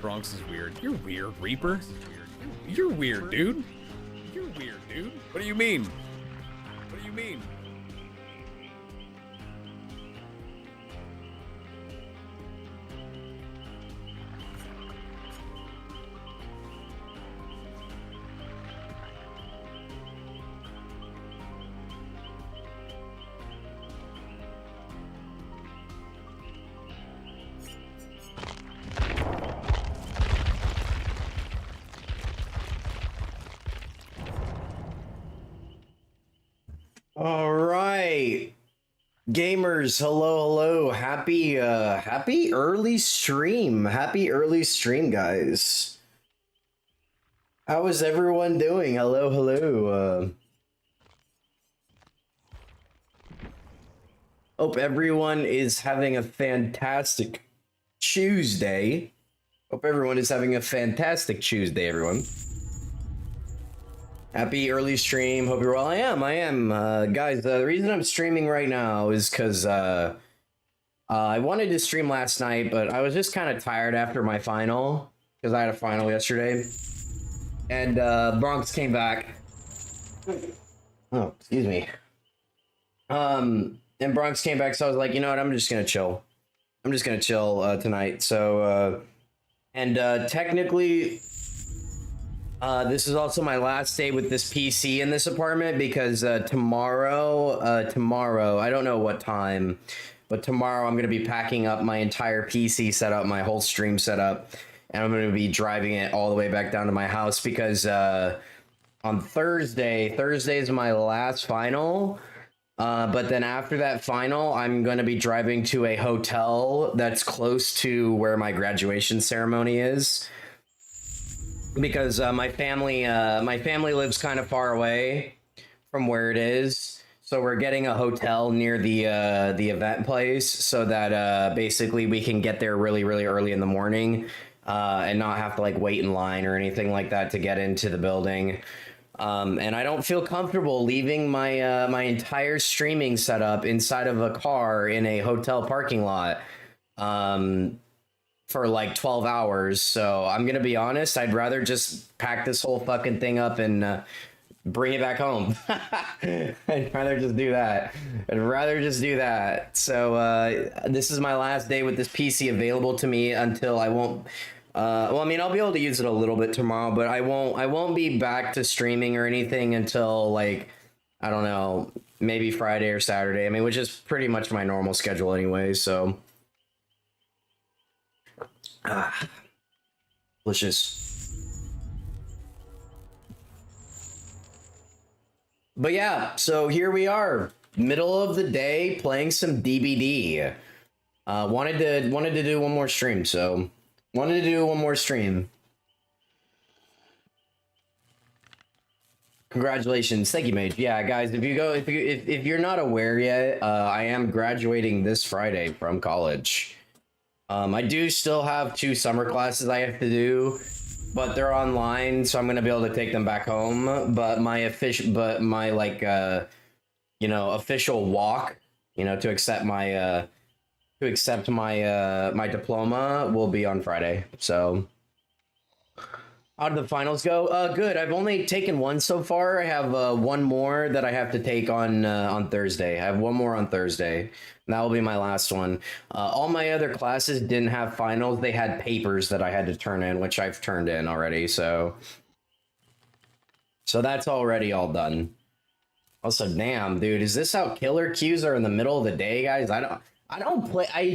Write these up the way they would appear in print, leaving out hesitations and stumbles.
Bronx is weird. You're weird, Reaper. You're weird, dude. You're weird, dude. What do you mean? What do you mean? All right, gamers, hello, happy early stream, guys. How is everyone doing? Hello. Hope everyone is having a fantastic Tuesday. Everyone. Happy early stream. Hope you're well. I am. Guys, the reason I'm streaming right now is because I wanted to stream last night, but I was just kind of tired after my final, because I had a final yesterday. And Bronx came back. Oh, excuse me. And Bronx came back, so I was like, you know what, I'm just gonna chill. Tonight. So, technically, this is also my last day with this PC in this apartment, because tomorrow, I don't know what time, but tomorrow I'm going to be packing up my entire PC setup, my whole stream setup, and I'm going to be driving it all the way back down to my house, because on Thursday is my last final, but then after that final, I'm going to be driving to a hotel that's close to where my graduation ceremony is. Because my family lives kind of far away from where it is, so we're getting a hotel near the event place, so that basically we can get there really early in the morning, and not have to like wait in line or anything like that to get into the building. And I don't feel comfortable leaving my my entire streaming setup inside of a car in a hotel parking lot. For like 12 hours, so I'm gonna be honest, I'd rather just pack this whole fucking thing up and bring it back home. I'd rather just do that. So this is my last day with this PC available to me until I won't well, I mean, I'll be able to use it a little bit tomorrow, but I won't be back to streaming or anything until, like, I don't know, maybe Friday or Saturday. I mean, which is pretty much my normal schedule anyway, so delicious. But yeah, so here we are, middle of the day, playing some DBD. Wanted to do one more stream, so Congratulations, thank you, Mage. Yeah, guys, if you're not aware yet, I am graduating this Friday from college. I do still have 2 summer classes I have to do, but they're online, so I'm gonna be able to take them back home. But my official walk, to accept my my diploma will be on Friday. So how did the finals go? Good. I've only taken one so far. I have one more that I have to take on Thursday. I have one more on Thursday. And that will be my last one. All my other classes didn't have finals. They had papers that I had to turn in, which I've turned in already. So that's already all done. Also, damn, dude, is this how killer queues are in the middle of the day, guys? I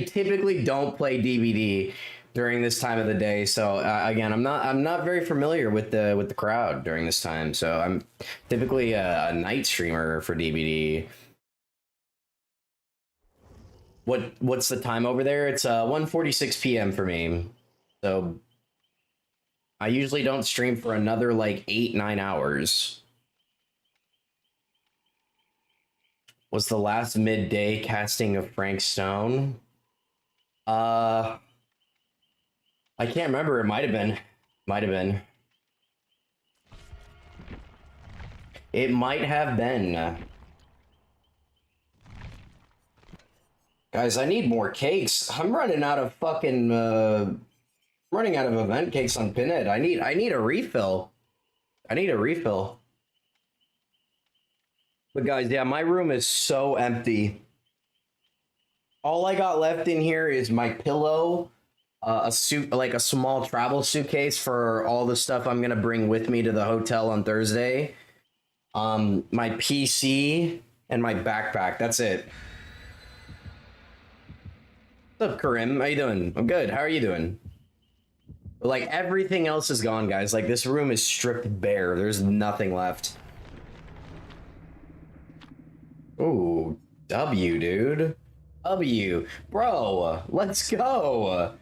typically don't play DVD during this time of the day. So again, I'm not very familiar with the crowd during this time. So I'm typically a night streamer for DVD. What's the time over there? It's 1:46 p.m. for me. So I usually don't stream for another like 8-9 hours. Was the last midday casting of Frank Stone? I can't remember. It might have been. It might have been. Guys, I need more cakes. I'm running out of fucking I'm running out of event cakes on Pinhead. I need a refill. I need a refill. But guys, yeah, my room is so empty. All I got left in here is my pillow, a suit, like a small travel suitcase for all the stuff I'm gonna bring with me to the hotel on Thursday. My PC and my backpack. That's it. What's up, Karim? How you doing? I'm good. How are you doing? But like everything else is gone, guys. Like this room is stripped bare. There's nothing left. Ooh, W, dude. W. Bro, let's go.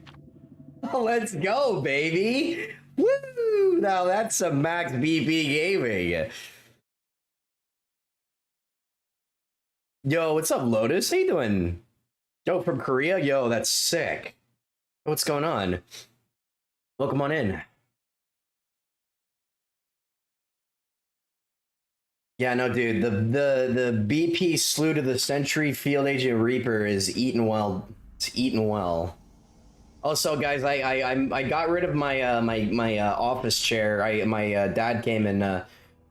Let's go, baby. Woo! Now that's some max BP gaming. Yo, what's up, Lotus? How you doing? Yo, from Korea? Yo, that's sick. What's going on? Welcome on in. Yeah, no, dude. The BP slew to the Sentry Field Agent Reaper is eating well. It's eating well. Also, guys, I got rid of my my office chair. My dad came and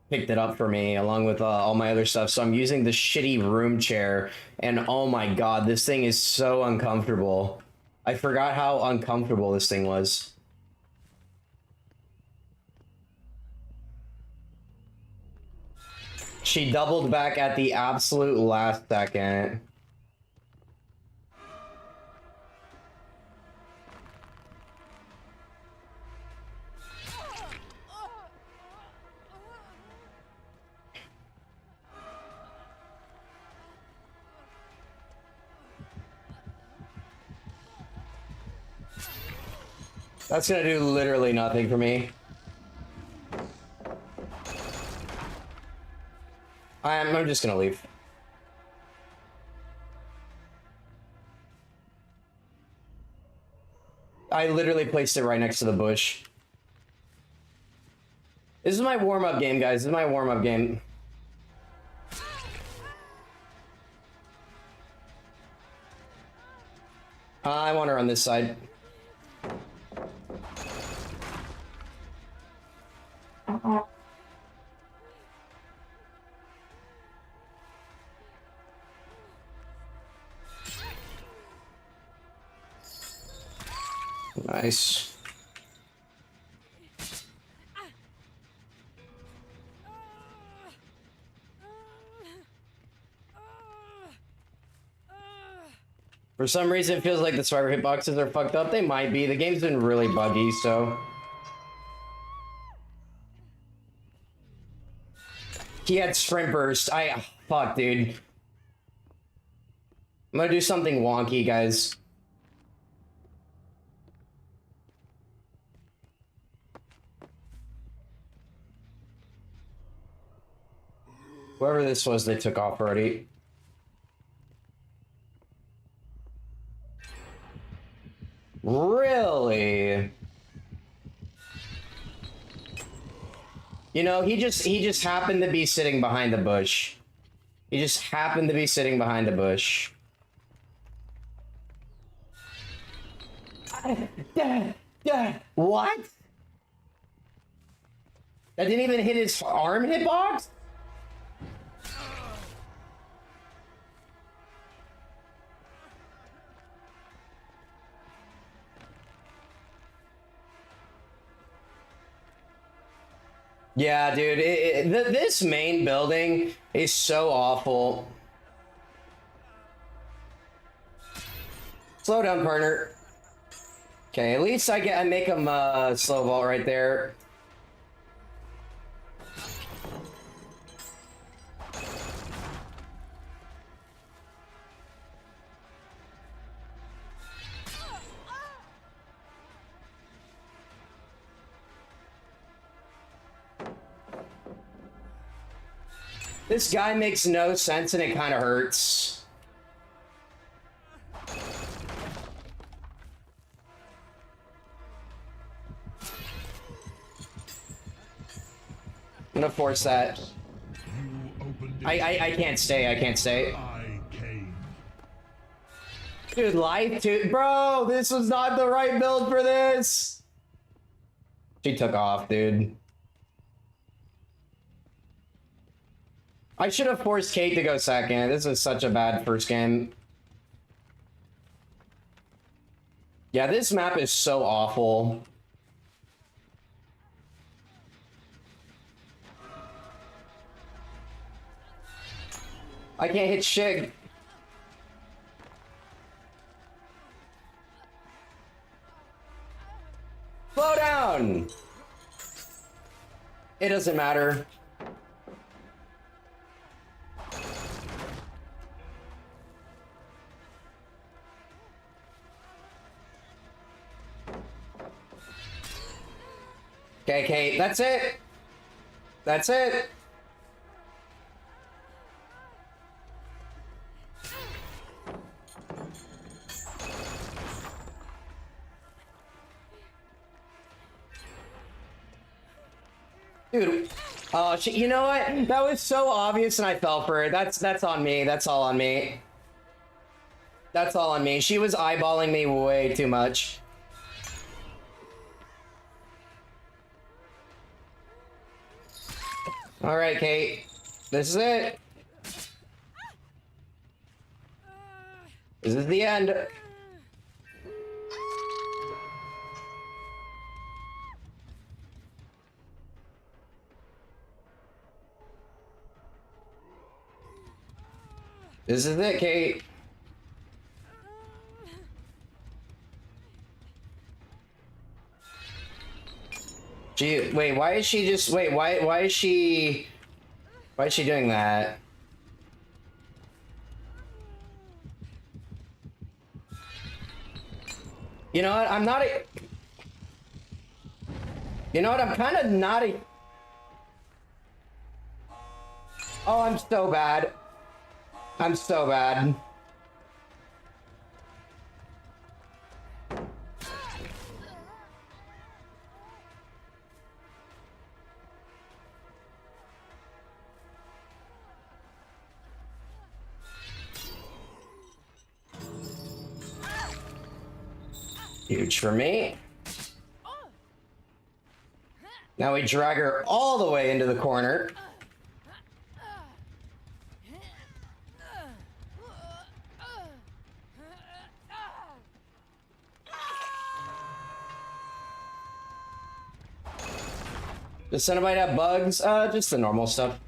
picked it up for me along with all my other stuff. So I'm using the shitty room chair, and oh my god, this thing is so uncomfortable. I forgot how uncomfortable this thing was. She doubled back at the absolute last second. That's gonna do literally nothing for me. I'm just gonna leave. I literally placed it right next to the bush. This is my warm-up game, guys. This is my warm-up game. I want her on this side. Nice. For some reason, it feels like the survivor hitboxes are fucked up. They might be. The game's been really buggy, so... He had sprint burst. Fuck, dude. I'm gonna do something wonky, guys. Whoever this was, they took off already. Really? You know, he just happened to be sitting behind the bush. He just happened to be sitting behind the bush. What? That didn't even hit his arm hitbox? Yeah, dude, this main building is so awful. Slow down, partner. Okay, at least I make him slow vault right there. This guy makes no sense and it kind of hurts. I'm gonna force that. I can't stay, I can't stay. Dude, life to bro, this was not the right build for this. She took off, dude. I should have forced Kate to go second. This is such a bad first game. Yeah, this map is so awful. I can't hit Shig. Slow down! It doesn't matter. Okay, Kate, that's it. That's it. Dude, oh, you know what? That was so obvious and I fell for it. That's on me. That's all on me. That's all on me. She was eyeballing me way too much. All right, Kate. This is it. This is the end. This is it, Kate. Wait, why is she just, wait, why is she doing that? You know what, I'm kind of not a... Oh, I'm so bad. I'm so bad. Huge for me. Now we drag her all the way into the corner. Does Cenobite have bugs? Just the normal stuff.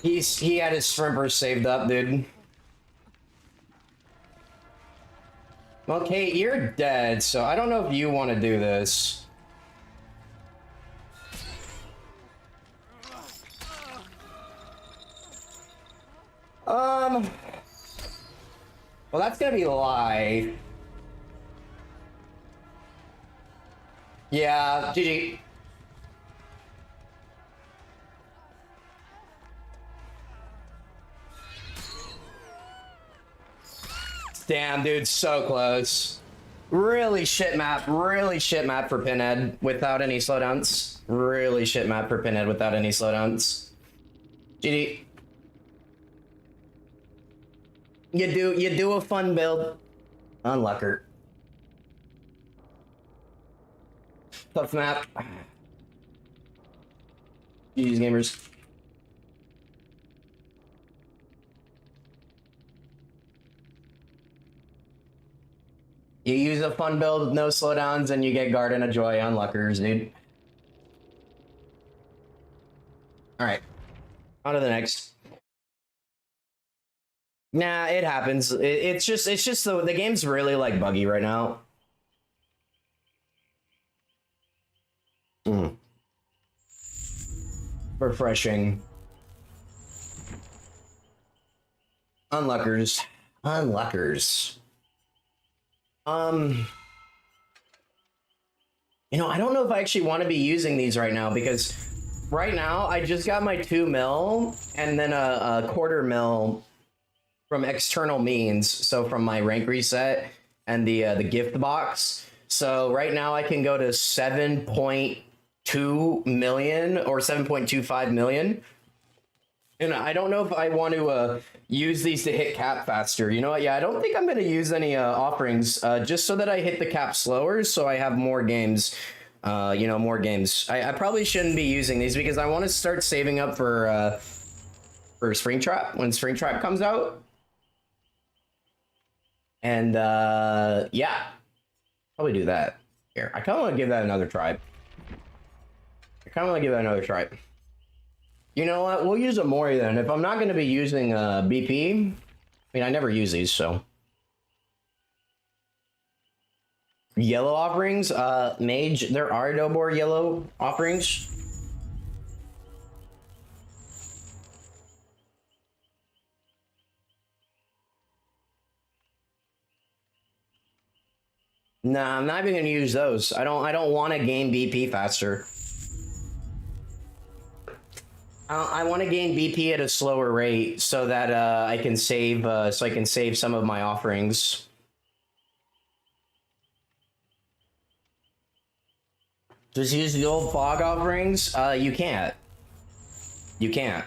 He had his shrimpers saved up, dude. Well, Kate, you're dead, so I don't know if you want to do this. Well, that's gonna be live. Yeah, GG. Damn, dude, so close. Really shit map for Pinhead without any slowdowns. Really shit map for Pinhead without any slowdowns. GG. You do a fun build. Unlucker. Tough map. GG's gamers. You use a fun build with no slowdowns and you get Garden of Joy on Luckers, dude. Alright. On to the next. Nah, it happens. It's just the game's really like buggy right now. Refreshing. Unluckers. Unluckers. You know, I don't know if I actually want to be using these right now because right now I just got my 2 mil and then a quarter mil from external means. So from my rank reset and the gift box. So right now I can go to 7.2 million or 7.25 million. And I don't know if I want to use these to hit cap faster. You know what? Yeah, I don't think I'm going to use any offerings just so that I hit the cap slower so I have more games. You know, more games. I probably shouldn't be using these because I want to start saving up for Springtrap when Springtrap comes out. And yeah, probably do that. Here, I kind of want to give that another try. You know what? We'll use a Mori then. If I'm not going to be using BP, I mean, I never use these, so. Yellow offerings, Mage, there are no more yellow offerings. Nah, I'm not even gonna use those. I don't want to gain BP faster. I want to gain BP at a slower rate so that I can save some of my offerings. Just use the old fog offerings? You can't. You can't.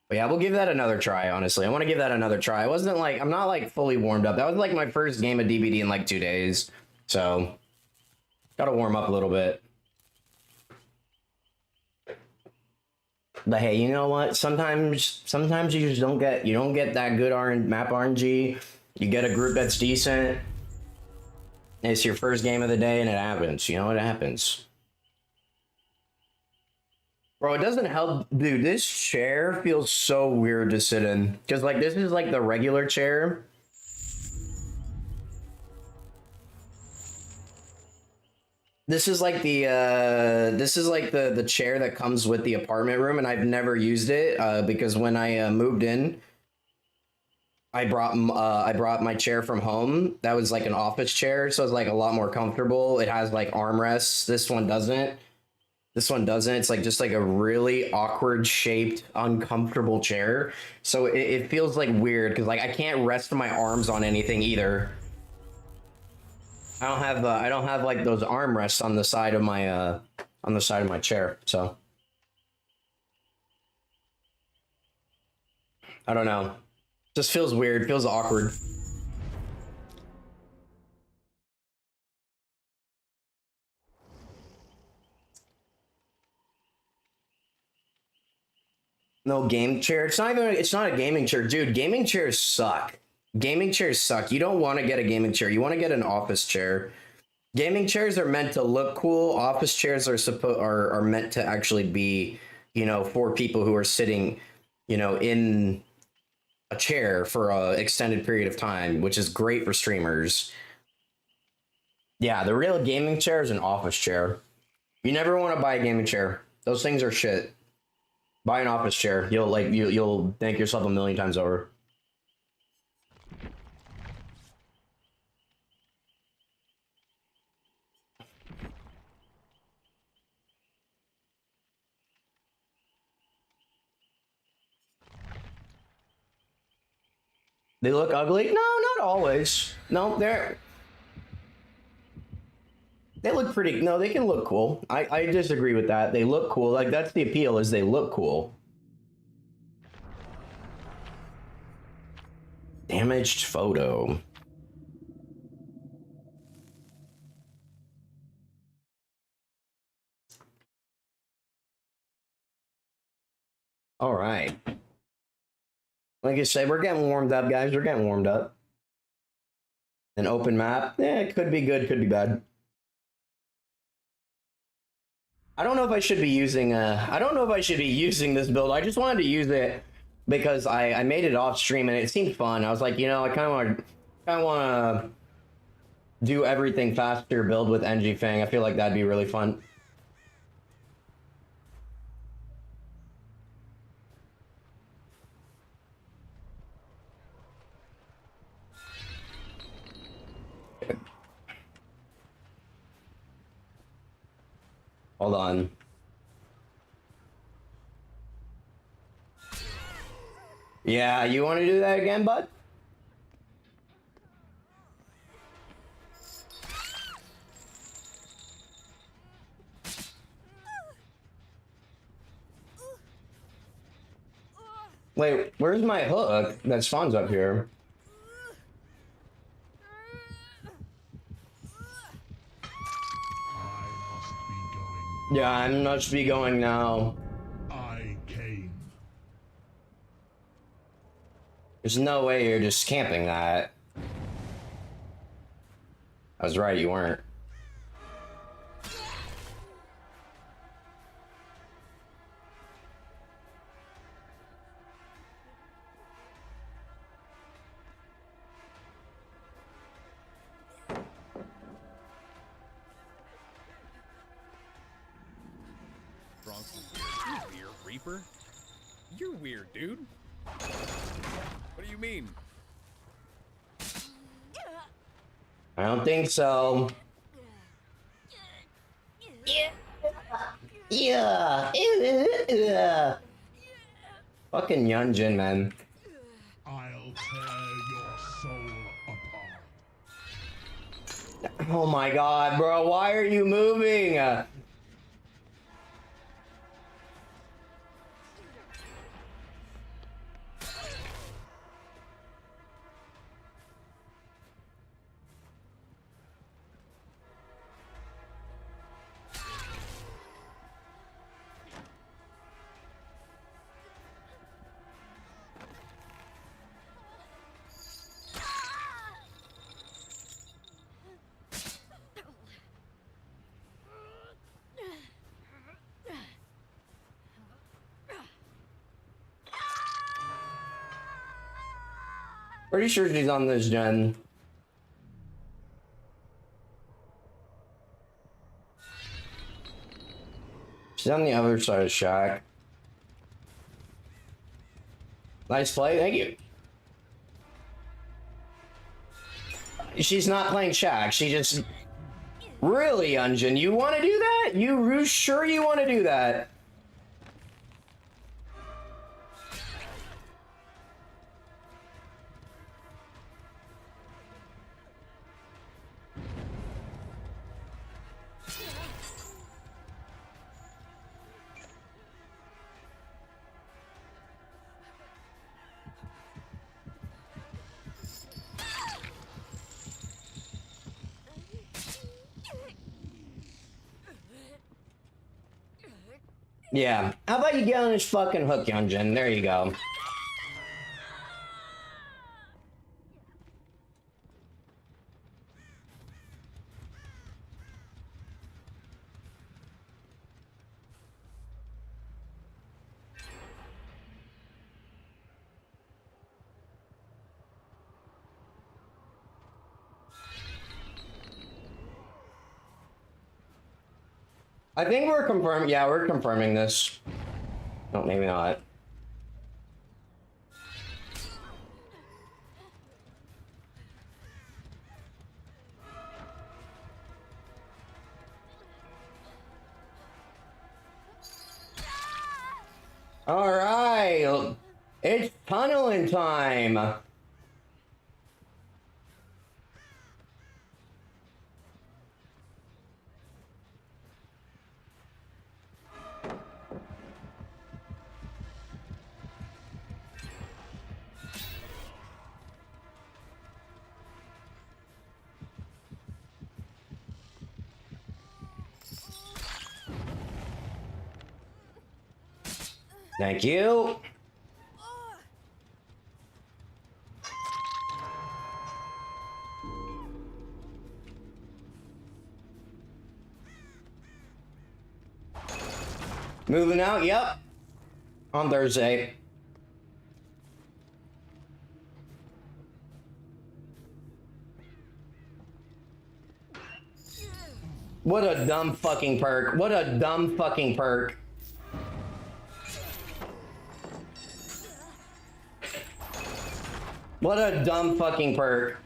But yeah, we'll give that another try, honestly. I want to give that another try. I wasn't like, I'm not like fully warmed up. That was like my first game of DBD in like 2 days. So, gotta warm up a little bit. But hey, you know what? Sometimes you just don't get that good map RNG. You get a group that's decent. It's your first game of the day and it happens. You know, it happens. Bro, it doesn't help. Dude, this chair feels so weird to sit in. Because, like, this is, like, the regular chair. This is, like, the chair that comes with the apartment room, and I've never used it, because when I moved in, I brought my chair from home. That was, like, an office chair, so it's, like, a lot more comfortable. It has, like, armrests. This one doesn't. It's like just like a really awkward shaped, uncomfortable chair. So it feels like weird because like I can't rest my arms on anything either. I don't have like those armrests on the side of my chair. So I don't know. Just feels weird. Feels awkward. No game chair. It's not a gaming chair, dude. Gaming chairs suck. Gaming chairs suck. You don't want to get a gaming chair. You want to get an office chair. Gaming chairs are meant to look cool. Office chairs are meant to actually be, you know, for people who are sitting, you know, in a chair for an extended period of time, which is great for streamers. Yeah, the real gaming chair is an office chair. You never want to buy a gaming chair. Those things are shit. Buy an office chair. You'll thank yourself a million times over. They look ugly? No, not always. No, they look pretty. No, they can look cool. I disagree with that. They look cool. Like that's the appeal is they look cool. Damaged photo. All right. Like I said, we're getting warmed up, guys. We're getting warmed up. An open map. Yeah, it could be good, could be bad. I don't know if I should be using this build. I just wanted to use it because I made it off stream and it seemed fun. I was like, you know, I kind of want to do everything faster build with NG Fang. I feel like that'd be really fun. Hold on. Yeah, you want to do that again, bud? Wait, where's my hook that spawns up here? Yeah, I must be going now. I came. There's no way you're just camping that. I was right, you weren't. You're weird, Reaper. You're weird, dude. What do you mean? I don't think so. Yeah. Yeah. Fucking Yunjin, man. I'll tear your soul apart. Oh my god, bro, why are you moving? Pretty sure she's on this gen. She's on the other side of Shack. Nice play, thank you. She's not playing Shack, she just... Really, Yunjin, you want to do that? You sure you want to do that? Yeah. How about you get on this fucking hook, Yunjin? There you go. I think we're confirming. Yeah, we're confirming this. No, maybe not. All right, it's tunneling time. Thank you. Moving out, yep. On Thursday. What a dumb fucking perk. What a dumb fucking perk. What a dumb fucking perk.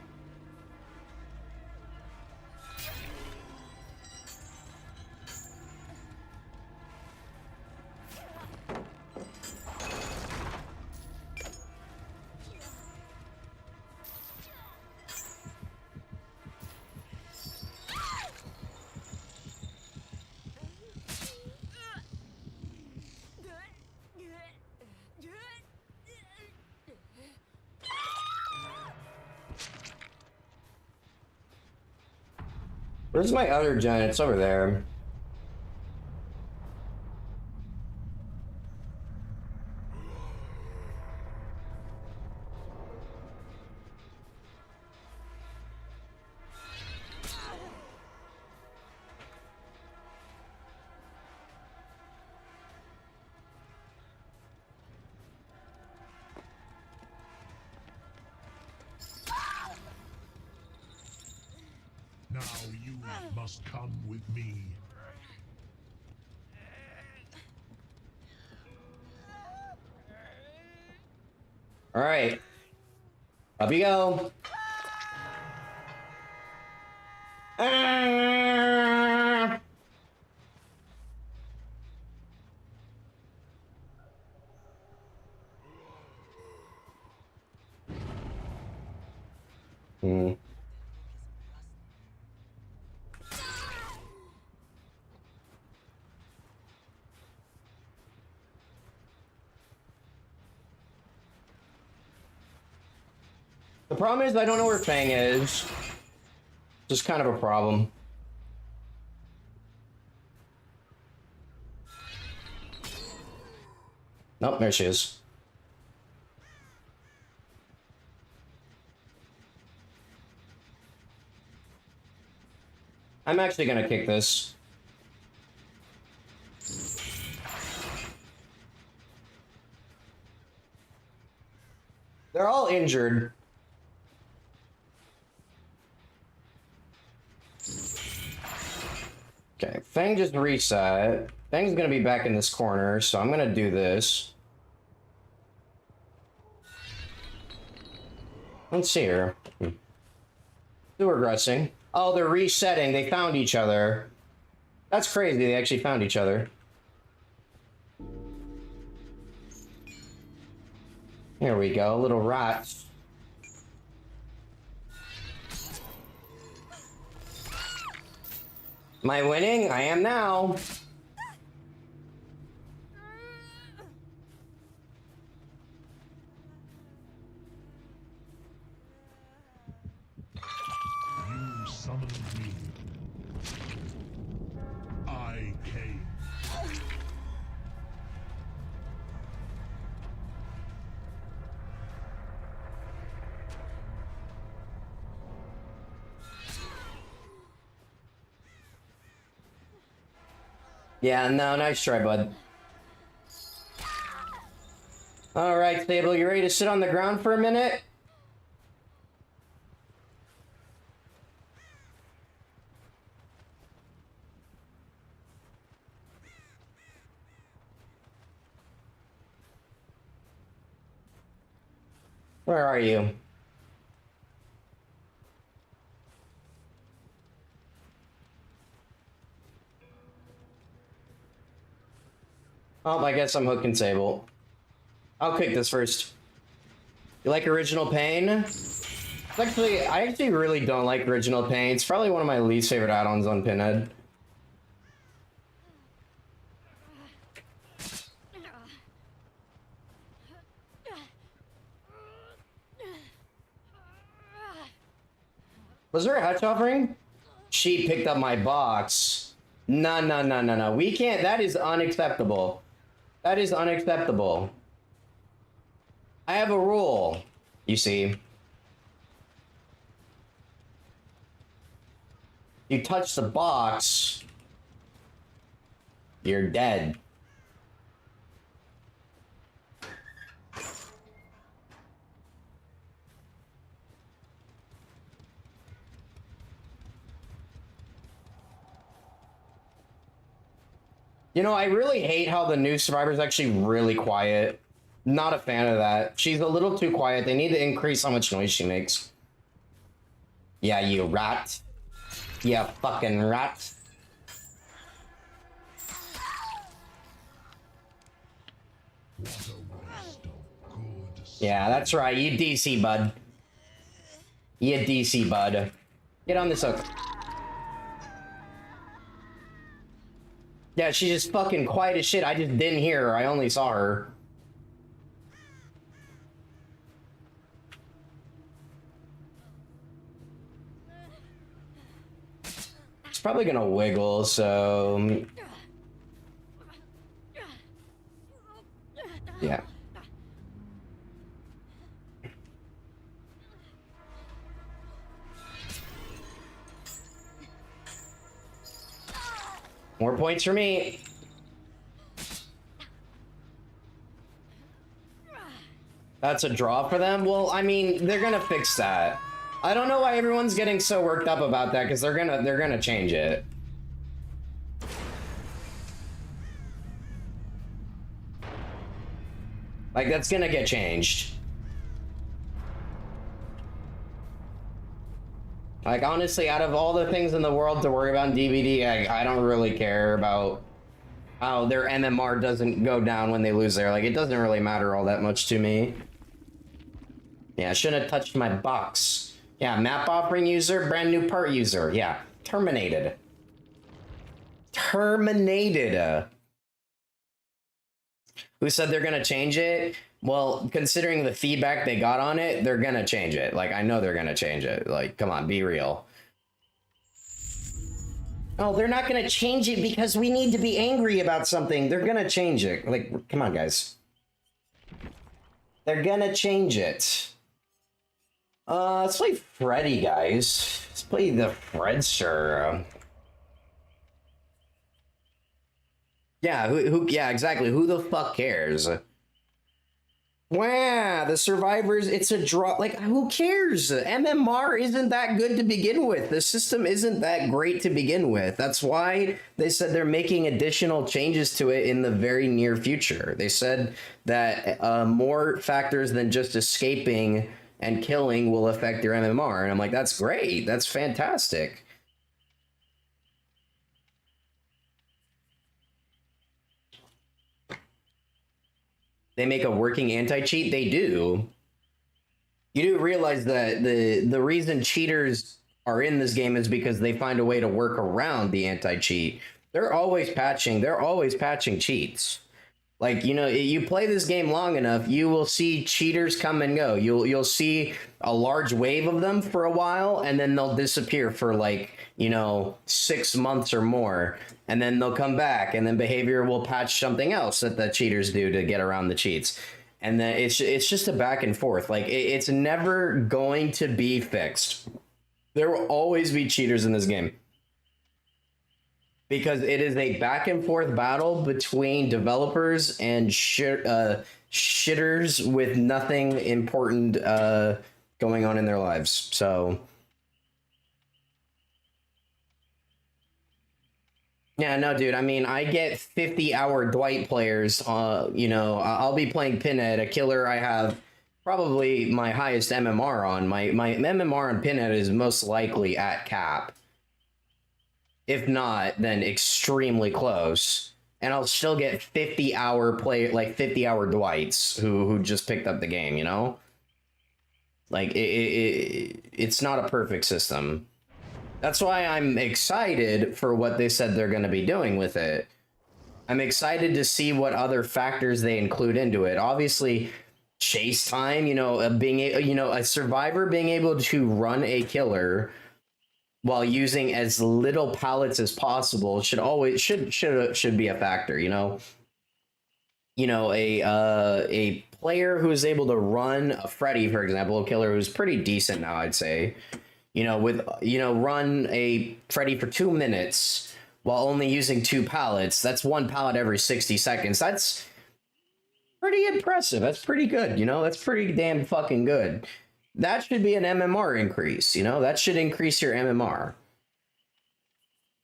Where's my other gen? It's over there. Now you must come with me. All right. Up you go. Ah! Hmm. The problem is I don't know where Fang is. Just kind of a problem. Nope, there she is. I'm actually gonna kick this. They're all injured. Okay, Fang just reset. Fang's gonna be back in this corner, so I'm gonna do this. Let's see her. Still regressing. Oh, they're resetting. They found each other. That's crazy. They actually found each other. Here we go. Little rats. Am I winning? I am now. You summoned me. I came. Yeah, no, nice try, bud. Alright, Stable, you ready to sit on the ground for a minute? Where are you? Oh, I guess I'm Hook and Sable. I'll kick this first. You like Original Pain? Actually, I actually really don't like Original Pain. It's probably one of my least favorite add-ons on Pinhead. Was there a hatch offering? She picked up my box. No, no, no, no, no. We can't. That is unacceptable. That is unacceptable. I have a rule, you see. You touch the box, you're dead. You know, I really hate how the new Survivor's actually really quiet. Not a fan of that. She's a little too quiet. They need to increase how much noise she makes. Yeah, you rat. You fucking rat. Yeah, that's right. You DC, bud. You DC, bud. Get on this hook. Yeah, she's just fucking quiet as shit. I just didn't hear her. I only saw her. probably gonna wiggle, so... Yeah. More points for me. That's a draw for them? Well, I mean, they're gonna fix that. I don't know why everyone's getting so worked up about that, because they're gonna change it. Like, that's gonna get changed. Like, honestly, out of all the things in the world to worry about in DVD, I don't really care about how their MMR doesn't go down when they lose there. Like, it doesn't really matter all that much to me. Yeah, I shouldn't have touched my box. Yeah, map offering user, brand new part user. Yeah, terminated. Terminated. Who said they're gonna change it? Well, considering the feedback they got on it, they're gonna change it. Like, I know they're gonna change it. Like, come on, be real. Oh, they're not gonna change it because we need to be angry about something. They're gonna change it. Like, come on, guys. They're gonna change it. Let's play Freddy, guys. Let's play the Fredster. Yeah, yeah, exactly. Who the fuck cares? Wow, the survivors, it's a draw. Like, who cares? MMR isn't that good to begin with. The system isn't that great to begin with. That's why they said they're making additional changes to it in the very near future. They said that more factors than just escaping and killing will affect your MMR. And I'm like, that's great. That's fantastic. They make a working anti-cheat? They do. You do realize that the reason cheaters are in this game is because they find a way to work around the anti-cheat. They're always patching cheats. Like, you know, you play this game long enough, you will see cheaters come and go. You'll see a large wave of them for a while, and then they'll disappear for, like, you know, 6 months or more. And then they'll come back, and then behavior will patch something else that the cheaters do to get around the cheats. And then it's just a back and forth. Like, it's never going to be fixed. There will always be cheaters in this game. Because it is a back and forth battle between developers and shitters with nothing important going on in their lives. So, yeah, no, dude. I mean, I get 50-hour Dwight players. You know, I'll be playing Pinhead, a killer I have probably my highest MMR on. My MMR on Pinhead is most likely at cap. If not, then extremely close. And I'll still get 50-hour like 50-hour Dwights who just picked up the game, you know? Like, it's not a perfect system. That's why I'm excited for what they said they're going to be doing with it. I'm excited to see what other factors they include into it. Obviously, chase time, you know, a survivor being able to run a killer while using as little pallets as possible should be a factor, you know. You know, a player who is able to run a Freddy, for example, a killer who's pretty decent now, I'd say, you know, run a Freddy for 2 minutes while only using 2 pallets. That's 1 pallet every 60 seconds. That's pretty impressive. That's pretty good, you know. That's pretty damn fucking good. That should be an MMR increase, you know? That should increase your MMR.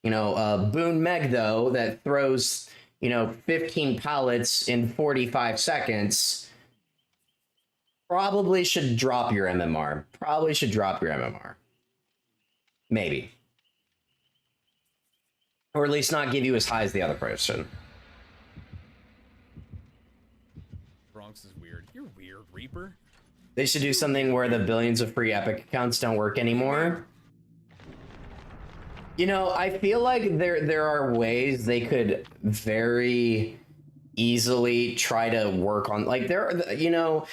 You know, Boone Meg, though, that throws, you know, 15 pallets in 45 seconds, probably should drop your MMR. Probably should drop your MMR. Maybe. Or at least not give you as high as the other person. Bronx is weird. You're weird, Reaper. They should do something where the billions of free Epic accounts don't work anymore. You know, I feel like there are ways they could very easily try to work on, like, you know,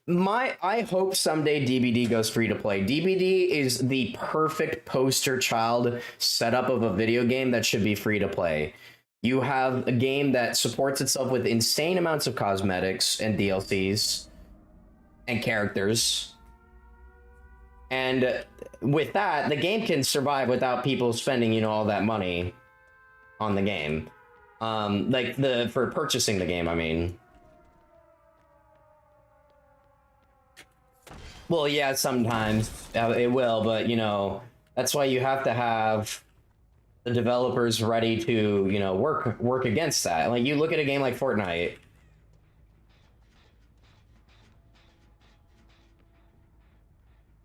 I hope someday DBD goes free to play. DBD is the perfect poster child setup of a video game that should be free to play. You have a game that supports itself with insane amounts of cosmetics and DLCs and characters. And with that, the game can survive without people spending, you know, all that money on the game. Like for purchasing the game, I mean. Well, yeah, sometimes it will, but you know, that's why you have to have the developers ready to, you know, work against that. Like you look at a game like Fortnite.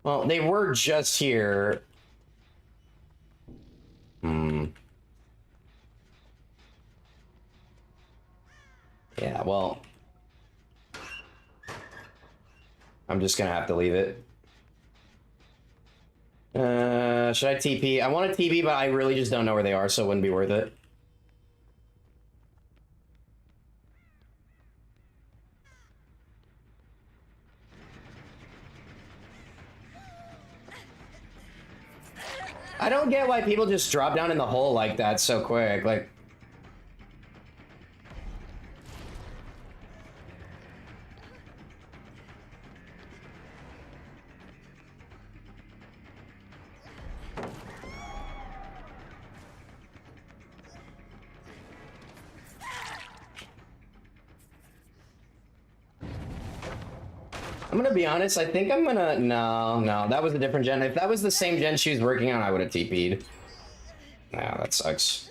Well, they were just here. Yeah, well, I'm just gonna have to leave it. Should I TP? I want to TP, but I really just don't know where they are, so it wouldn't be worth it. I don't get why people just drop down in the hole like that so quick. Like, I'm gonna be honest, I think I'm gonna... No, that was a different gen. If that was the same gen she was working on, I would have TP'd. Nah, that sucks.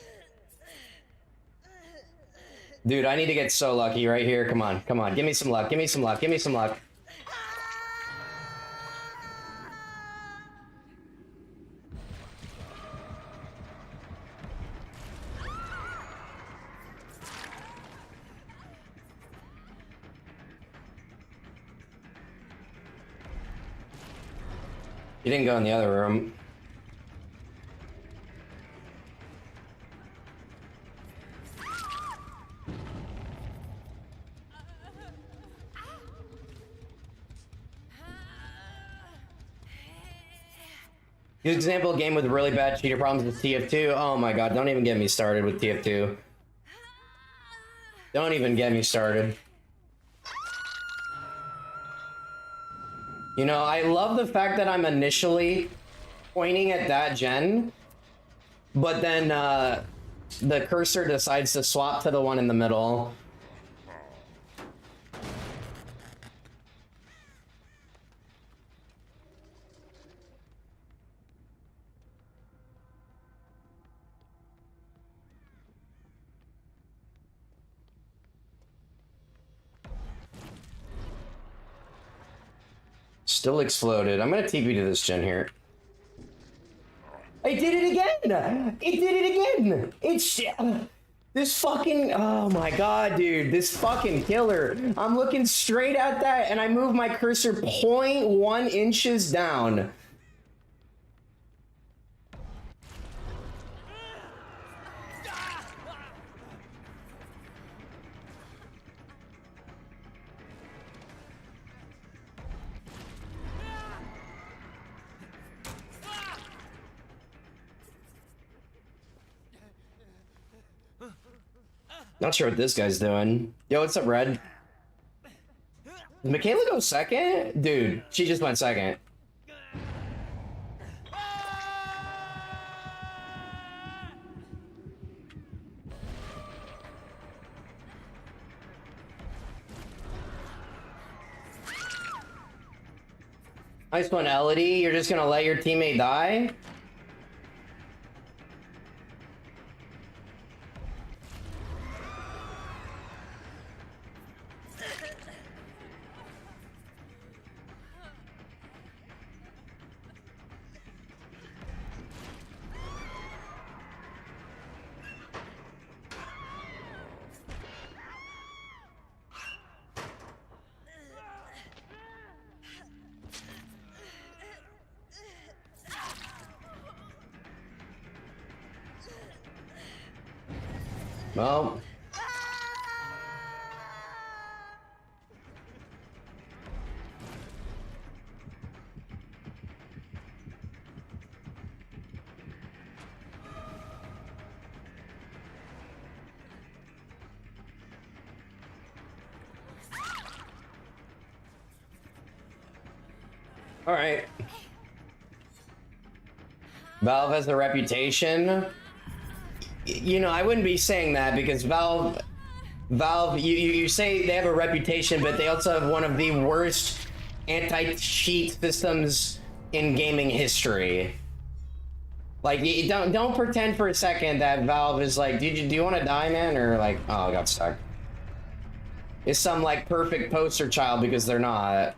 Dude, I need to get so lucky right here. Come on, come on. Give me some luck, give me some luck, give me some luck. You didn't go in the other room. Good example, game with really bad cheater problems is TF2. Oh my god, don't even get me started with TF2. Don't even get me started. You know, I love the fact that I'm initially pointing at that gen, but then the cursor decides to swap to the one in the middle. Still exploded. I'm gonna TP to this gen here. I did it again! It did it again! It's... This fucking... Oh my god, dude. This fucking killer. I'm looking straight at that and I move my cursor 0.1 inches down. Not sure what this guy's doing. Yo, what's up, Red? Did Michaela go second? Dude, she just went second. Nice one, Elodie. You're just gonna let your teammate die? Well, All right. Valve has a reputation. You know, I wouldn't be saying that because Valve, you say they have a reputation, but they also have one of the worst anti-cheat systems in gaming history. Like, you don't pretend for a second that Valve is like, do you want to die, man? Or like, oh, I got stuck. It's some like perfect poster child because they're not.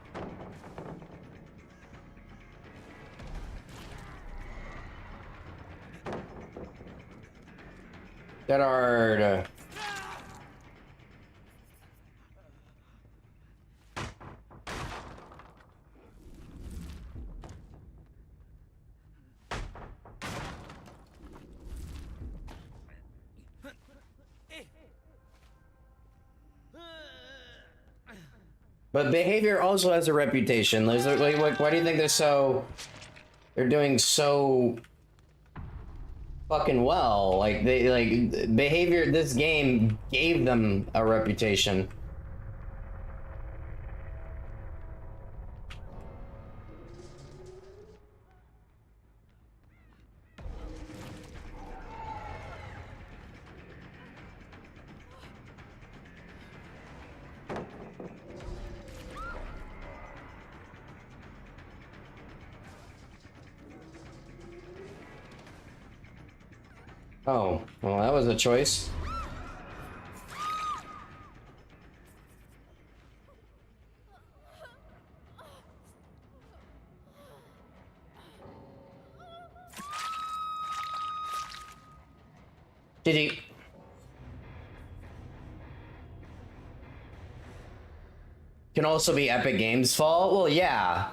That are. But behavior also has a reputation. Like, why do you think they're doing so fucking well? Like, behavior, this game gave them a reputation. Oh, well, that was a choice. Did he? Can also be Epic Games' fault? Well, yeah.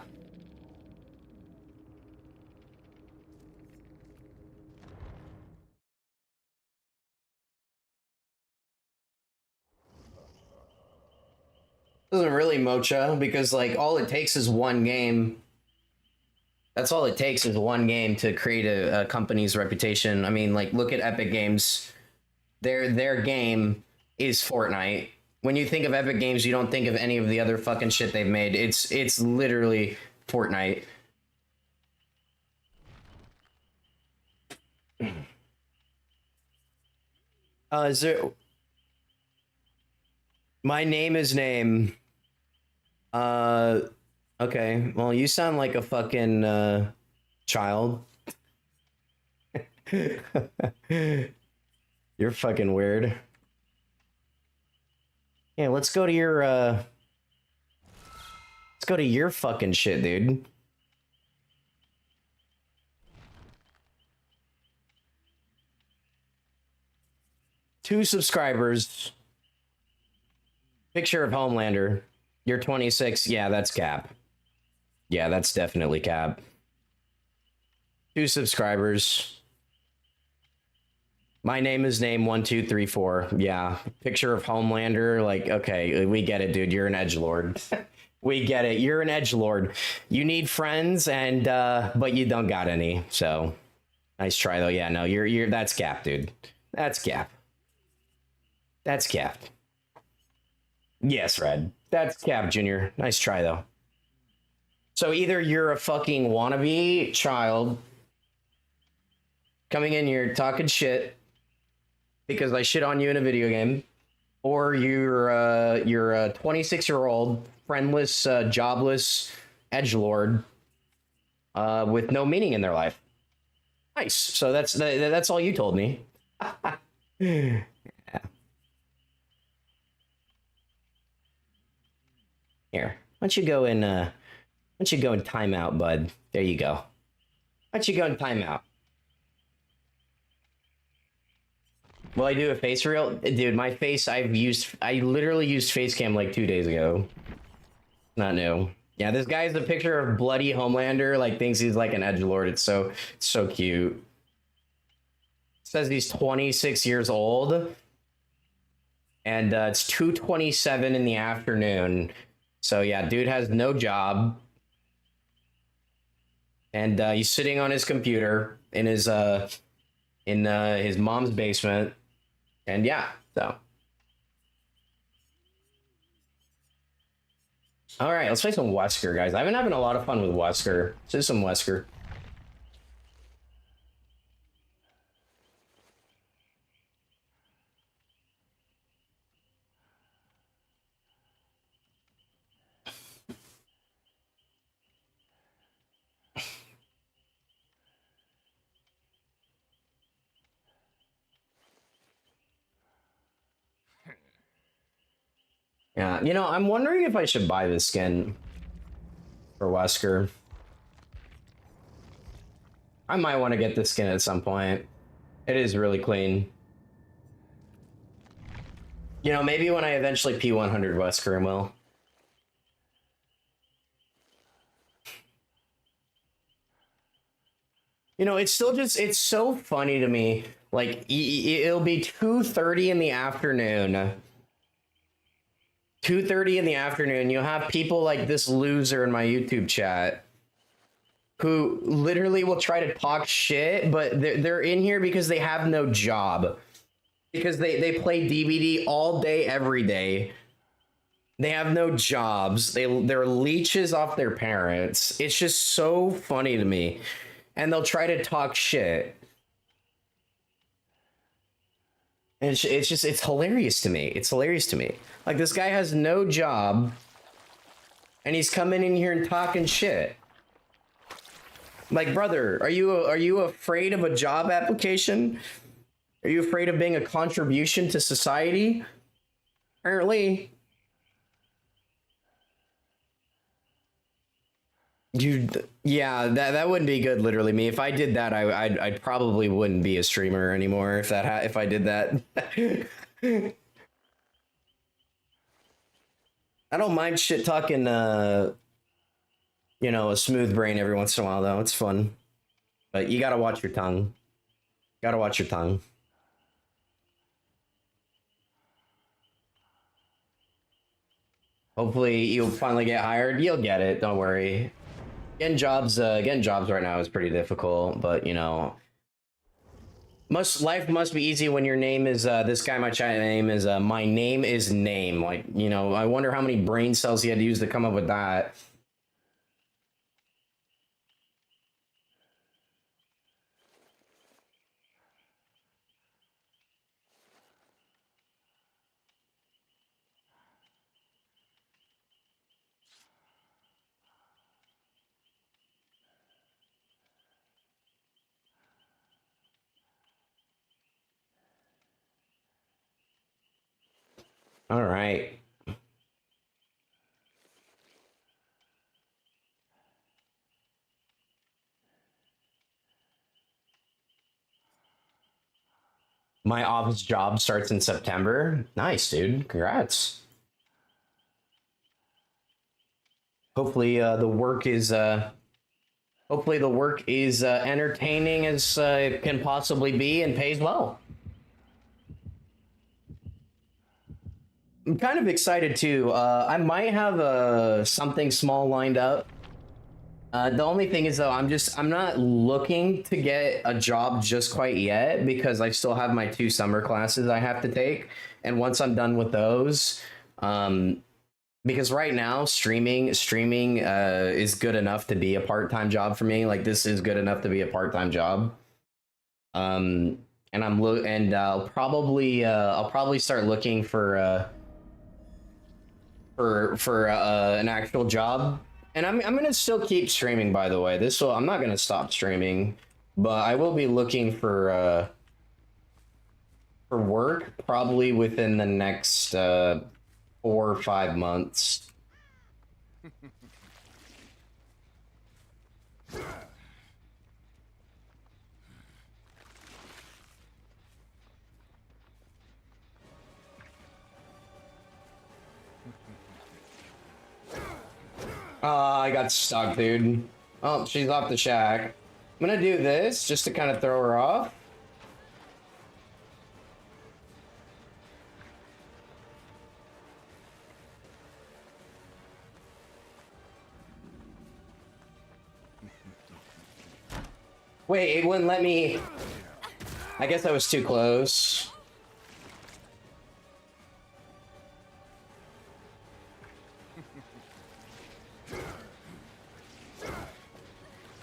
Doesn't really Mocha, because like all it takes is one game. That's all it takes is one game to create a company's reputation. I mean, like, look at Epic Games. Their game is Fortnite. When you think of Epic Games, you don't think of any of the other fucking shit they've made. It's literally Fortnite. Is there? My name is name. Okay. Well, you sound like a fucking child. You're fucking weird. Yeah, let's go to your let's go to your fucking shit, dude. Two subscribers. Picture of Homelander. You're 26. Yeah, that's cap. Yeah, that's definitely cap. Two subscribers. My name is name 1234. Yeah. Picture of Homelander. Like, okay, we get it, dude. You're an edgelord. We get it. You're an edgelord. You need friends, and but you don't got any. So nice try though. Yeah, no, you're that's cap, dude. That's cap. That's cap. Yes, Red. That's cap, Junior. Nice try though. So either you're a fucking wannabe child coming in here talking shit because I shit on you in a video game, or you're a 26-year-old friendless, jobless edgelord with no meaning in their life. Nice. So that's all you told me. Yeah. Here, why don't you go in? Why don't you go in timeout, bud? There you go. Why don't you go in timeout? Will I do a face reel? Dude, my face, I literally used face cam like 2 days ago. Not new. Yeah, this guy's a picture of bloody Homelander, like thinks he's like an edgelord. It's so cute. It says he's 26 years old. And it's 2:27 in the afternoon. So yeah, dude has no job. And he's sitting on his computer in his mom's basement. And yeah, so All right, let's play some Wesker, guys. I've been having a lot of fun with Wesker. Let's do some Wesker. Yeah, you know, I'm wondering if I should buy this skin for Wesker. I might want to get this skin at some point. It is really clean. You know, maybe when I eventually P100 Wesker, I will. You know, it's still just, it's so funny to me. Like, it'll be 2:30 in the afternoon. 2:30 in the afternoon, you'll have people like this loser in my YouTube chat who literally will try to talk shit, but they're in here because they have no job. Because they play DVD all day, every day. They have no jobs. They're leeches off their parents. It's just so funny to me. And they'll try to talk shit. And it's hilarious to me. It's hilarious to me. Like, this guy has no job, and he's coming in here and talking shit. Like, brother, are you afraid of a job application? Are you afraid of being a contribution to society? Apparently. Yeah, that wouldn't be good. Literally, me. If I did that, I probably wouldn't be a streamer anymore. If I did that. I don't mind shit talking. You know, a smooth brain every once in a while, though. It's fun, but you gotta watch your tongue. Gotta watch your tongue. Hopefully, you'll finally get hired. You'll get it. Don't worry. Getting jobs right now is pretty difficult, but you know, life must be easy when your name is this guy. My chat name is my name is name. Like, you know, I wonder how many brain cells he had to use to come up with that. All right. My office job starts in September. Nice, dude. Congrats. Hopefully, the work is entertaining as it can possibly be and pays well. I'm kind of excited too. I might have something small lined up. The only thing is though, I'm not looking to get a job just quite yet because I still have my 2 summer classes I have to take. And once I'm done with those, because right now streaming is good enough to be a part-time job for me. Like, this is good enough to be a part-time job. And I'll probably start looking for an actual job. And I'm gonna still keep streaming, by the way. I'm not gonna stop streaming, but I will be looking for work probably within the next 4 or 5 months. I got stuck, dude. Oh, she's off the shack. I'm gonna do this just to kind of throw her off. Wait, it wouldn't let me. I guess I was too close.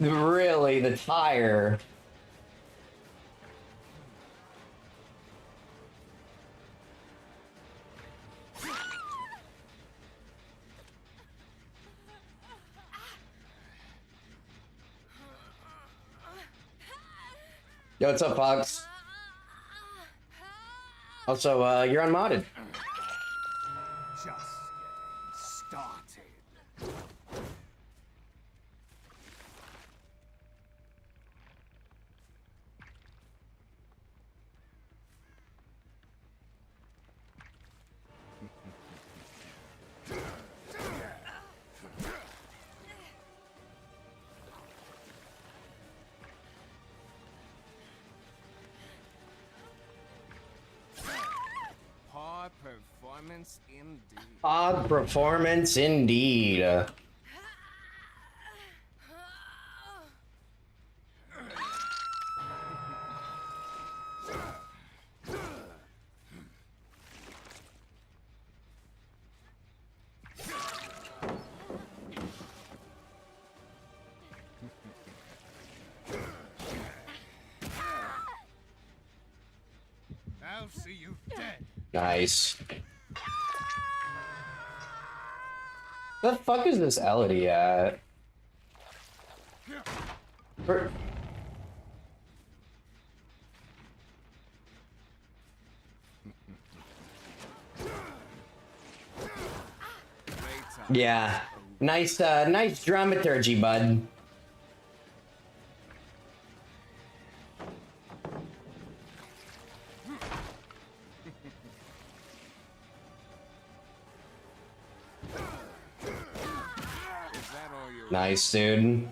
Really, the tire. Yo, what's up, Fox? Also, you're unmodded. Just getting started. Poor performance indeed. Odd performance indeed. I'll see you dead. Nice. The fuck is this Elodie at? For- Yeah. Nice, nice dramaturgy, bud. Nice, dude.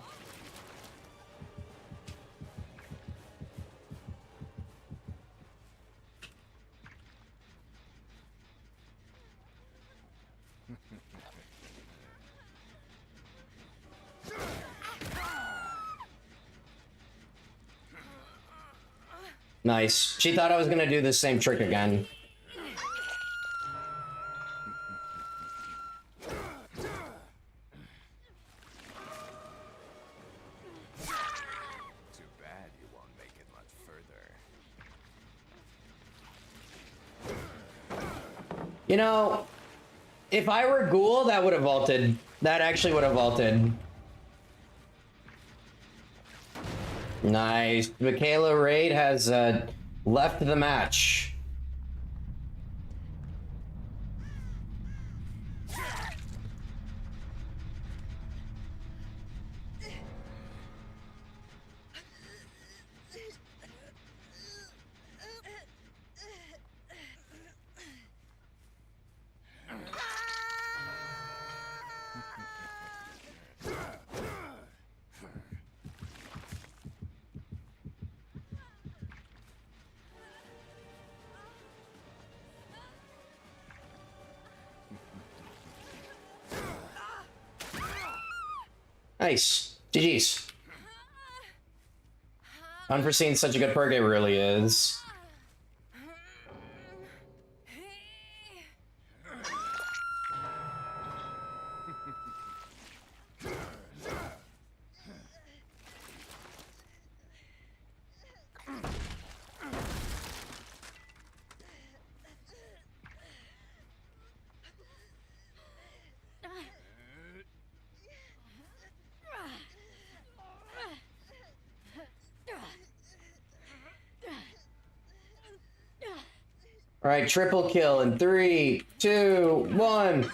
Nice. She thought I was gonna do the same trick again. Too bad you won't make it much further. You know, if I were Ghoul, that would have vaulted. That actually would have vaulted. Nice. Michaela Raid has left the match. Nice. GG's. Unforeseen, such a good perk, it really is. All right, triple kill in 3, 2, 1.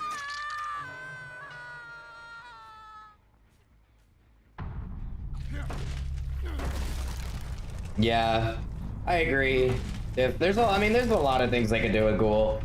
Yeah, I agree. If there's a, I mean, there's a lot of things they could do with Ghoul.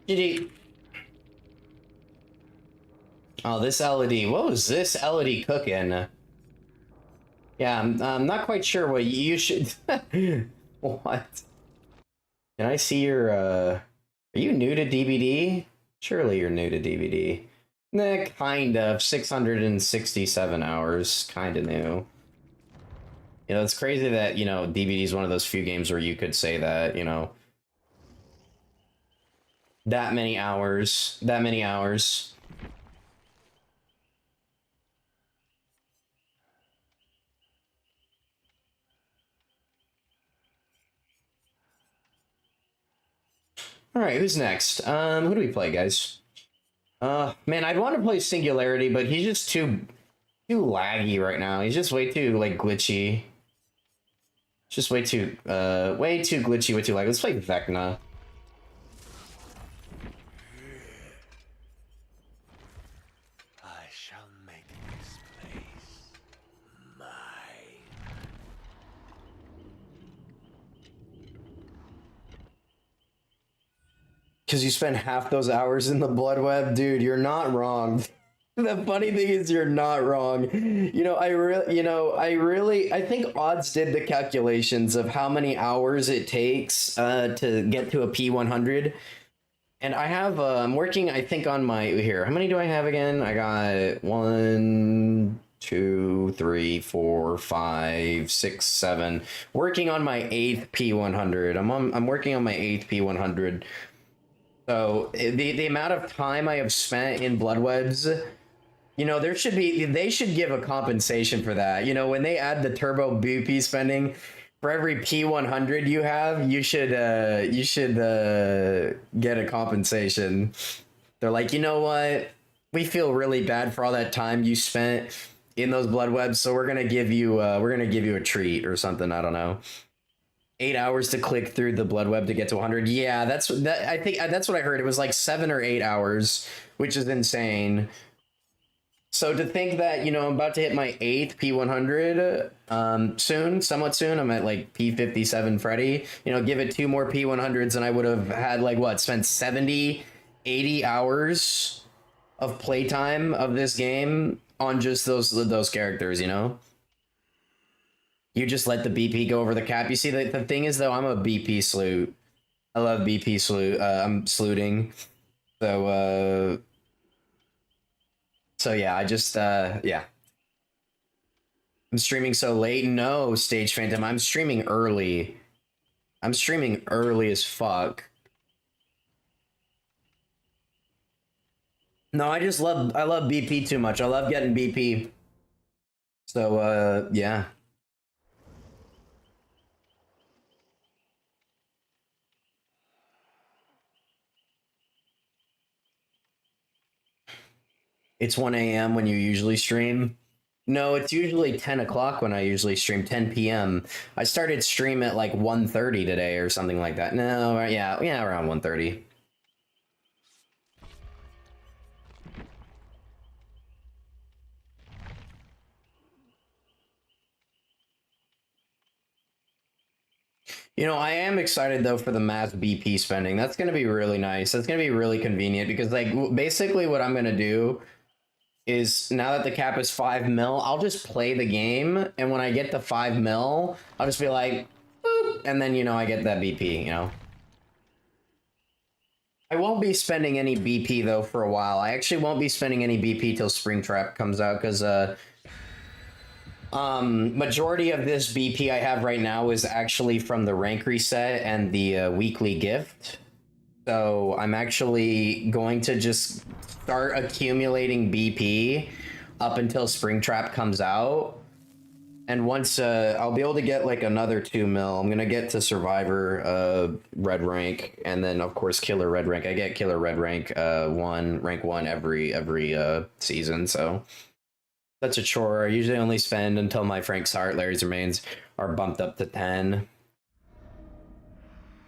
GG. Oh, this Elodie. What was this Elodie cooking? Yeah, I'm not quite sure what you should... What? Can I see your, Are you new to DBD? Surely you're new to DVD. Nah, kind of. 667 hours. Kind of new. You know, it's crazy that, you know, DVD is one of those few games where you could say that, you know. That many hours. That many hours. Alright, who's next? Who do we play, guys? Man, I'd want to play Singularity, but he's just too laggy right now. He's just way too, like, glitchy. Just way too glitchy, way too laggy. Let's play Vecna. I shall make this place mine. Because you spend half those hours in the blood web, dude, you're not wrong. The funny thing is you're not wrong. You know, I think Odds did the calculations of how many hours it takes to get to a P100. And I have, I'm working, I think, on my, here, how many do I have again? I got 1, 2, 3, 4, 5, 6, 7. Working on my 8th P100. I'm working on my 8th P100. So the amount of time I have spent in blood webs, you know, they should give a compensation for that. You know, when they add the turbo BP spending for every P100 you have, you should get a compensation. They're like, you know what? We feel really bad for all that time you spent in those blood webs, so we're gonna give you a treat or something. I don't know. 8 hours to click through the blood web to get to 100. Yeah, I think that's what I heard. It was like 7 or 8 hours, which is insane. So to think that, you know, I'm about to hit my 8th P100 soon, somewhat soon. I'm at like P57 Freddy. You know, give it 2 more P100s and I would have had like what, spent 70, 80 hours of playtime of this game on just those characters, you know? You just let the BP go over the cap. You see, the thing is, though, I'm a BP sloot. I love BP sloot. I'm slooting. So yeah, I just, yeah. I'm streaming so late. No, Stage Phantom. I'm streaming early. I'm streaming early as fuck. No, I love BP too much. I love getting BP. So, yeah. It's 1 a.m. when you usually stream. No, it's usually 10 o'clock when I usually stream, 10 p.m. I started stream at like 1:30 today or something like that. No, yeah, around 1:30. You know, I am excited though for the mass BP spending. That's going to be really nice. That's going to be really convenient because like basically what I'm going to do is now that the cap is 5 mil, I'll just play the game, and when I get to 5 mil, I'll just be like, boop, and then, you know, I get that BP, you know? I won't be spending any BP, though, for a while. I actually won't be spending any BP till Springtrap comes out, because, majority of this BP I have right now is actually from the rank reset and the weekly gift. So I'm actually going to just start accumulating BP up until Springtrap comes out. And once I'll be able to get like another 2 mil. I'm going to get to Survivor red rank, and then of course Killer red rank. I get Killer red rank rank 1 every season, so that's a chore. I usually only spend until my Frank's Heart, Larry's Remains are bumped up to 10.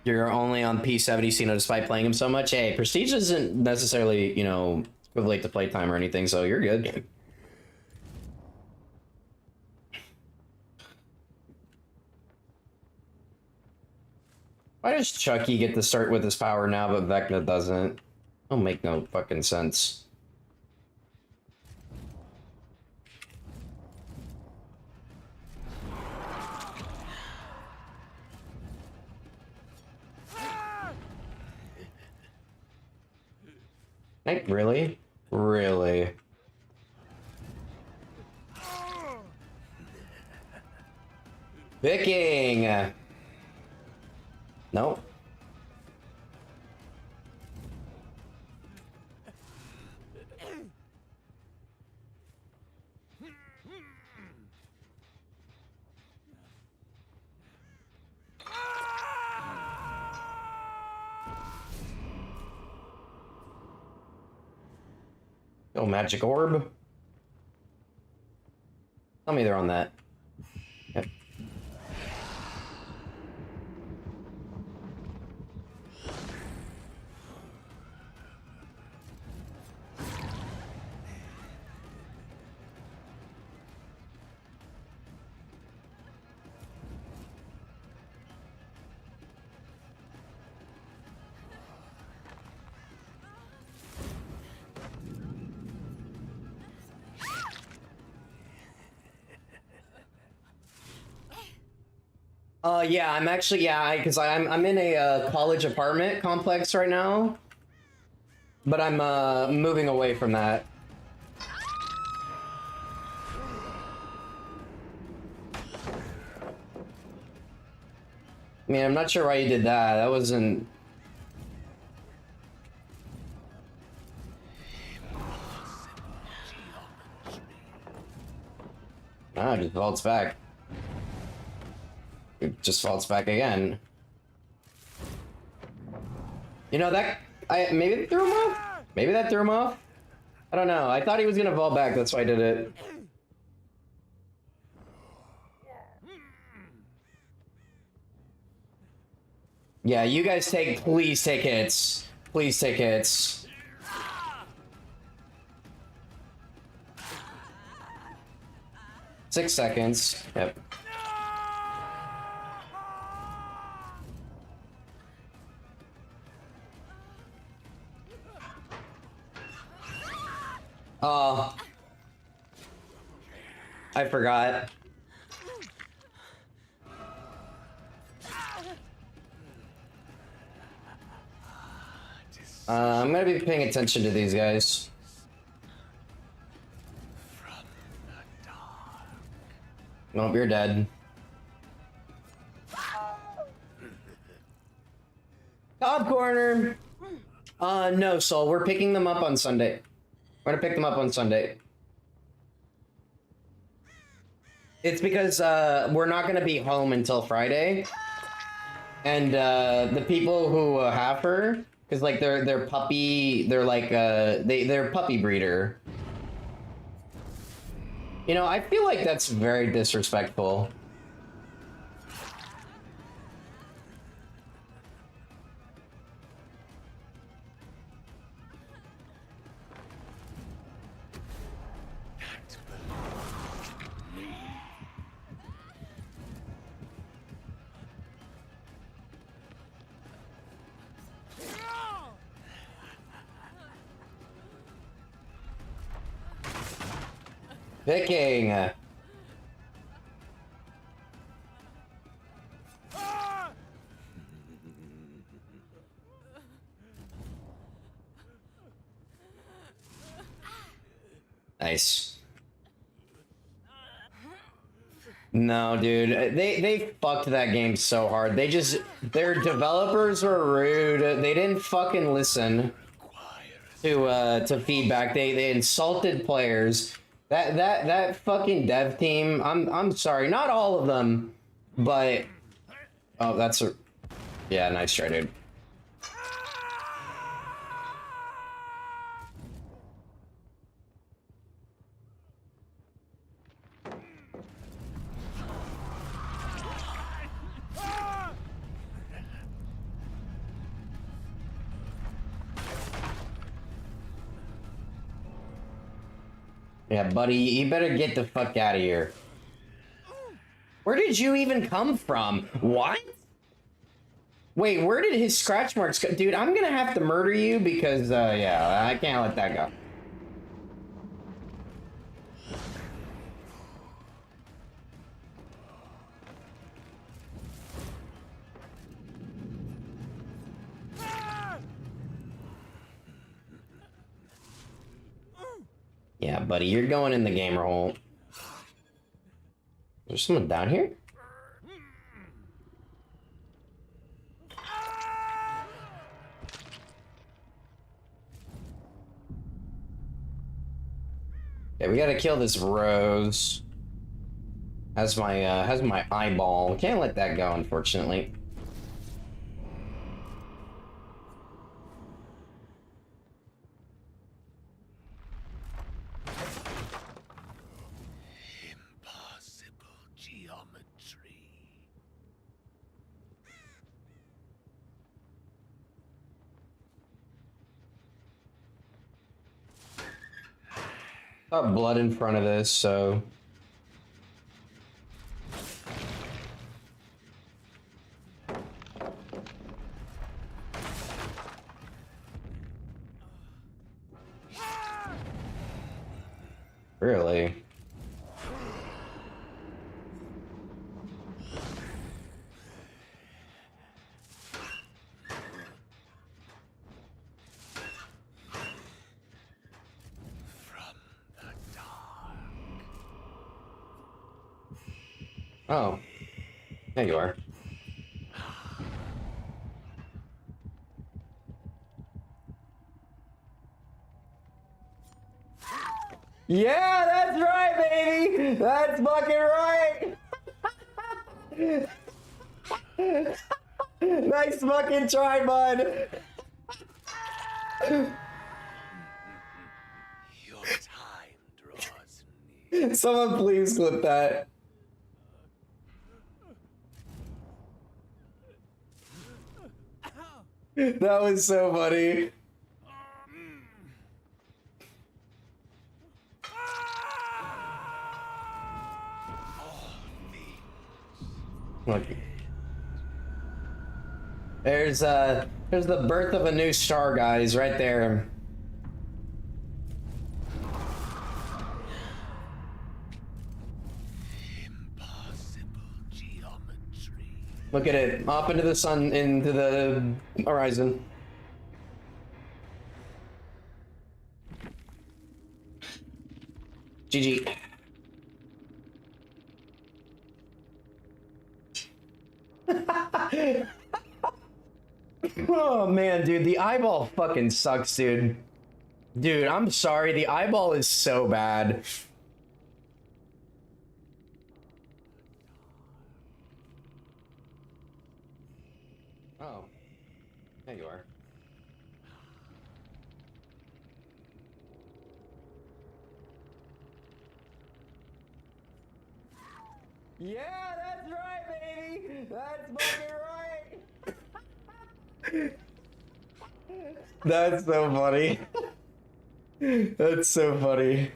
You're only on P70, so, you know, despite playing him so much, hey, Prestige isn't necessarily, you know, equivalent to playtime or anything, so you're good. Why does Chucky get to start with his power now, but Vecna doesn't? Don't make no fucking sense. Like, really? Really? Picking! Nope. Oh, magic orb. Tell me they're on that. Yep. Yeah, I'm actually, yeah, because I'm in a college apartment complex right now, but I'm moving away from that. I mean, I'm not sure why you did that. That wasn't. Ah, it just vaults back. It just vaults back again. You know that maybe it threw him off. Maybe that threw him off. I don't know. I thought he was gonna vault back. That's why I did it. Yeah, you guys take. Please take hits. Please take hits. Six seconds. Yep. Oh. I forgot. I'm gonna be paying attention to these guys. Nope, you're dead. Top corner! No, Soul, we're picking them up on Sunday. We're gonna pick them up on Sunday. It's because we're not gonna be home until Friday. And the people who have her, because like they're puppy, they're like they're puppy breeder. You know, I feel like that's very disrespectful. Picking. Nice. No, dude, they fucked that game so hard. Their developers were rude. They didn't fucking listen to feedback. They insulted players. That fucking dev team. I'm sorry, not all of them, but oh, that's a yeah, nice try, dude. Yeah, buddy, you better get the fuck out of here. Where did you even come from? What? Wait, where did his scratch marks go? Dude, I'm gonna have to murder you because, yeah, I can't let that go. Yeah, buddy, you're going in the gamer hole. There's someone down here? Yeah, we gotta kill this Rose. Has my eyeball. Can't let that go, unfortunately. Impossible geometry. Got blood in front of this, so. Really? From the dark. Oh. There you are. Yeah, that's right, baby! That's fucking right! Nice fucking try, bud! Your time draws near. Someone please clip that. That was so funny. Look. There's the birth of a new star, guys, right there. Impossible geometry. Look at it, up into the sun, into the horizon. GG. Oh man, dude, the eyeball fucking sucks, dude. Dude, I'm sorry, the eyeball is so bad. Oh, there you are. Yeah, that's right, baby. That's fucking right. That's so funny. That's so funny.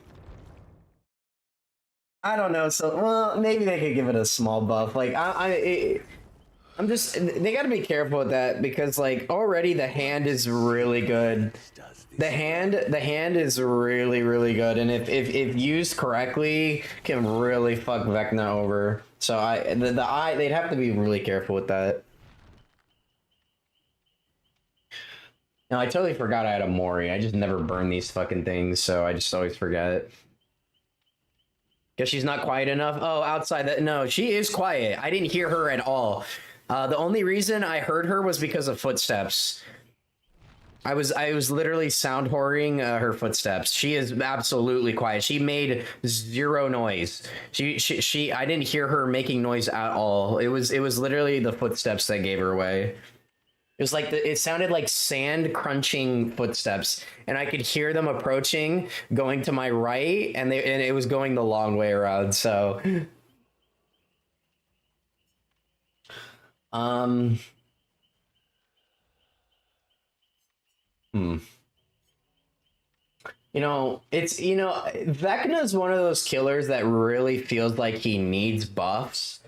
I don't know. So, well, maybe they could give it a small buff. Like, I'm just. They got to be careful with that because, like, already the hand is really good. The hand is really, really good, and if used correctly, can really fuck Vecna over. So the eye, they'd have to be really careful with that. No, I totally forgot I had a Mori. I just never burn these fucking things, so I just always forget. Guess she's not quiet enough. Oh, outside that. No, she is quiet. I didn't hear her at all. The only reason I heard her was because of footsteps. I was literally sound whoring her footsteps. She is absolutely quiet. She made zero noise. I didn't hear her making noise at all. It was literally the footsteps that gave her away. It was like it sounded like sand crunching footsteps, and I could hear them approaching, going to my right, and it was going the long way around. So, You know, Vecna is one of those killers that really feels like he needs buffs,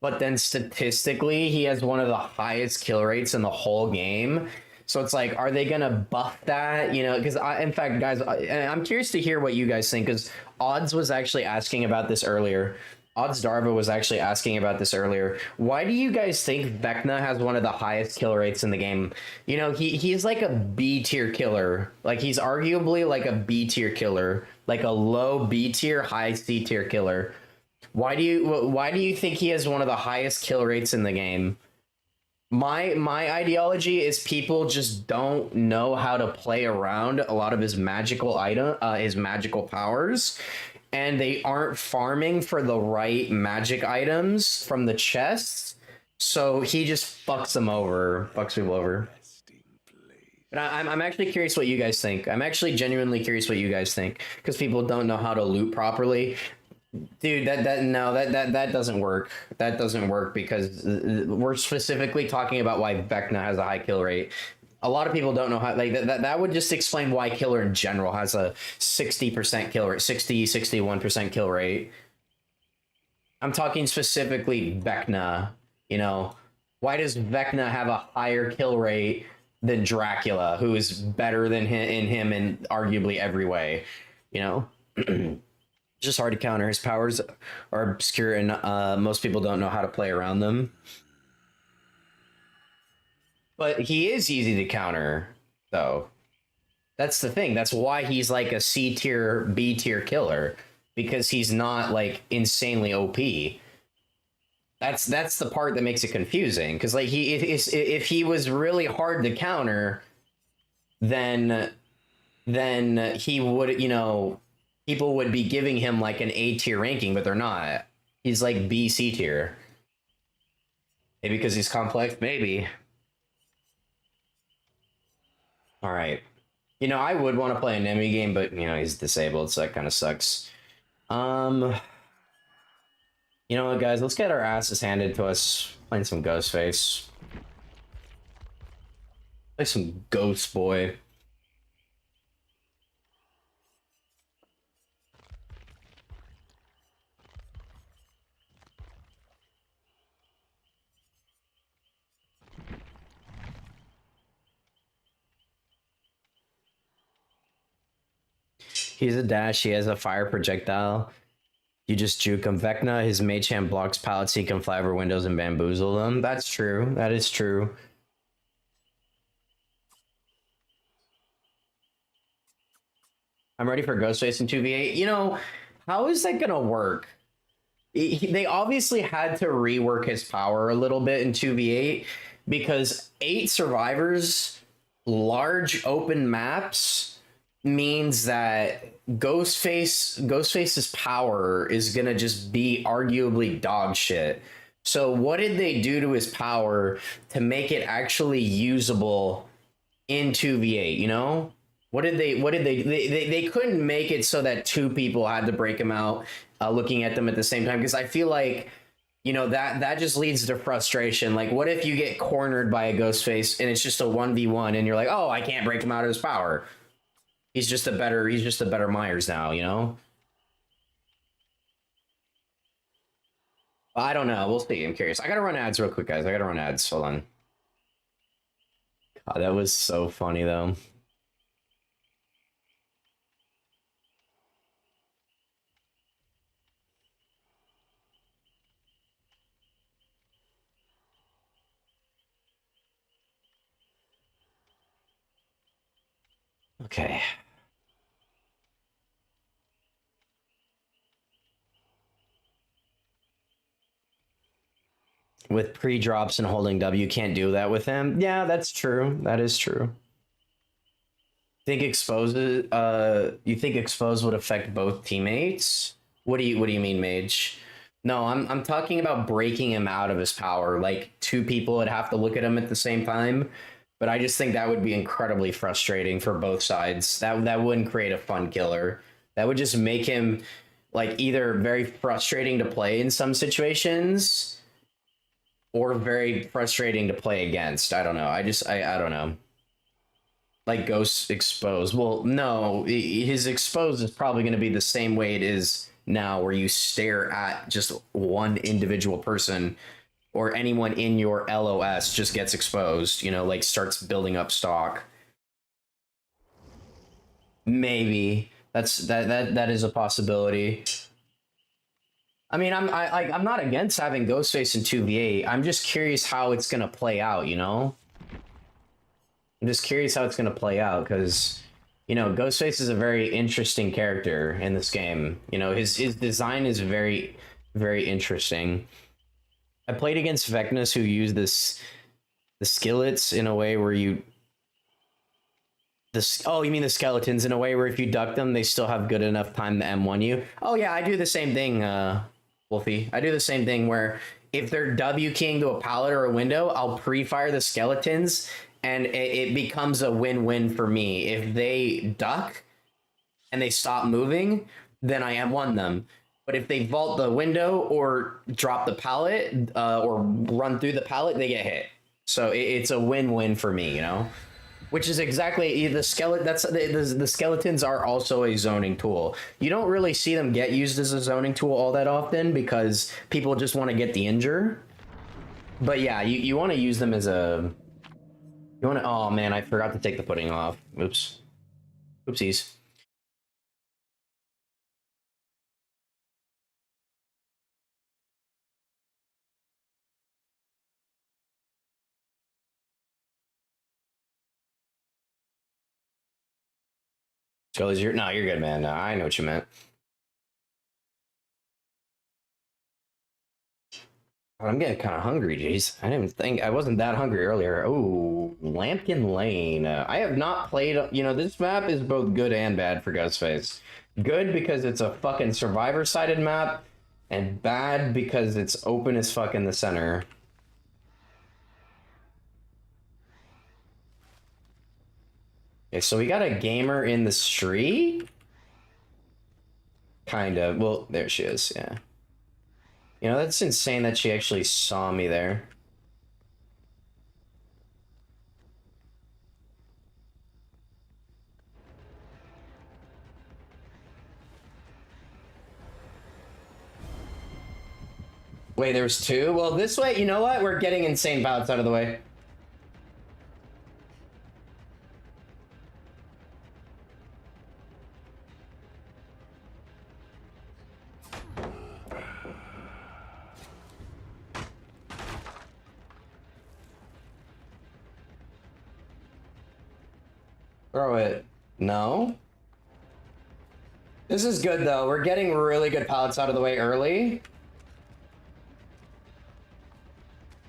but then statistically, he has one of the highest kill rates in the whole game. So it's like, are they gonna buff that? You know, because in fact, guys, I'm curious to hear what you guys think, because Odds was actually asking about this earlier. Odds Darva was actually asking about this earlier. Why do you guys think Vecna has one of the highest kill rates in the game? You know, he's like a B tier killer. Like he's arguably like a B tier killer, like a low B tier, high C tier killer. Why do you think he has one of the highest kill rates in the game? My ideology is people just don't know how to play around a lot of his magical his magical powers, and they aren't farming for the right magic items from the chests, so he just fucks people over. But I'm actually curious what you guys think. I'm actually genuinely curious what you guys think, because people don't know how to loot properly. Dude, that doesn't work. That doesn't work because we're specifically talking about why Vecna has a high kill rate. A lot of people don't know how, like, that would just explain why Killer in general has a 60% kill rate, 61% kill rate. I'm talking specifically Vecna, you know. Why does Vecna have a higher kill rate than Dracula, who is better than him in arguably every way, you know? Just hard to counter. His powers are obscure and most people don't know how to play around them. But he is easy to counter, though. That's the thing. That's why he's like a C tier, B tier killer, because he's not like insanely OP. That's the part that makes it confusing. Because like if he was really hard to counter, then he would, you know, people would be giving him like an A tier ranking, but they're not. He's like B, C tier. Maybe because he's complex, maybe. All right. You know, I would want to play an enemy game, but you know, he's disabled, so that kind of sucks. You know what, guys? Let's get our asses handed to us playing some Ghostface. Play some Ghost Boy. He's a dash. He has a fire projectile. You just juke him. Vecna, his mage hand blocks pallets. He can fly over windows and bamboozle them. That's true. That is true. I'm ready for Ghostface in 2v8. You know, how is that gonna work? They obviously had to rework his power a little bit in 2v8 because 8 survivors, large open maps, means that Ghostface's power is gonna just be arguably dog shit. So what did they do to his power to make it actually usable in 2v8, you know? They couldn't make it so that 2 people had to break him out looking at them at the same time, because I feel like, you know, that just leads to frustration. Like, what if you get cornered by a Ghostface and it's just a 1v1 and you're like, oh, I can't break him out of his power. He's just a better Myers now, you know? I don't know. We'll see. I'm curious. I gotta run ads real quick, guys. I gotta run ads. Hold on. God, that was so funny, though. Okay. With pre-drops and holding W, you can't do that with him. Yeah, that's true. That is true. You think expose would affect both teammates? What do you mean, Mage? No, I'm talking about breaking him out of his power. Like 2 people would have to look at him at the same time. But I just think that would be incredibly frustrating for both sides. That wouldn't create a fun killer. That would just make him like either very frustrating to play in some situations or very frustrating to play against. I don't know. I don't know. Like Ghost Expose. Well, no, his Expose is probably going to be the same way it is now, where you stare at just one individual person, or anyone in your LOS just gets exposed, you know, like starts building up stock. Maybe that is a possibility. I mean, I'm not against having Ghostface in 2v8. I'm just curious how it's gonna play out, you know? I'm just curious how it's gonna play out, because, you know, Ghostface is a very interesting character in this game. You know, his design is very, very interesting. I played against Vecnas who use the skillets in a way where you oh, you mean the skeletons in a way where if you duck them, they still have good enough time to M1 you? Oh yeah, I do the same thing, Wolfie. I do the same thing where if they're W keying to a pallet or a window, I'll pre-fire the skeletons and it becomes a win-win for me. If they duck and they stop moving, then I M1 them. But if they vault the window or drop the pallet or run through the pallet, they get hit. So it's a win-win for me, you know? Which is exactly the skeleton. The skeletons are also a zoning tool. You don't really see them get used as a zoning tool all that often because people just want to get the injure. But yeah, you want to use them as a. You want to. Oh man, I forgot to take the pudding off. Oops. Oopsies. Scully's, no, you're good, man. No, I know what you meant. I'm getting kind of hungry, jeez. I didn't think I wasn't that hungry earlier. Oh, Lampkin Lane. I have not played. You know, this map is both good and bad for Ghostface. Good because it's a fucking survivor-sided map, and bad because it's open as fuck in the center. Okay, so we got a gamer in the street? Kind of. Well, there she is, yeah. You know, that's insane that she actually saw me there. Wait, there was two? Well, this way, you know what? We're getting insane bouts out of the way. Throw it. No? This is good, though. We're getting really good pallets out of the way early.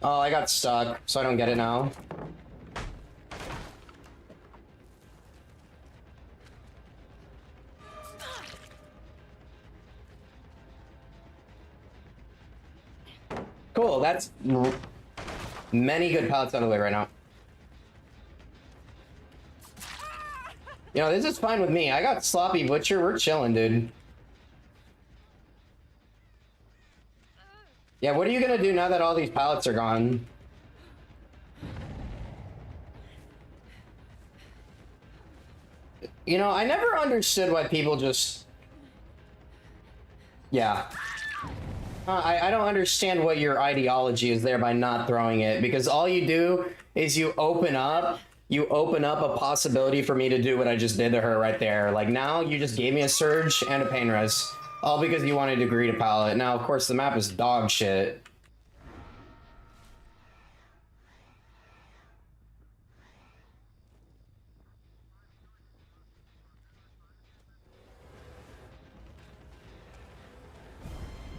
Oh, I got stuck, so I don't get it now. Cool, that's many good pallets out of the way right now. You know, this is fine with me. I got Sloppy Butcher. We're chilling, dude. Yeah, what are you gonna do now that all these pallets are gone? You know, I never understood why people just... Yeah. I don't understand what your ideology is there by not throwing it, because all you do is you open up a possibility for me to do what I just did to her right there. Like, now you just gave me a surge and a pain res, all because you wanted to greet a pallet. Now, of course, the map is dog shit.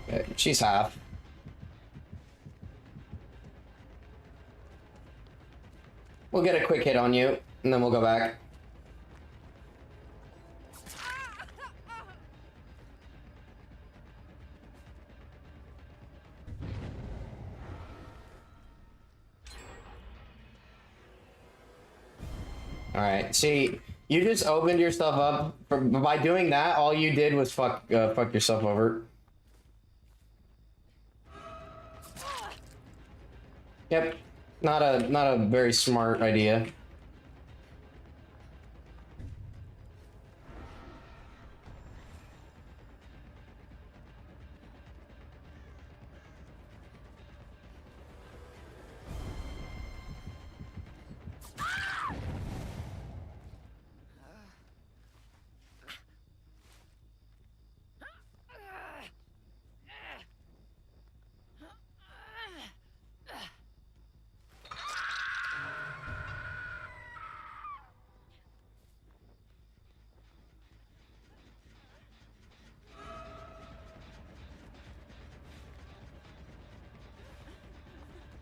Okay, she's half. We'll get a quick hit on you, and then we'll go back. Alright, see, you just opened yourself up. By doing that, all you did was fuck yourself over. Yep, not a very smart idea.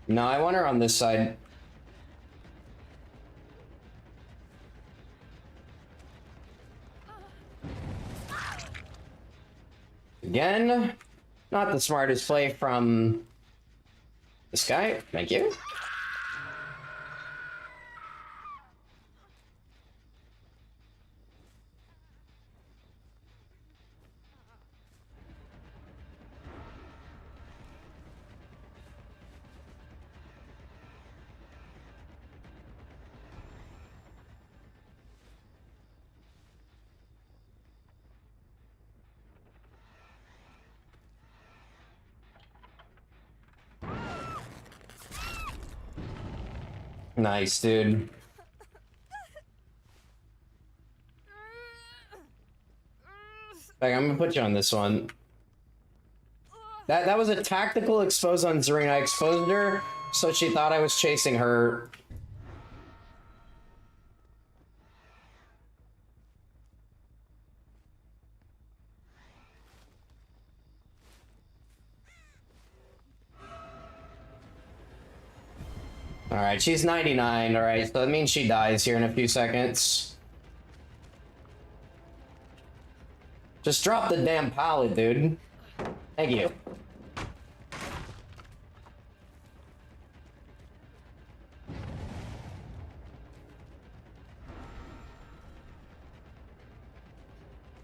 No, I want her on this side. Again, not the smartest play from this guy. Thank you. Nice, dude. Like, I'm gonna put you on this one. That was a tactical expose on Zarina. I exposed her so she thought I was chasing her. Alright, she's 99, alright, so that means she dies here in a few seconds. Just drop the damn pallet, dude. Thank you.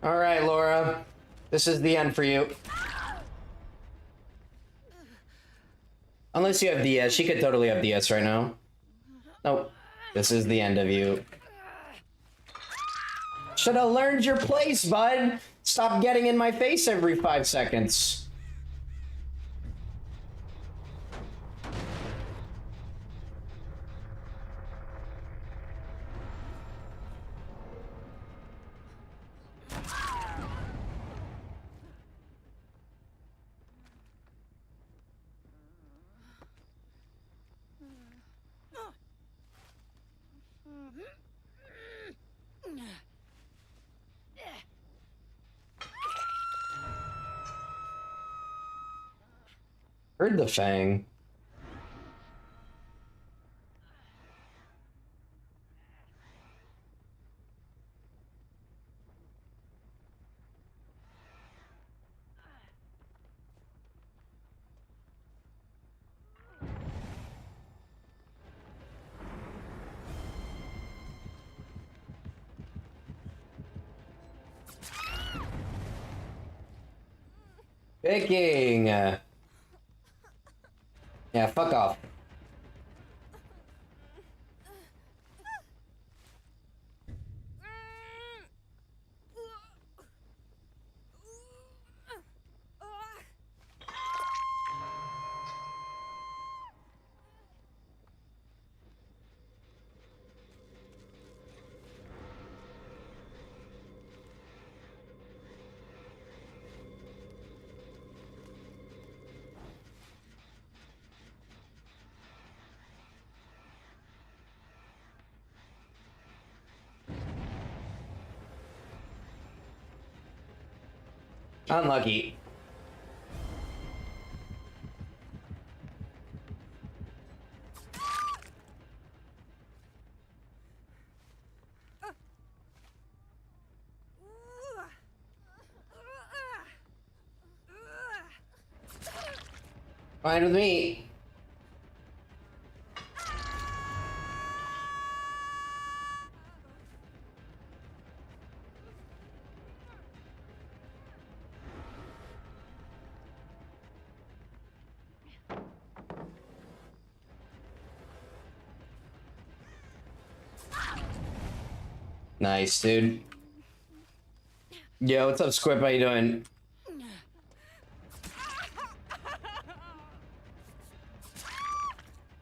Alright, Laura. This is the end for you. Unless you have DS. She could totally have DS right now. Nope. This is the end of you. Should have learned your place, bud. Stop getting in my face every 5 seconds. Heard the fang. Picking. Yeah, fuck off. Unlucky. Fine with me. Nice, dude. Yo, what's up, Squip? How you doing?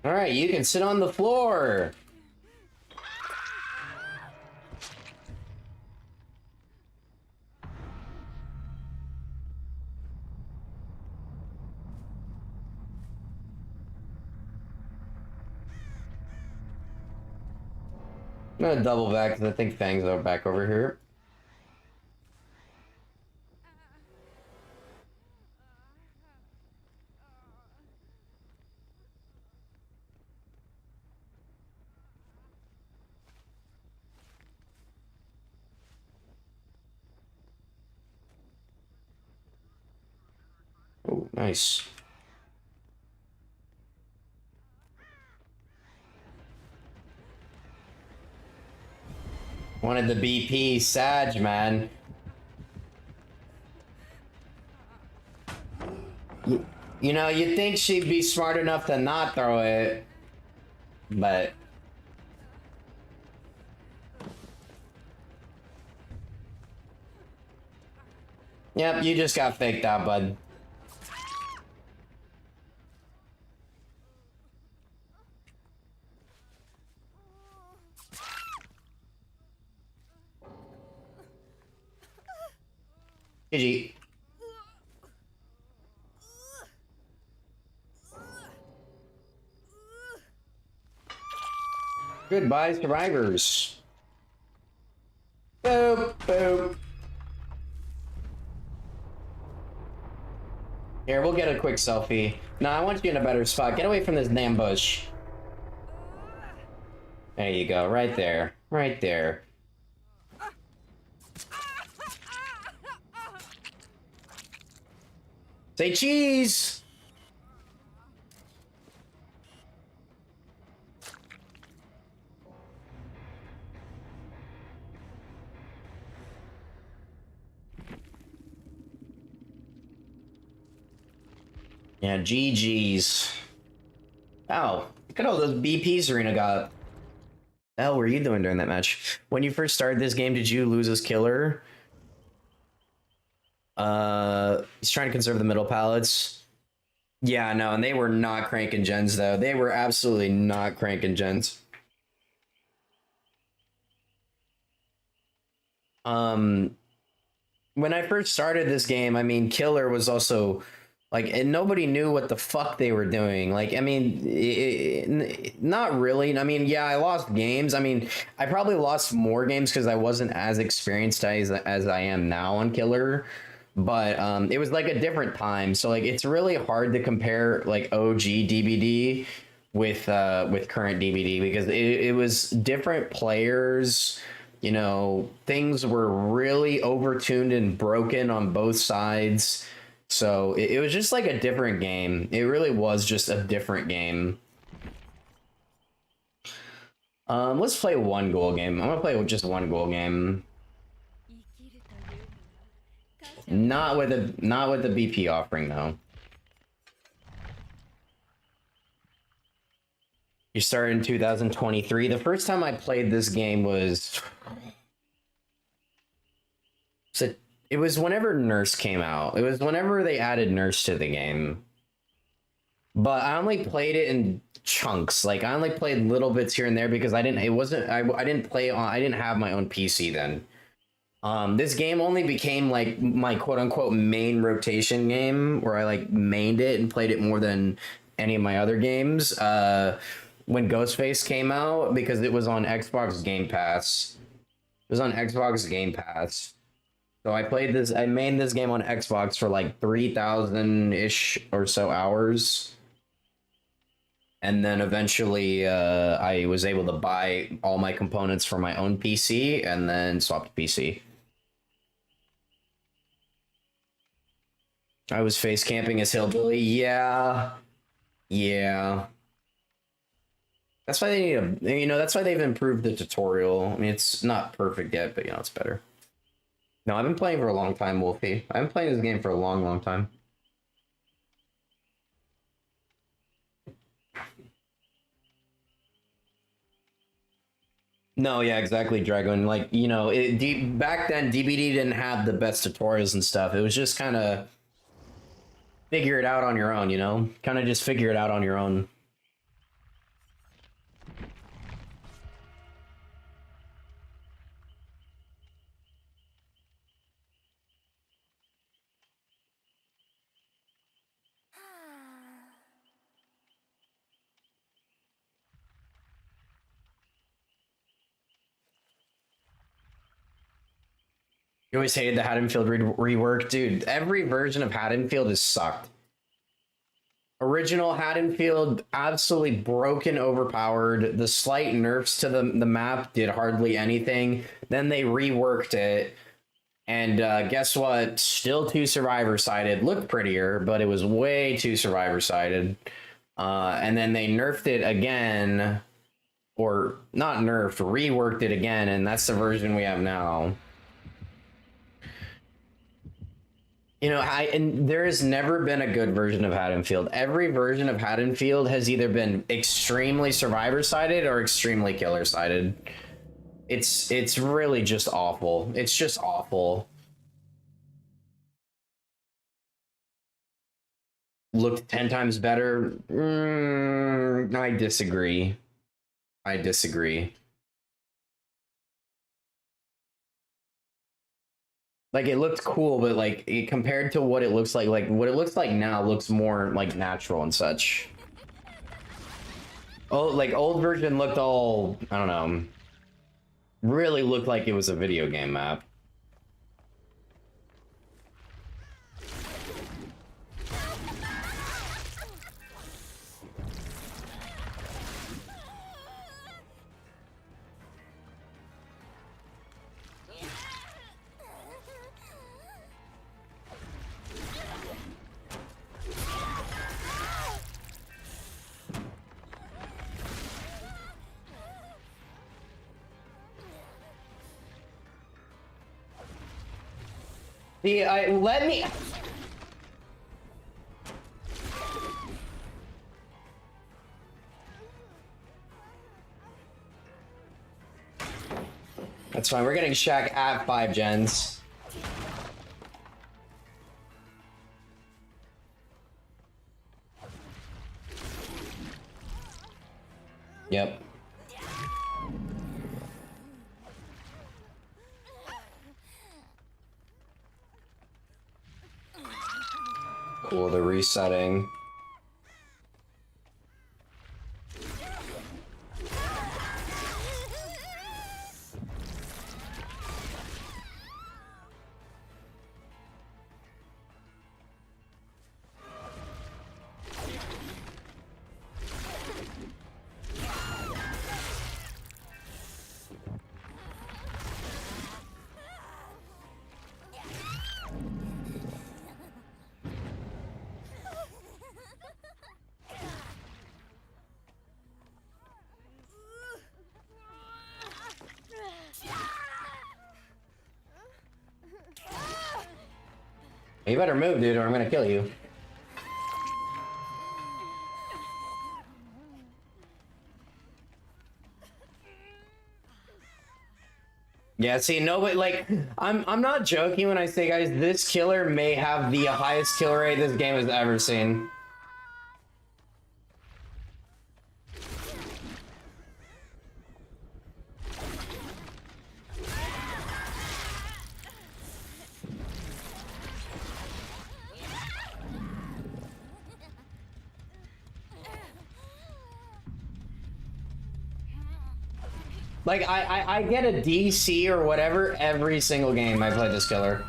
Alright, you can sit on the floor. I'm gonna double back because I think Fang's are back over here. Nice. Wanted the BP Sag, man. You know, you'd think she'd be smart enough to not throw it, but... Yep, you just got faked out, bud. GG. Goodbye, survivors. Boop, boop. Here, we'll get a quick selfie. No, I want you in a better spot. Get away from this damn bush. There you go, right there. Right there. Say cheese! Yeah, GG's. Ow. Look at all those BPs Serena got. The hell were you doing during that match? When you first started this game, did you lose as killer? He's trying to conserve the middle pallets. Yeah, no, and they were not cranking gens, though. They were absolutely not cranking gens. When I first started this game, I mean, killer was also... Like, and nobody knew what the fuck they were doing. Like, I mean, not really. I mean, yeah, I lost games. I mean, I probably lost more games because I wasn't as experienced as I am now on Killer. But it was like a different time. So, like, it's really hard to compare, like, OG DBD with current DBD because it was different players. You know, things were really overtuned and broken on both sides. So it was just like a different game. It really was just a different game. Let's play one goal game. I'm gonna play just one goal game. Not with the BP offering though. You started in 2023. The first time I played this game was it was whenever Nurse came out. It was whenever they added Nurse to the game. But I only played it in chunks. Like I only played little bits here and there because I didn't have my own PC then. This game only became like my quote unquote main rotation game where I like mained it and played it more than any of my other games. When Ghostface came out because it was on Xbox Game Pass. It was on Xbox Game Pass. So I mained this game on Xbox for like 3,000-ish or so hours. And then eventually I was able to buy all my components for my own PC and then swapped to PC. I was face camping as Hillbilly. Yeah. Yeah. That's why they need that's why they've improved the tutorial. I mean, it's not perfect yet, but it's better. No, I've been playing for a long time, Wolfie. I've been playing this game for a long, long time. No, yeah, exactly, Dragon. Like, back then, DBD didn't have the best tutorials and stuff. It was just kind of figure it out on your own, Kind of just figure it out on your own. You always hated the Haddonfield rework. Dude, every version of Haddonfield has sucked. Original Haddonfield, absolutely broken, overpowered. The slight nerfs to the map did hardly anything. Then they reworked it. And guess what? Still too survivor-sided. Looked prettier, but it was way too survivor-sided. And then they nerfed it again, or not nerfed, reworked it again, and that's the version we have now. You know, and there has never been a good version of Haddonfield. Every version of Haddonfield has either been extremely survivor-sided or extremely killer-sided. It's really just awful. It's just awful. Looked 10 times better? I disagree. I disagree. Like, it looked cool, but like compared to what it looks like what it looks like now looks more like natural and such. Oh, like old version looked all, I don't know, really looked like it was a video game map. See, let me. That's fine. We're getting Shaq at 5 gens. Yep. Cool, the resetting. You better move, dude, or I'm gonna kill you. Yeah, see, nobody, like, I'm not joking when I say, guys, this killer may have the highest kill rate this game has ever seen. Like, I get a DC or whatever every single game I play this killer.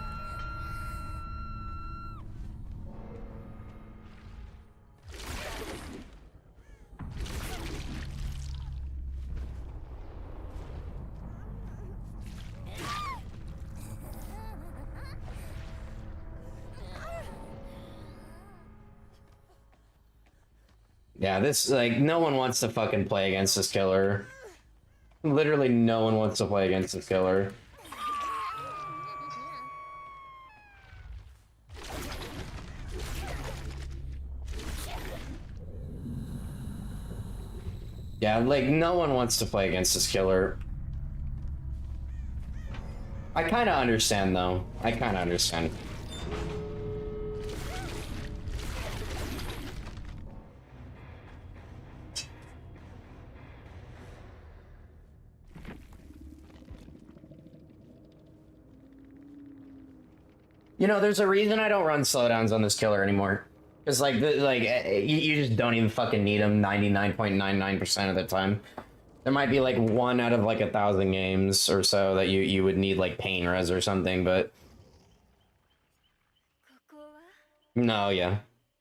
Yeah, this, like, no one wants to fucking play against this killer. Literally no one wants to play against this killer. Yeah, like, no one wants to play against this killer. I kind of understand, though. I kind of understand. You know, there's a reason I don't run slowdowns on this killer anymore. Because, like, you just don't even fucking need them 99.99% of the time. There might be, like, 1 out of, like, 1,000 games or so that you would need, like, pain res or something, but... No, yeah.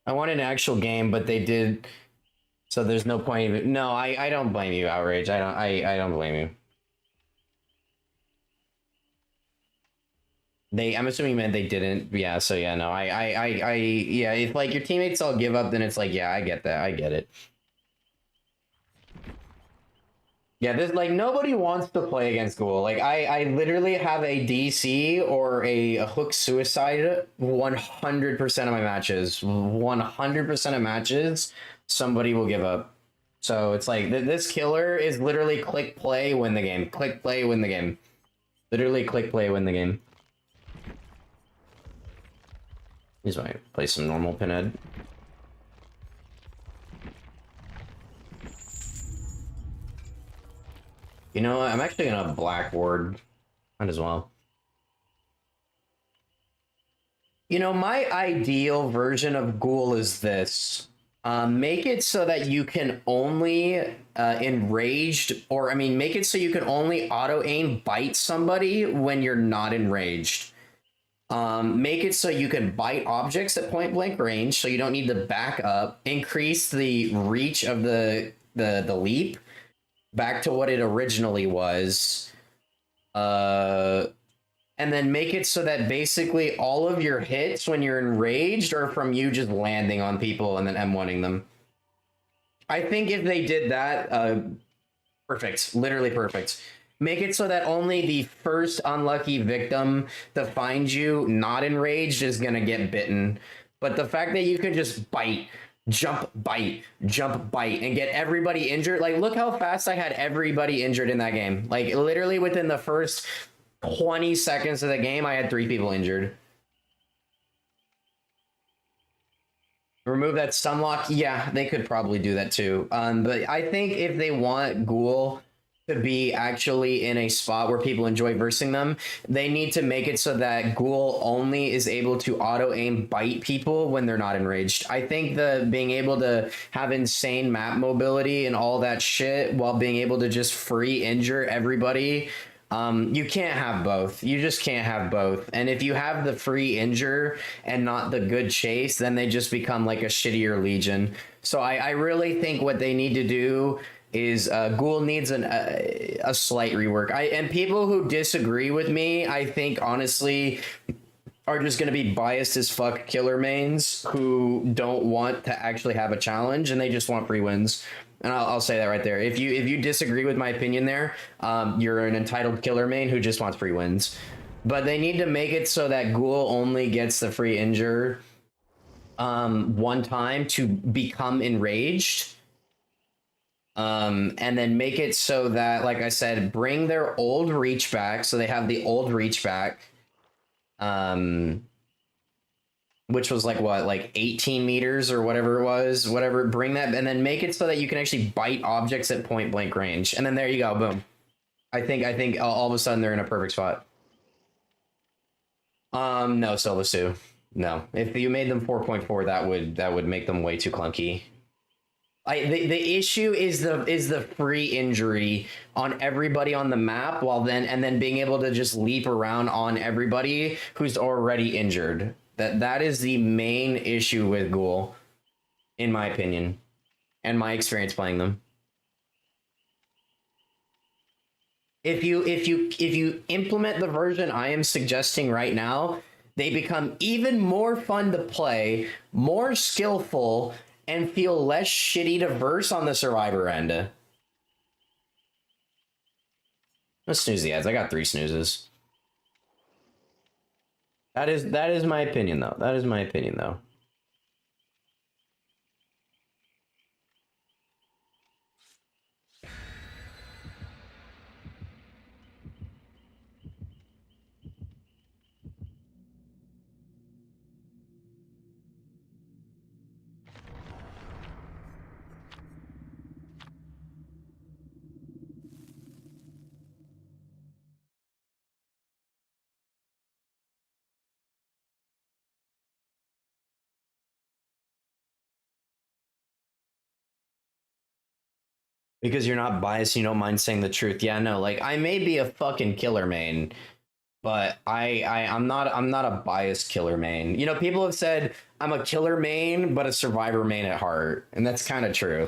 I want an actual game, but they did... So there's no point even... No, I don't blame you, Outrage. I don't blame you. I'm assuming meant they didn't. Yeah. So yeah, no, yeah. If like your teammates all give up, then it's like, yeah, I get that. I get it. Yeah, this like nobody wants to play against Ghoul. Like I literally have a DC or a hook suicide 100% of my matches. 100% of matches, somebody will give up. So it's like this killer is literally click play, win the game. Click play, win the game. Literally click play, win the game. He's might play some normal Pinhead. You know what? I'm actually gonna black ward. Might as well. You know, my ideal version of Ghoul is this. Make it so that you can only enraged, or I mean, make it so you can only auto aim bite somebody when you're not enraged. Make it so you can bite objects at point blank range, so you don't need to back up. Increase the reach of the leap back to what it originally was. And then make it so that basically all of your hits when you're enraged are from you just landing on people and then M1ing them. I think if they did that, perfect, literally perfect. Make it so that only the first unlucky victim to find you not enraged is gonna get bitten. But the fact that you can just jump, bite, and get everybody injured. Like, look how fast I had everybody injured in that game. Like, literally within the first 20 seconds of the game, I had 3 people injured. Remove that stun lock. Yeah, they could probably do that too. But I think if they want Ghoul to be actually in a spot where people enjoy versing them, they need to make it so that Ghoul only is able to auto aim bite people when they're not enraged. I think the being able to have insane map mobility and all that shit while being able to just free injure everybody, you can't have both. You just can't have both. And if you have the free injure and not the good chase, then they just become like a shittier Legion. So I really think what they need to do is Ghoul needs a slight rework. And people who disagree with me, I think honestly are just going to be biased as fuck killer mains who don't want to actually have a challenge and they just want free wins. And I'll say that right there. If you disagree with my opinion there, you're an entitled killer main who just wants free wins. But they need to make it so that Ghoul only gets the free injure one time to become enraged. And then make it so that, like I said, bring their old reach back, so they have the old reach back. Which was like what, like 18 meters or whatever it was, whatever, bring that, and then make it so that you can actually bite objects at point blank range. And then there you go, boom. I think all of a sudden they're in a perfect spot. No, Silvasu. No. If you made them 4.4, that would make them way too clunky. The issue is the free injury on everybody on the map, and then being able to just leap around on everybody who's already injured. That is the main issue with Ghoul, in my opinion, and my experience playing them. If you implement the version I am suggesting right now, they become even more fun to play, more skillful, and feel less shitty to verse on the survivor end. Let's snooze the ads. I got 3 snoozes. That is my opinion though. That is my opinion though. Because you're not biased, you don't mind saying the truth. Yeah, no, like I may be a fucking killer main, but I'm not a biased killer main. You know, people have said I'm a killer main, but a survivor main at heart, and that's kind of true.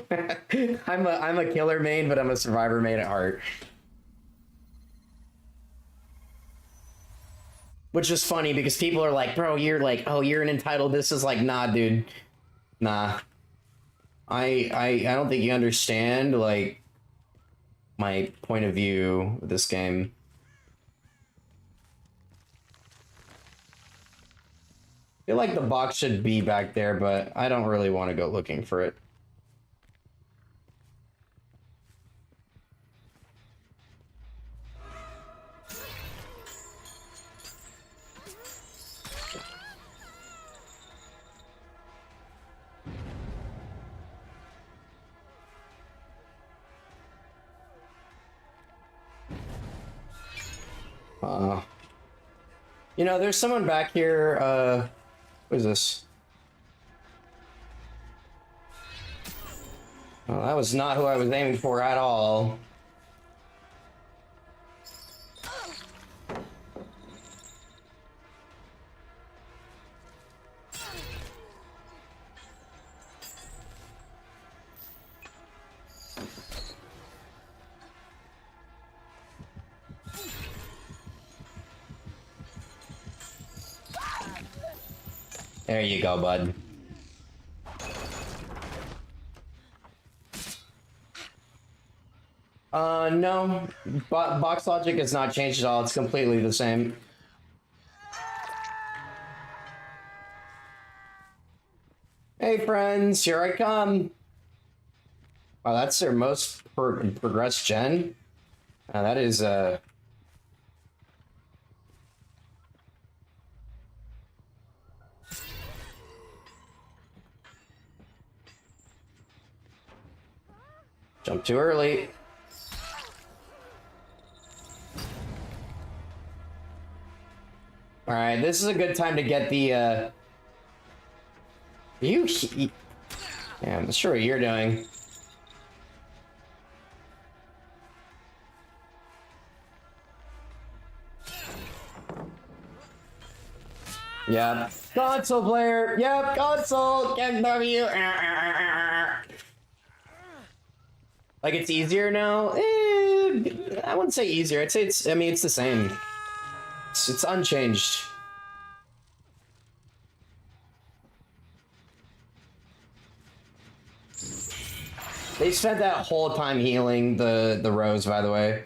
I'm a killer main, but I'm a survivor main at heart. Which is funny because people are like, bro, you're like, oh, you're an entitled. This is like, nah, dude. Nah. I don't think you understand, like, my point of view with this game. I feel like the box should be back there, but I don't really want to go looking for it. You know, there's someone back here, what is this? Well, that was not who I was aiming for at all. There you go, bud. No. Box logic has not changed at all. It's completely the same. Hey, friends, here I come. Wow, that's their most progressed gen. That is, jump too early. All right, this is a good time to get the, yeah, I'm sure what you're doing. Yep. Console player. Yep, console. W. Like, it's easier now? I wouldn't say easier. I'd say it's, I mean, it's the same. It's unchanged. They spent that whole time healing the rose, by the way.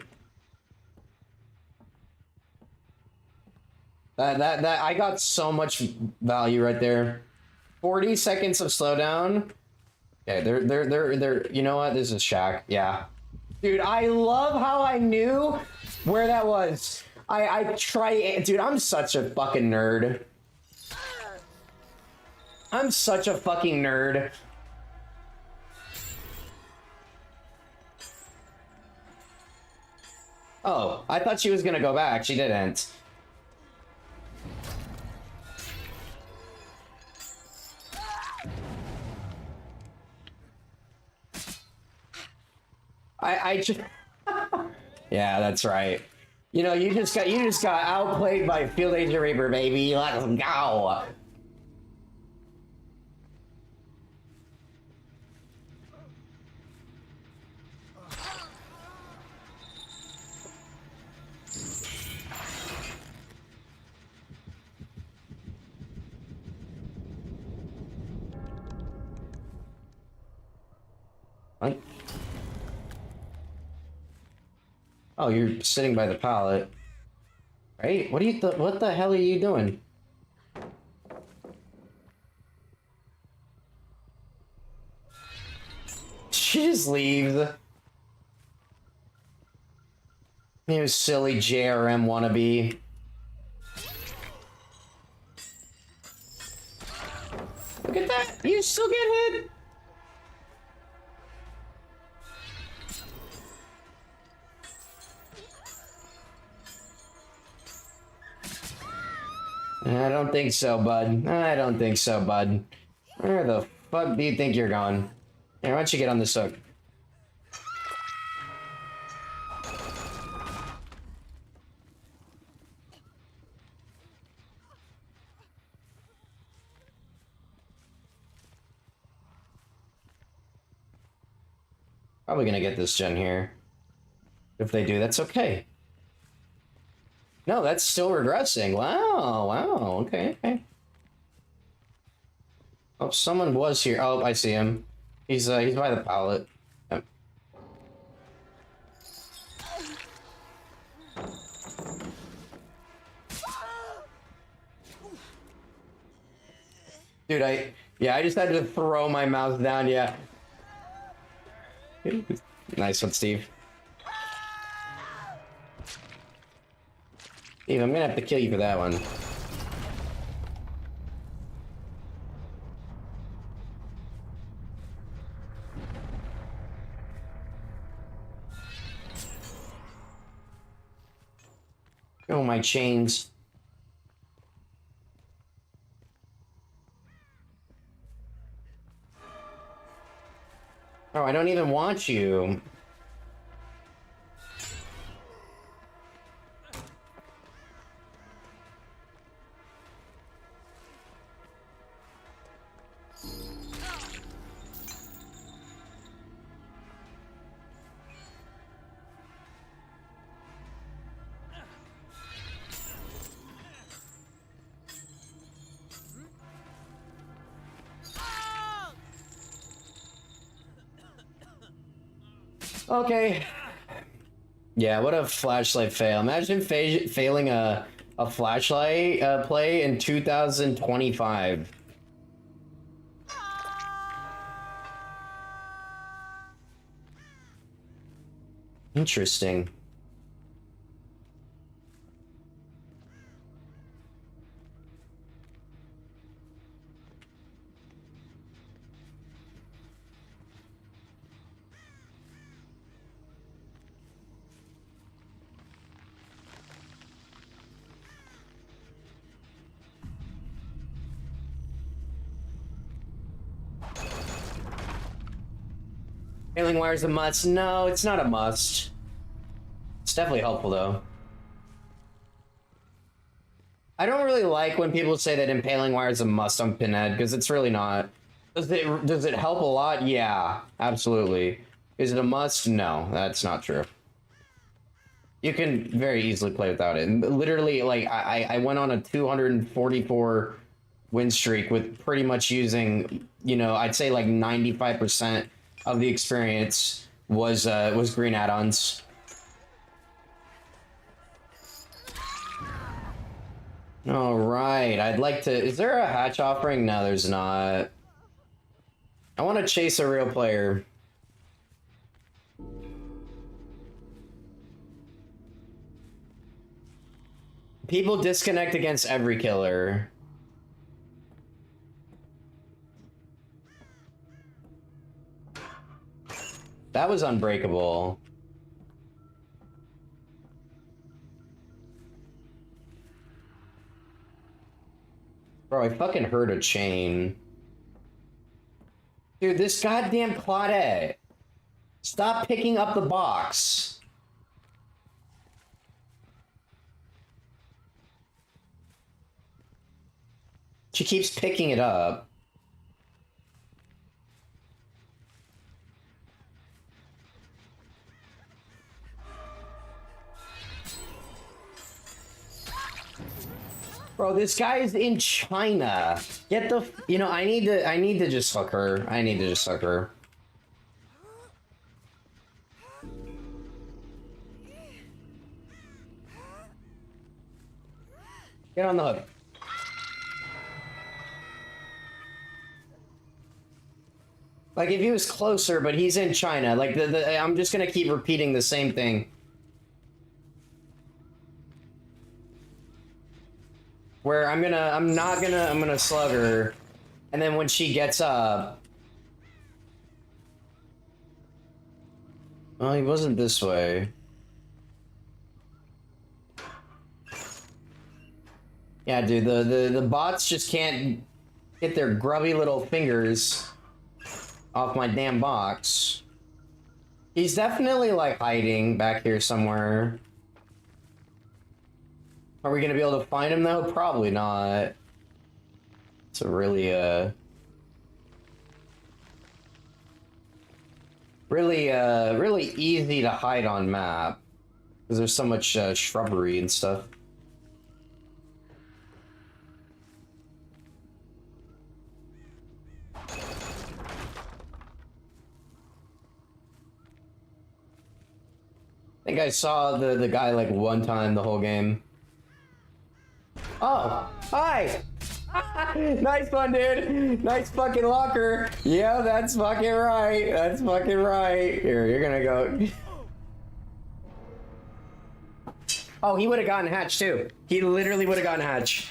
That I got so much value right there. 40 seconds of slowdown. Okay, they're you know what? This is Shaq. Yeah. Dude, I love how I knew where that was. I try, dude, I'm such a fucking nerd. I'm such a fucking nerd. Oh, I thought she was gonna go back. She didn't. I just yeah, that's right. You know, you just got outplayed by Field Agent Reaper, baby. Let's go. What? Oh, you're sitting by the pallet. Right? What the hell are you doing? She just leaves. You silly JRM wannabe. Look at that! You still get hit! I don't think so, bud. I don't think so, bud. Where the fuck do you think you're going? Here, why don't you get on this hook? Probably gonna get this gen here. If they do, that's okay. No, that's still regressing. Wow, wow, okay, okay. Oh, someone was here. Oh, I see him. He's by the pallet. Yep. Dude, I just had to throw my mouse down, yeah. Nice one, Steve. Steve, I'm gonna have to kill you for that one. Oh, my chains. Oh, I don't even want you. Okay. Yeah, what a flashlight fail. Imagine failing a flashlight play in 2025. Interesting. Impaling wire's a must. No, it's not a must. It's definitely helpful, though. I don't really like when people say that impaling wire is a must on Pinhead, because it's really not. Does it help a lot? Yeah, absolutely. Is it a must? No, that's not true. You can very easily play without it. Literally, like, I went on a 244 win streak with pretty much using, you know, I'd say like 95% of the experience was green add-ons. All right, I'd like to. Is there a hatch offering? No, there's not. I want to chase a real player. People disconnect against every killer. That was unbreakable. Bro, I fucking heard a chain. Dude, this goddamn Claudette. Stop picking up the box. She keeps picking it up. Bro, this guy is in China. Get the, you know, I need to just fuck her. I need to just fuck her. Get on the hook. Like, if he was closer, but he's in China. Like, I'm just gonna keep repeating the same thing. Where I'm gonna slug her, and then when she gets up... Oh, he wasn't this way. Yeah, dude, the bots just can't get their grubby little fingers off my damn box. He's definitely, like, hiding back here somewhere. Are we gonna be able to find him, though? Probably not. It's a really, really easy to hide on map. Because there's so much, shrubbery and stuff. think I saw the guy like one time the whole game. Oh, hi! Nice one, dude. Nice fucking locker. Yeah, that's fucking right. That's fucking right. Here, you're gonna go. Oh, he would have gotten hatch too. He literally would have gotten hatch.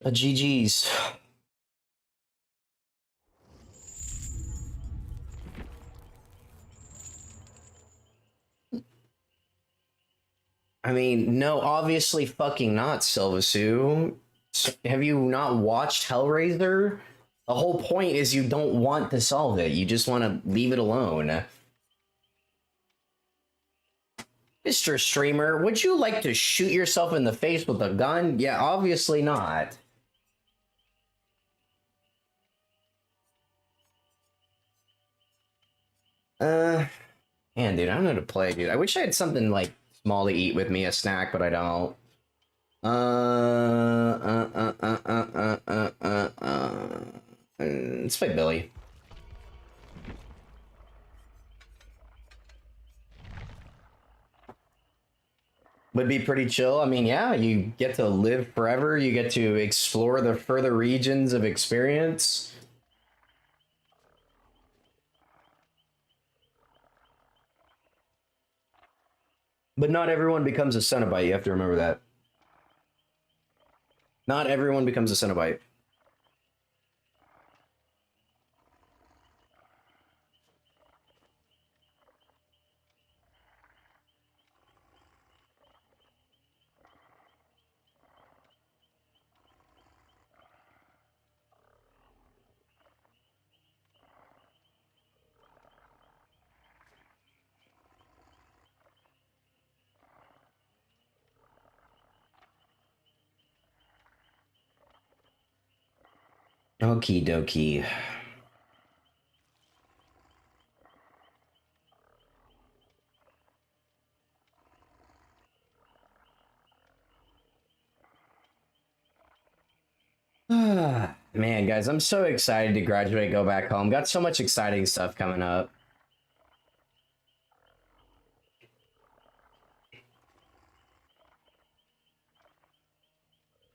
A GG's. I mean, no, obviously fucking not, Silvasu. Have you not watched Hellraiser? The whole point is you don't want to solve it. You just want to leave it alone. Mr. Streamer, would you like to shoot yourself in the face with a gun? Yeah, obviously not. Man, dude, I don't know how to play, dude. I wish I had something, like, small to eat with me, a snack, but I don't. Let's play Billy. Would be pretty chill. I mean, yeah, you get to live forever. You get to explore the further regions of experience. But not everyone becomes a Cenobite. You have to remember that. Not everyone becomes a Cenobite. Okie dokie. Man, guys, I'm so excited to graduate, go back home. Got so much exciting stuff coming up.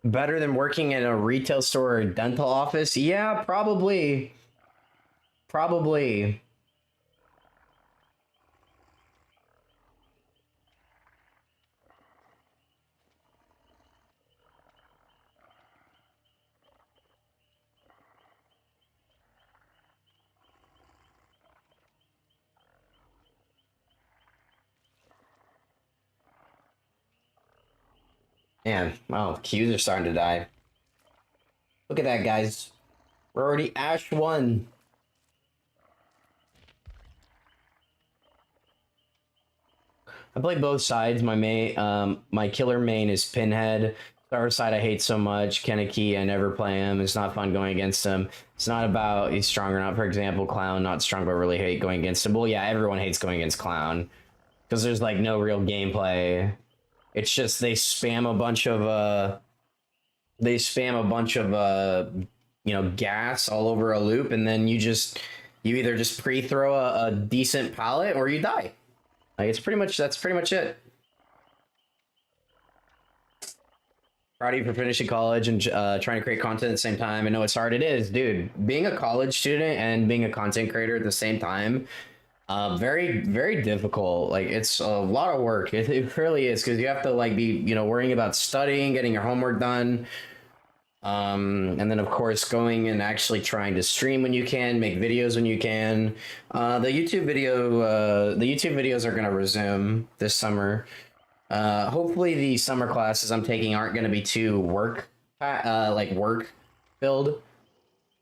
Better than working in a retail store or dental office? Yeah, probably. Probably. Man, oh, Qs are starting to die. Look at that, guys. We're already Ash 1. I play both sides. My killer main is Pinhead. Star side I hate so much. Kenneki, I never play him. It's not fun going against him. It's not about he's strong or not. For example, Clown, not strong, but really hate going against him. Well, yeah, everyone hates going against Clown. Because there's, like, no real gameplay. It's just they spam a bunch of, you know, gas all over a loop, and then you either just pre-throw a decent pallet or you die. Like, that's pretty much it. Proud of you for finishing college and trying to create content at the same time. I know it's hard. It is, dude. Being a college student and being a content creator at the same time, very, very difficult. Like, it's a lot of work. It really is, because you have to, like, be, you know, worrying about studying, getting your homework done. And then, of course, going and actually trying to stream when you can, make videos when you can. The YouTube videos are going to resume this summer. Hopefully the summer classes I'm taking aren't going to be too work filled,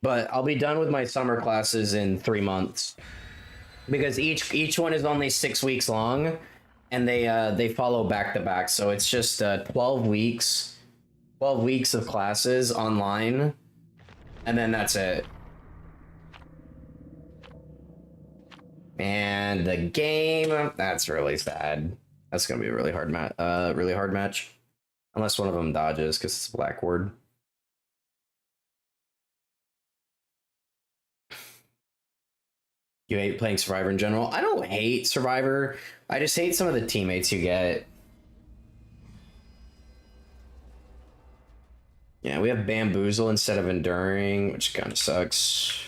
but I'll be done with my summer classes in 3 months, because each one is only 6 weeks long, and they follow back to back. So it's just 12 weeks of classes online, and then that's it. And the game, that's really sad. That's gonna be a really hard match. Unless one of them dodges, because it's a black ward. You hate playing Survivor in general? I don't hate Survivor. I just hate some of the teammates you get. Yeah, we have Bamboozle instead of Enduring, which kind of sucks.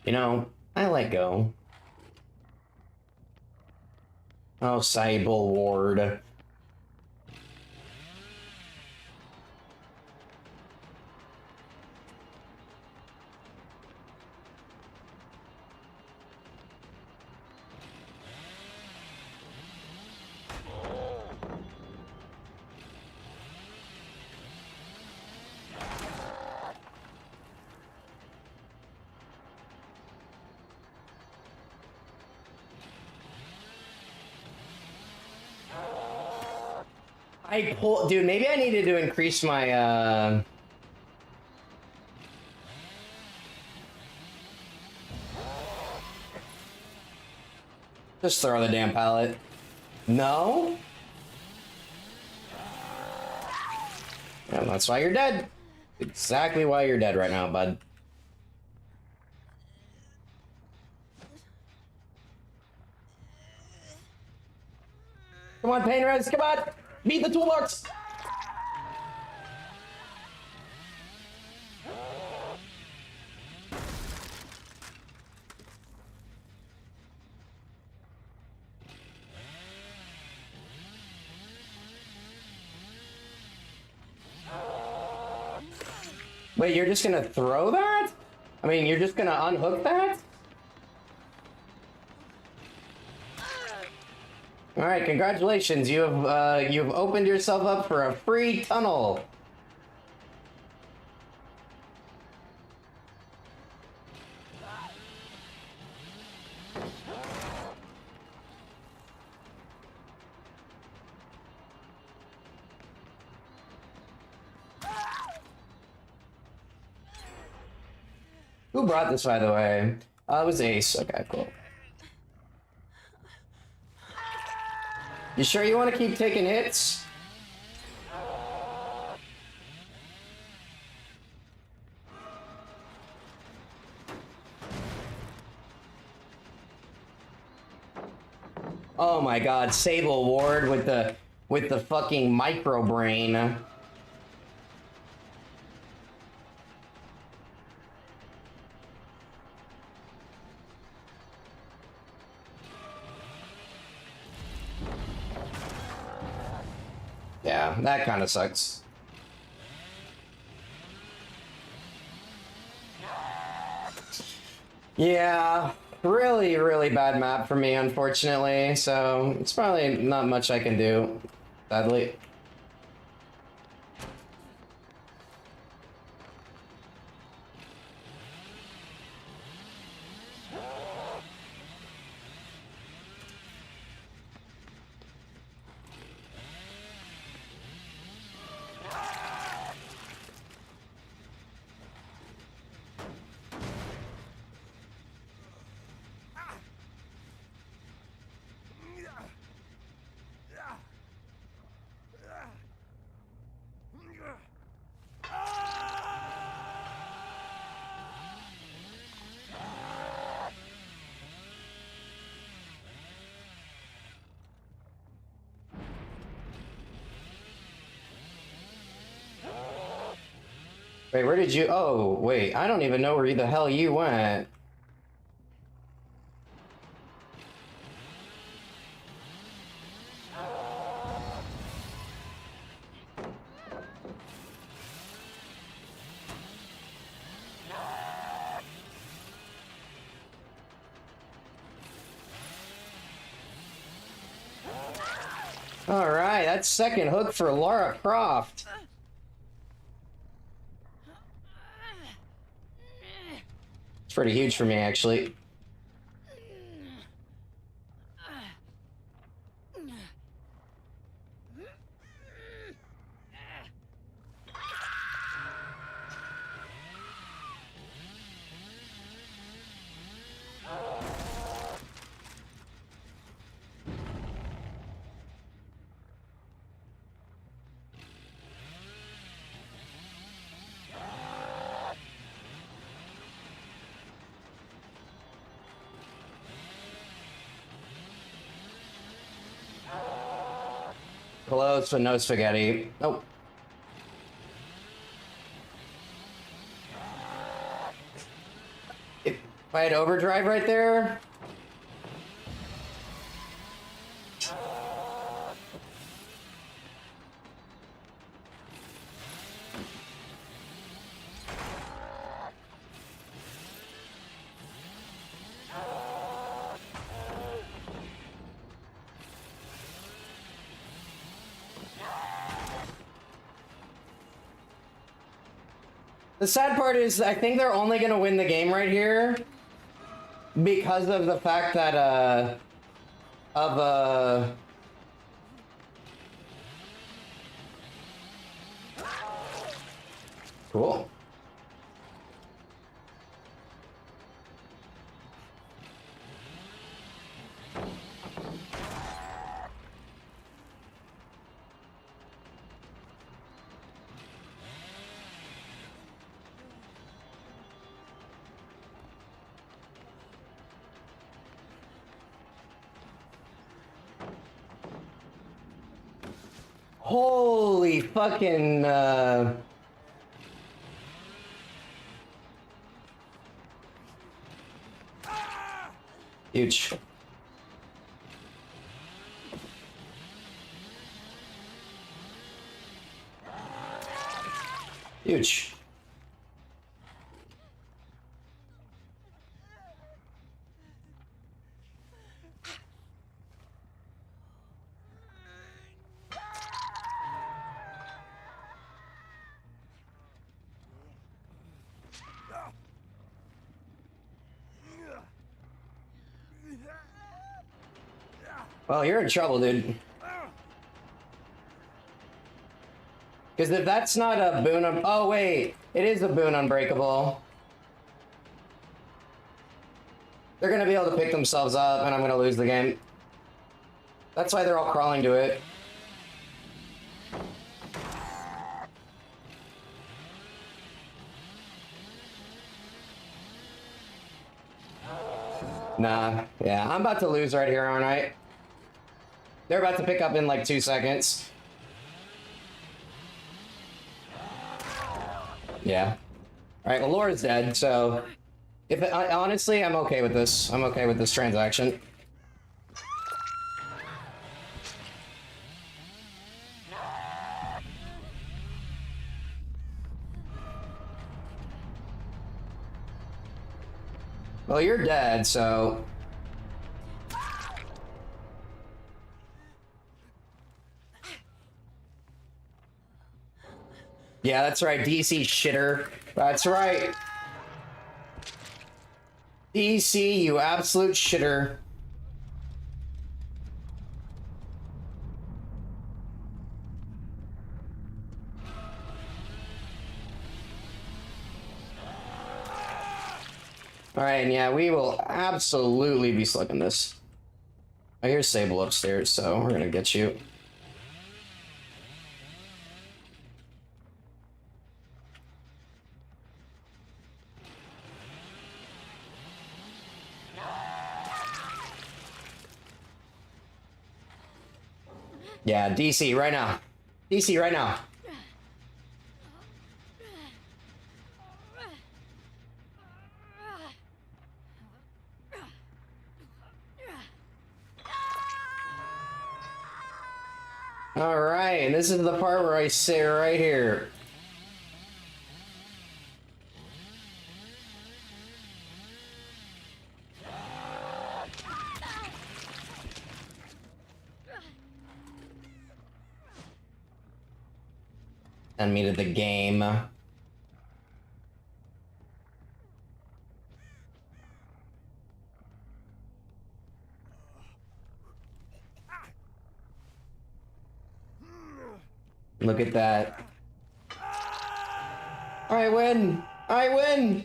You know, I let go. Oh, Sable Ward. Dude, maybe I needed to increase my, just throw the damn pallet. No? Yeah, that's why you're dead. Exactly why you're dead right now, bud. Come on, Pain Res, come on! Beat the toolbox! Wait, you're just gonna throw that? I mean, you're just gonna unhook that? All right, congratulations. You've opened yourself up for a free tunnel. Who brought this, by the way? It was Ace. Okay, cool. You sure you want to keep taking hits? Oh my God, Sable Ward with the fucking micro brain. Yeah, that kind of sucks. Yeah, really, really bad map for me, unfortunately. So it's probably not much I can do, sadly. Wait, where did you? Oh, wait, I don't even know where the hell you went. All right, that's second hook for Lara Croft. It's pretty huge for me, actually. Close, but no spaghetti. Oh. If I had overdrive right there. The sad part is, I think they're only gonna win the game right here because of the fact that, cool. Holy fucking, huge. Huge. Well, you're in trouble, dude. Because if that's not a boon, oh wait, it is a boon unbreakable. They're gonna be able to pick themselves up, and I'm gonna lose the game. That's why they're all crawling to it. Nah, yeah, I'm about to lose right here, aren't I? They're about to pick up in like 2 seconds. Yeah. Alright, well, Laura's dead, so... honestly, I'm okay with this. I'm okay with this transaction. Well, you're dead, so... Yeah, that's right, DC shitter. That's right. DC, you absolute shitter. Alright, and yeah, we will absolutely be slugging this. I hear Sable upstairs, so we're gonna get you. Yeah, DC right now. DC right now. All right, and this is the part where I say right here. Send me to the game. Look at that. I win! I win!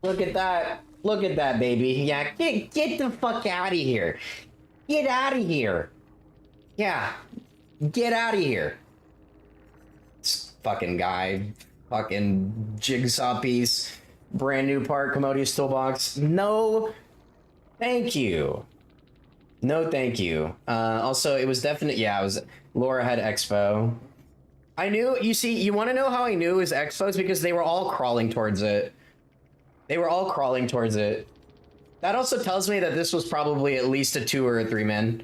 Look at that. Look at that, baby. Yeah, get the fuck out of here. Get out of here. Yeah, get out of here. This fucking guy. Fucking jigsaw piece. Brand new part, Commodious toolbox. No, thank you. No, thank you. Also, it was definite. Yeah, it was. Laura had Expo. I knew. You see, you want to know how I knew it was Expo? It's because they were all crawling towards it. They were all crawling towards it. That also tells me that this was probably at least a 2 or a 3 man.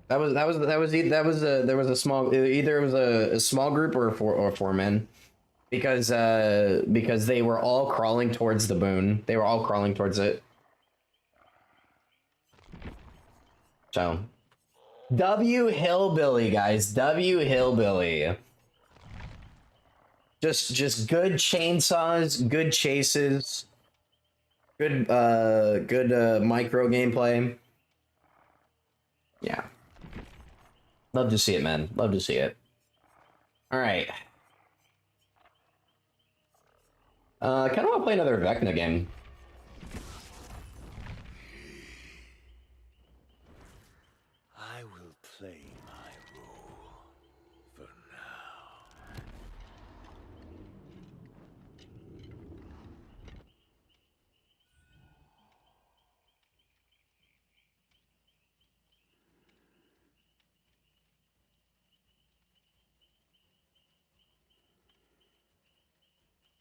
There was a small, either it was a small group or a 4 men. Because they were all crawling towards the boon. They were all crawling towards it. So, W Hillbilly, guys. W Hillbilly. Just good chainsaws, good chases, good micro gameplay. Yeah. Love to see it, man. Love to see it. All right. I kind of want to play another Vecna game. I will play my role for now.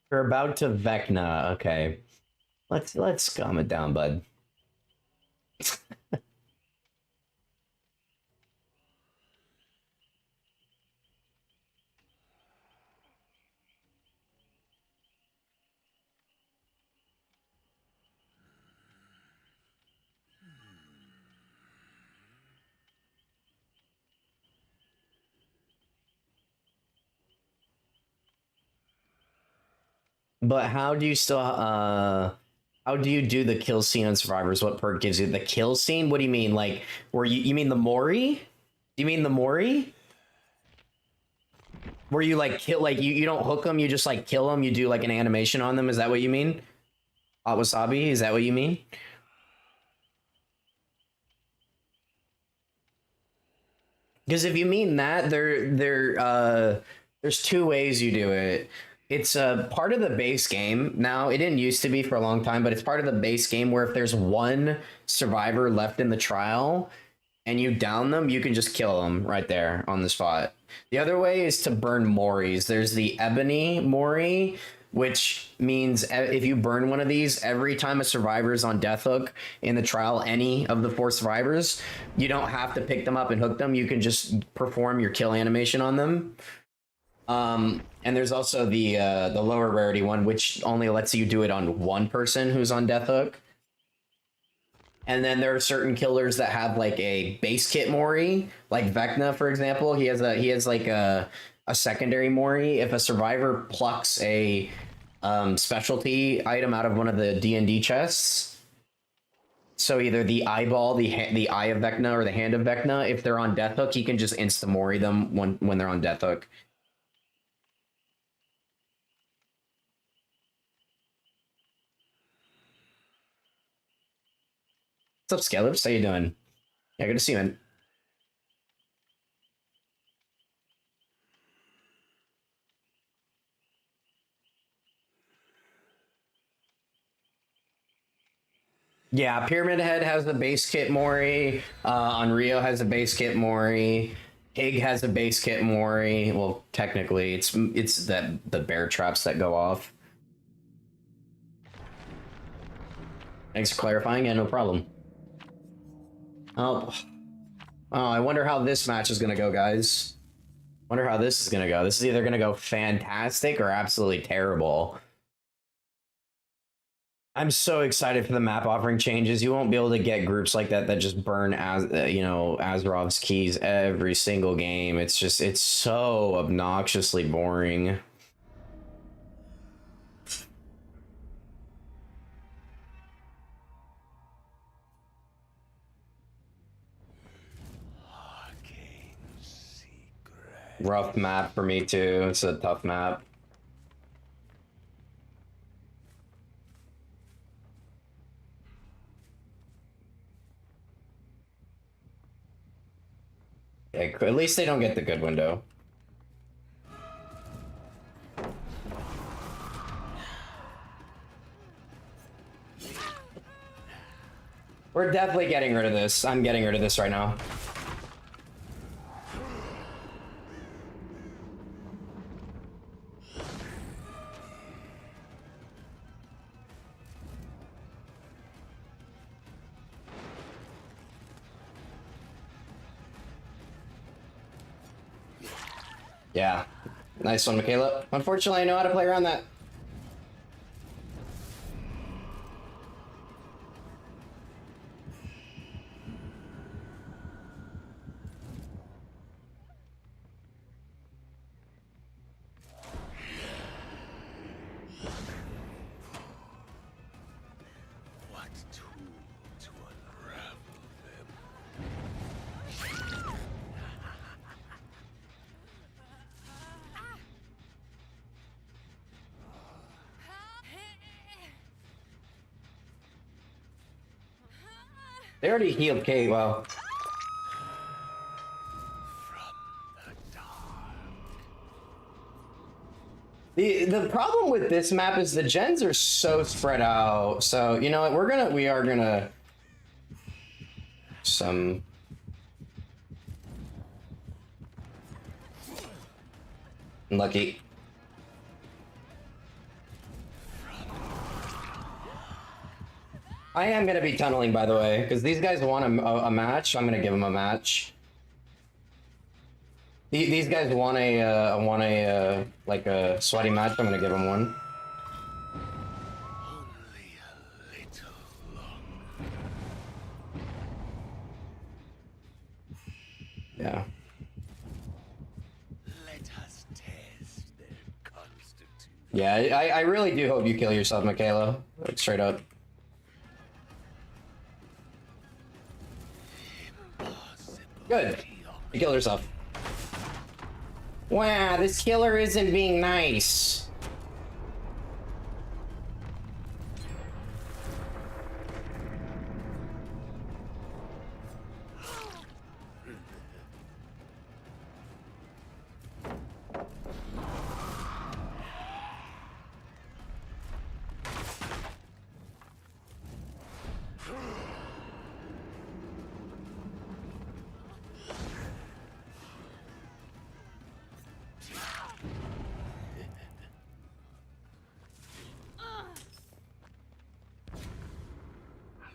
We're about to Vecna. Okay, let's calm it down, bud. But how do you still how do you do the kill scene on Survivors? What perk gives you the kill scene? What do you mean? Like, where you mean the Mori? Do you mean the Mori? Where you like kill, like you don't hook them, you just like kill them, you do like an animation on them? Is that what you mean? Hot Wasabi, is that what you mean? Because if you mean that, there's 2 ways you do it. It's a part of the base game. Now, it didn't used to be for a long time, but it's part of the base game where if there's 1 survivor left in the trial and you down them, you can just kill them right there on the spot. The other way is to burn Moris. There's the Ebony Mori, which means if you burn one of these, every time a survivor is on death hook in the trial, any of the 4 survivors, you don't have to pick them up and hook them. You can just perform your kill animation on them. And there's also the lower rarity one, which only lets you do it on 1 person who's on death hook. And then there are certain killers that have like a base kit Mori, like Vecna, for example. He has like a secondary Mori. If a survivor plucks a specialty item out of one of the D&D chests, so either the eyeball, the eye of Vecna, or the hand of Vecna, if they're on death hook, he can just insta Mori them when they're on death hook. What's up, Scallops? How you doing? Yeah, good to see you, man. Yeah, Pyramid Head has a base kit Mori. Unreal has a base kit Mori. Pig has a base kit Mori. Well, technically, it's the bear traps that go off. Thanks for clarifying. Yeah, no problem. Oh, I wonder how this match is gonna go, guys. Wonder how this is gonna go. This is either gonna go fantastic or absolutely terrible. I'm so excited for the map offering changes. You won't be able to get groups like that just burn Azerov's keys every single game. It's so obnoxiously boring. Rough map for me too. It's a tough map. Yeah, at least they don't get the good window. We're definitely getting rid of this. I'm getting rid of this right now. Yeah. Nice one, Michaela. Unfortunately, I know how to play around that. What tool to unravel them? They already healed Kate, well. The problem with this map is the gens are so spread out. So, you know what, we are gonna some lucky. I am gonna be tunneling, by the way, because these guys want a match. I'm gonna give them a match. These guys want a like a sweaty match. I'm gonna give them one. Only a little longer. Yeah. Let us test their constitution. Yeah, I really do hope you kill yourself, Michaela. Like, straight up. Good. You killed herself. Wow, this killer isn't being nice.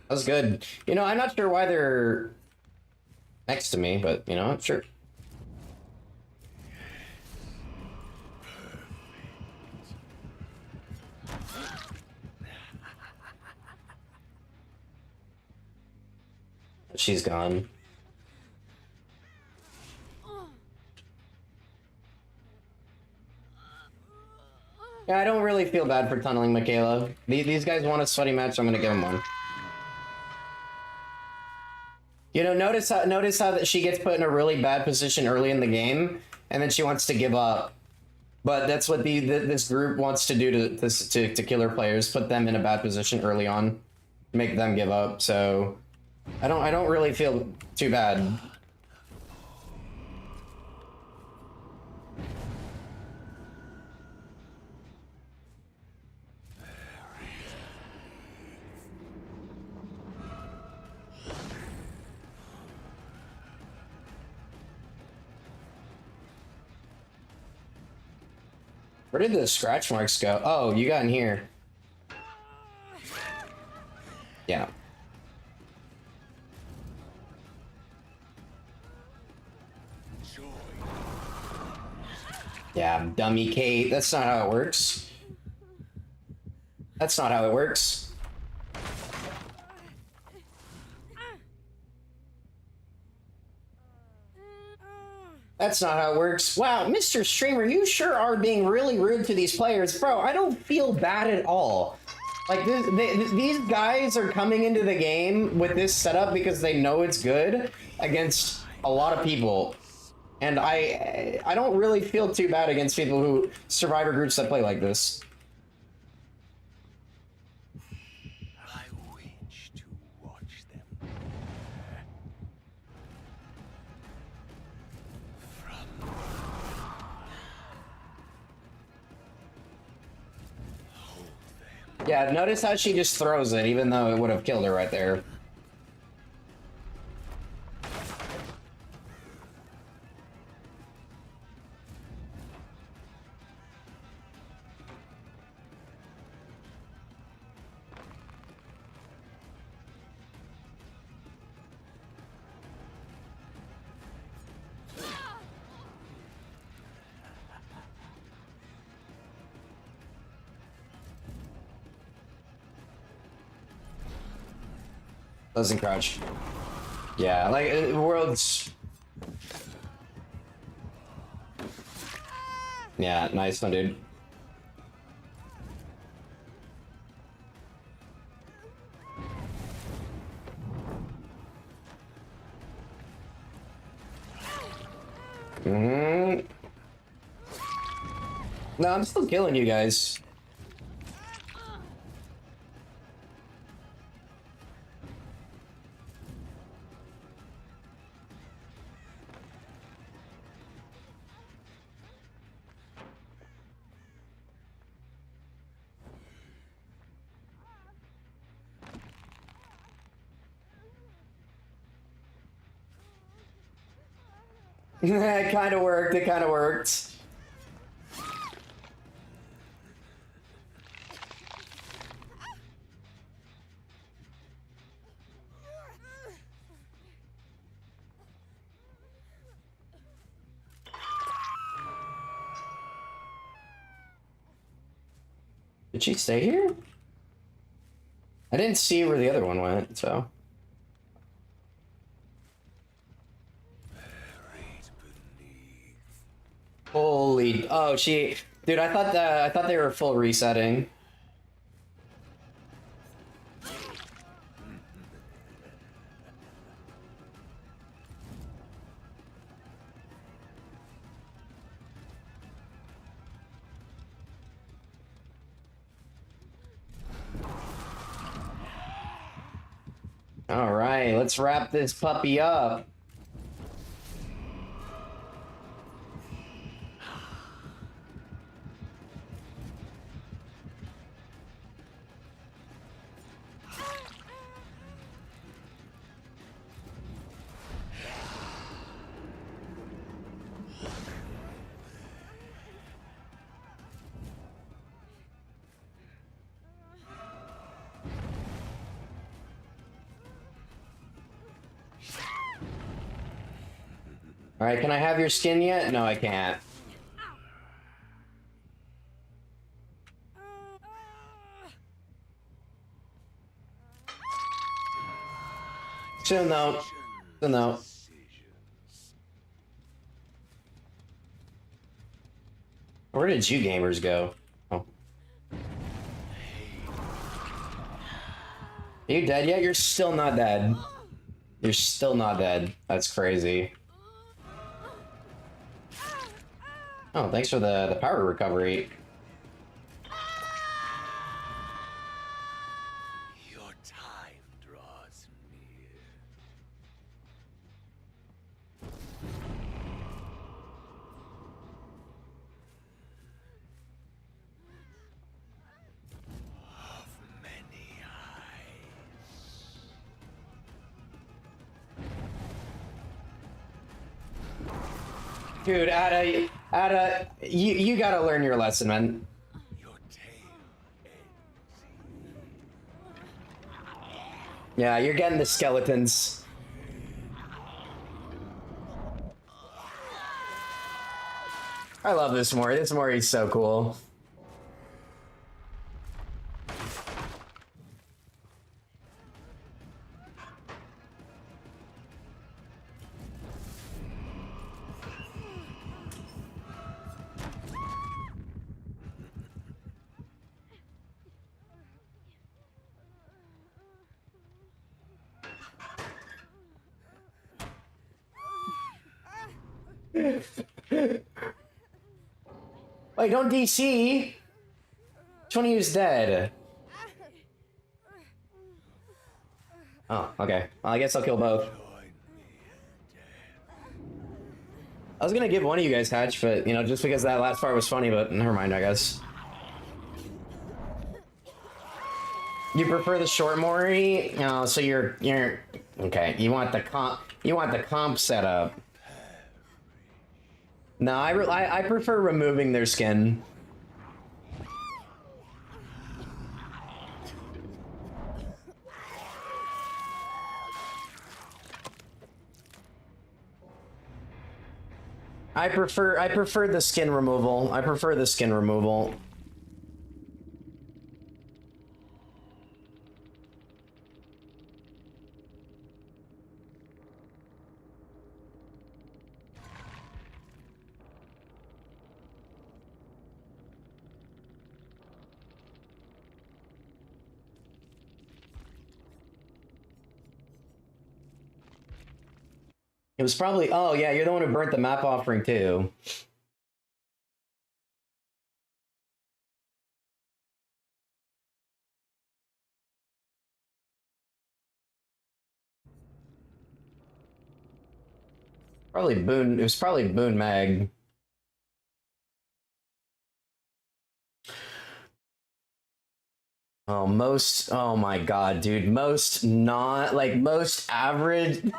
That was good. You know, I'm not sure why they're next to me, but, you know, sure. She's gone. Yeah, I don't really feel bad for tunneling Michaela. These guys want a sweaty match, I'm gonna give them one. You know, notice how that she gets put in a really bad position early in the game, and then she wants to give up. But that's what this group wants to do to killer players, put them in a bad position early on, make them give up. So I don't really feel too bad. Where did the scratch marks go? Oh, you got in here. Yeah. Yeah, dummy Kate. That's not how it works. That's not how it works. That's not how it works. Wow, Mr. Streamer, you sure are being really rude to these players. Bro, I don't feel bad at all. Like, these guys are coming into the game with this setup because they know it's good against a lot of people. And I don't really feel too bad against people who survivor groups that play like this. I wish to watch them. Yeah, notice how she just throws it, even though it would have killed her right there. Doesn't crouch. Yeah, like world's. Yeah, nice one, dude. Mm. No, I'm still killing you guys. It kind of worked. It kind of worked. Did she stay here? I didn't see where the other one went, so. Holy, oh, she, dude, I thought they were full resetting. All right, let's wrap this puppy up. All right, can I have your skin yet? No, I can't. Still no. Still no. Where did you gamers go? Oh. Are you dead yet? You're still not dead. You're still not dead. That's crazy. Oh, thanks for the power recovery. Your time draws near. Of many eyes. Dude, Ada, you gotta learn your lesson, man. Your tale ends. Yeah, you're getting the skeletons. I love this Mori. This Mori is so cool. Wait, don't DC. Which one of you is dead? Oh, okay. Well, I guess I'll kill both. I was gonna give one of you guys Hatch, but, you know, just because that last part was funny, but never mind, I guess. You prefer the short Mori? No, so you're okay. You want the comp setup. No, I prefer removing their skin. I prefer the skin removal. I prefer the skin removal. It was probably, oh yeah, you're the one who burnt the map offering too. Probably Boone, it was probably Boone Mag. Oh, oh my god, dude, most average,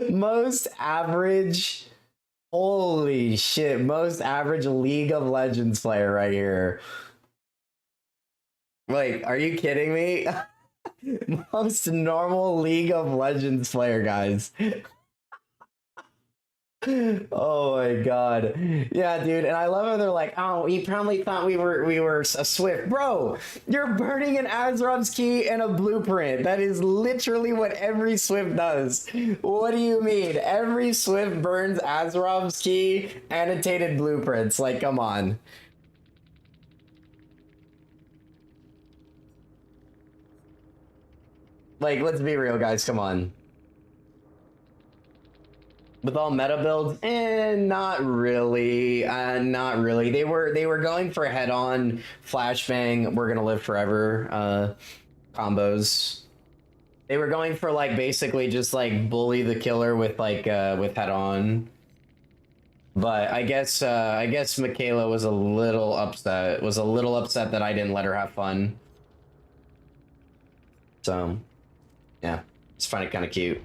most average, holy shit, most average League of Legends player right here. Like, are you kidding me? Most normal League of Legends player, guys. Oh my god. Yeah, dude, and I love how they're like, oh, you probably thought we were a Swift. Bro, you're burning an Azerov's key and a blueprint. That is literally what every Swift does. What do you mean? Every Swift burns Azerov's key, annotated blueprints. Like, come on. Like, let's be real, guys, come on. With all meta builds, not really. Not really. They were going for head-on flashbang, we're gonna live forever combos. They were going for like basically just like bully the killer with like with head-on. But I guess Michaela was a little upset. That I didn't let her have fun. So yeah, just find it kind of cute.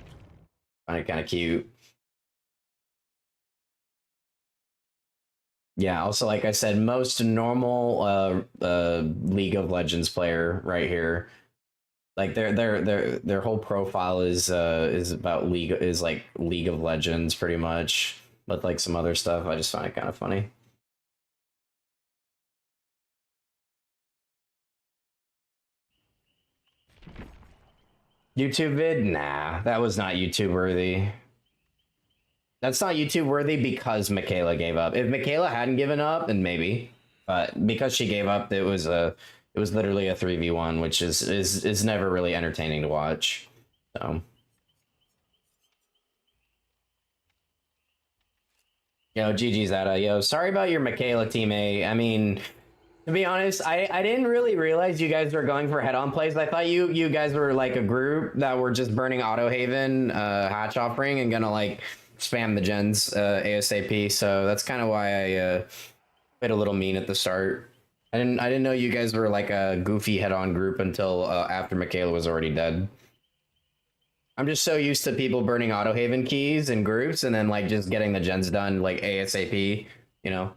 Yeah, also, like I said, most normal League of Legends player right here. Like their whole profile is about League of Legends pretty much, with like some other stuff. I just find it kind of funny. YouTube vid? Nah, that was not YouTube worthy. That's not YouTube worthy because Michaela gave up. If Michaela hadn't given up, then maybe. But because she gave up, it was literally a 3v1, which is never really entertaining to watch. So yo, GG's Ada. Yo, sorry about your Michaela teammate. I mean, to be honest, I didn't really realize you guys were going for head-on plays. I thought you guys were like a group that were just burning Auto Haven hatch offering and gonna like spam the gens ASAP. So that's kind of why I played a little mean at the start. I didn't know you guys were like a goofy head-on group until after Michaela was already dead. I'm just so used to people burning Auto Haven keys in groups and then like just getting the gens done like ASAP, you know.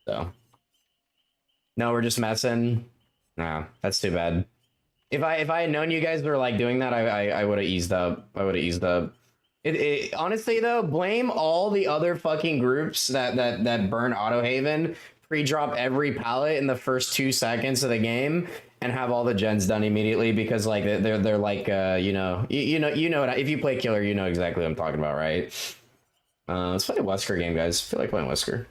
So no, we're just messing. Nah, that's too bad. If I had known you guys were like doing that, I would have eased up. Honestly though, blame all the other fucking groups that burn Auto Haven, pre-drop every pallet in the first 2 seconds of the game, and have all the gens done immediately, because like they're like you know what, if you play killer, you know exactly what I'm talking about, right? Let's play a Wesker game, guys. I feel like playing Wesker.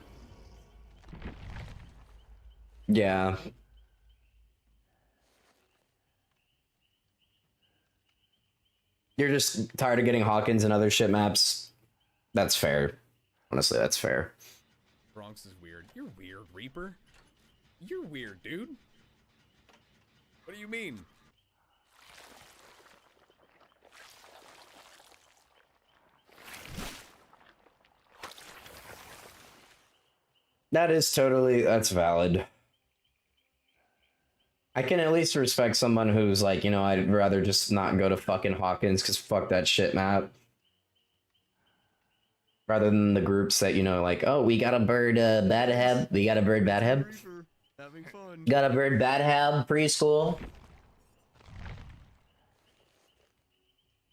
Yeah. You're just tired of getting Hawkins and other shit maps. That's fair. Honestly, that's fair. Bronx is weird. You're weird, Reaper. You're weird, dude. What do you mean? That's valid. I can at least respect someone who's like, you know, I'd rather just not go to fucking Hawkins because fuck that shit map. Rather than the groups that, you know, like, oh, we got a bird bad heb. We got a bird bad heb. Having fun. Got a bird bad heb preschool.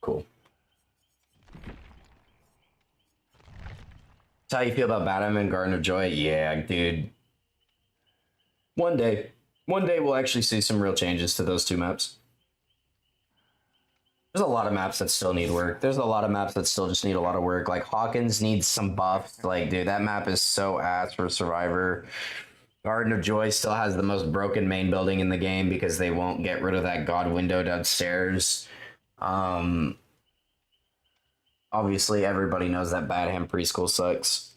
Cool. That's how you feel about Batman and Garden of Joy? Yeah, dude. One day we'll actually see some real changes to those two maps. There's a lot of maps that still need work. There's a lot of maps that still just need a lot of work. Like Hawkins needs some buffs. Like, dude, that map is so ass for Survivor. Garden of Joy still has the most broken main building in the game because they won't get rid of that god window downstairs. Obviously, everybody knows that Badham Preschool sucks.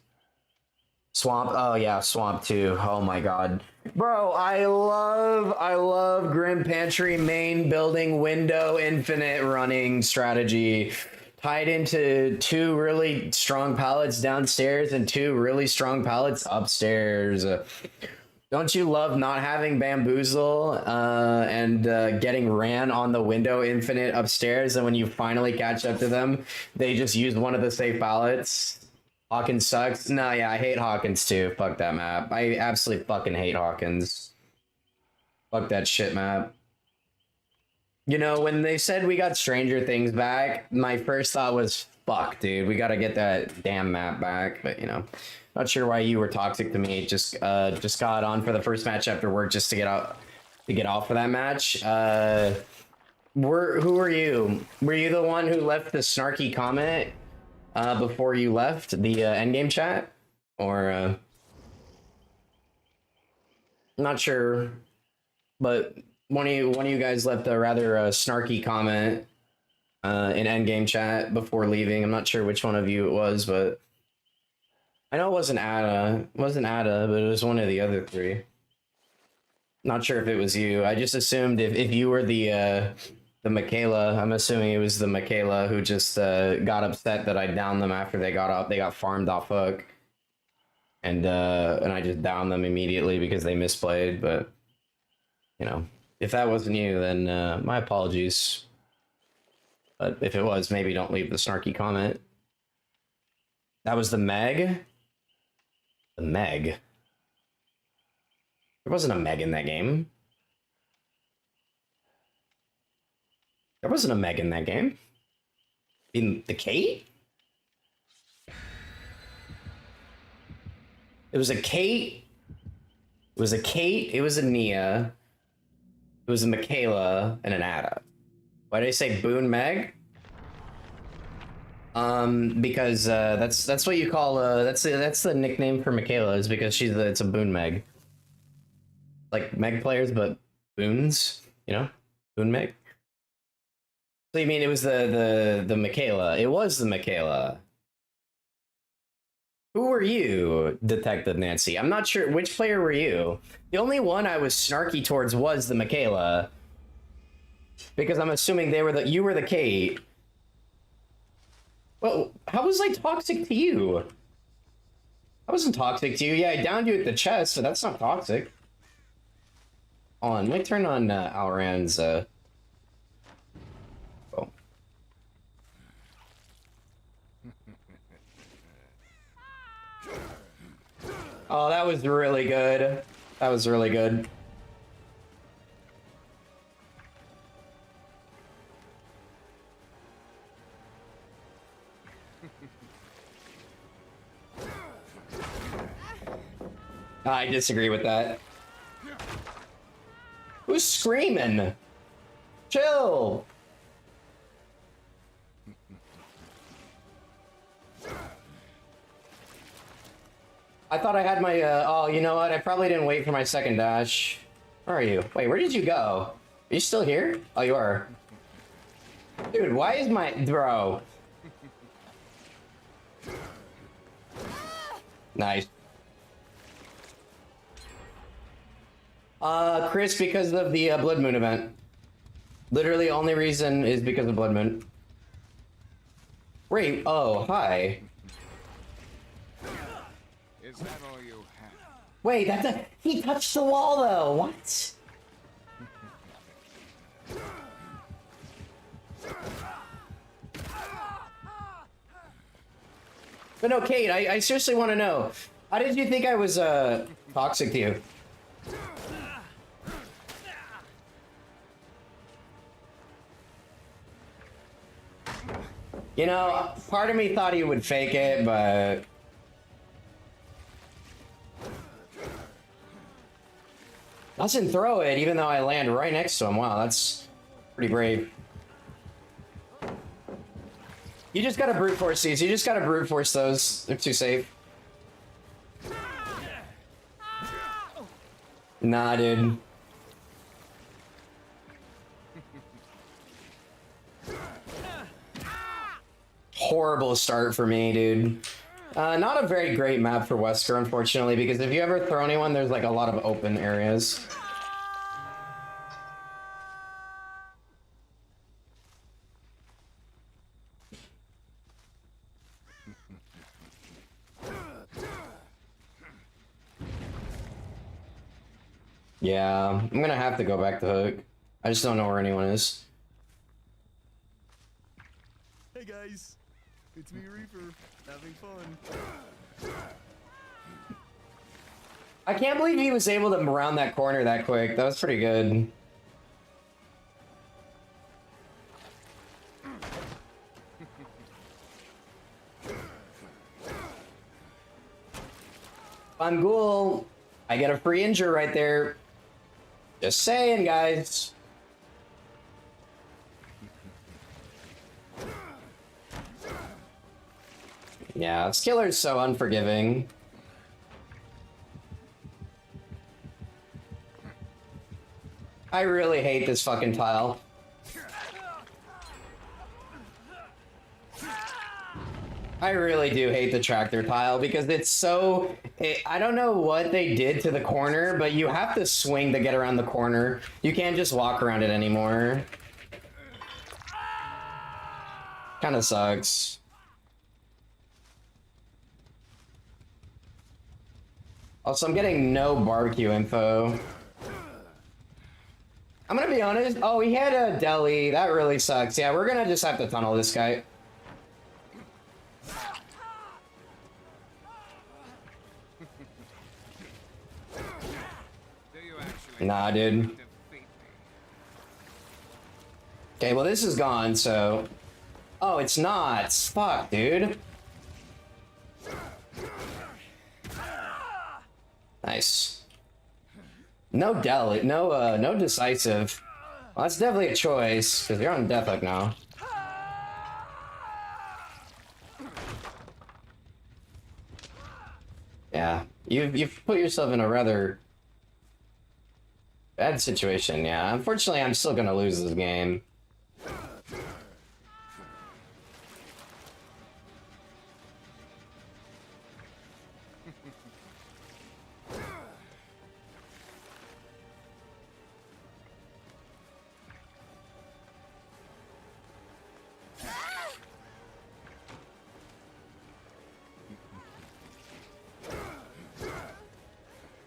Swamp, oh yeah, Swamp too. Oh my god. Bro, I love Grim Pantry main building window infinite running strategy. Tied into 2 really strong pallets downstairs and 2 really strong pallets upstairs. Don't you love not having Bamboozle and getting ran on the window infinite upstairs, and when you finally catch up to them, they just use one of the safe pallets? Hawkins sucks. No, yeah, I hate Hawkins too. Fuck that map. I absolutely fucking hate Hawkins. Fuck that shit map. You know, when they said we got Stranger Things back, my first thought was, fuck, dude, we gotta get that damn map back. But, you know, not sure why you were toxic to me. Just got on for the first match after work just to get out, to get off for that match. Who were you? Were you the one who left the snarky comment before you left the endgame chat? Or, not sure, but one of you guys left a rather snarky comment in endgame chat before leaving. I'm not sure which one of you it was, but I know it wasn't Ada. It wasn't Ada, but it was one of the other 3. Not sure if it was you. I just assumed if you were the Michaela, I'm assuming it was the Michaela who just got upset that I downed them after they got up. They got farmed off hook, and I just downed them immediately because they misplayed. But you know, if that wasn't you, then my apologies. But if it was, maybe don't leave the snarky comment. That was the Meg. The Meg. There wasn't a Meg in that game. There wasn't a Meg in that game. In the Kate? It was a Kate. It was a Kate. It was a Nia. It was a Michaela and an Ada. Why did I say Boone Meg? Because that's what you call that's the nickname for Michaela, is because it's a Boone Meg. Like Meg players, but Boons, you know? Boone Meg. So you mean it was the Michaela? It was the Michaela. Who were you, Detective Nancy? I'm not sure which player were you. The only one I was snarky towards was the Michaela, because I'm assuming you were the Kate. Well, how was I toxic to you? I wasn't toxic to you. Yeah, I downed you at the chest, so that's not toxic. Hold on, let me turn on Alran's. Oh. Oh, that was really good. That was really good. I disagree with that. Who's screaming? Chill. I thought I had my, oh, you know what? I probably didn't wait for my second dash. Where are you? Wait, where did you go? Are you still here? Oh, you are. Dude, why is my, bro? Nice. Chris, because of the Blood Moon event. Literally, only reason is because of Blood Moon. Wait, oh, hi. Is that all you have? Wait, he touched the wall though, what? But no, Kate, I seriously want to know. How did you think I was toxic to you? You know, part of me thought he would fake it, but... Doesn't throw it, even though I land right next to him. Wow, that's pretty brave. You just gotta brute force these. You just gotta brute force those. They're too safe. Nah, dude. Horrible start for me, dude. Not a very great map for Wesker, unfortunately, because if you ever throw anyone, there's like a lot of open areas. Yeah, I'm gonna have to go back to Hook. I just don't know where anyone is. Hey guys, it's me, Reaper, having fun. I can't believe he was able to round that corner that quick. That was pretty good. Fangul, I get a free injure right there. Just saying, guys. Yeah, this killer's so unforgiving. I really hate this fucking tile. I really do hate the tractor tile because it's so... I don't know what they did to the corner, but you have to swing to get around the corner. You can't just walk around it anymore. Kinda sucks. Also, I'm getting no barbecue info. I'm gonna be honest. Oh, he had a deli. That really sucks. Yeah, we're gonna just have to tunnel this guy. Nah, dude. Okay, well, this is gone, so... Oh, it's not. Fuck, dude. Nice. No deli, no decisive. Well, that's definitely a choice, because you're on death hook now. Yeah, you've put yourself in a rather bad situation, yeah. Unfortunately, I'm still gonna lose this game.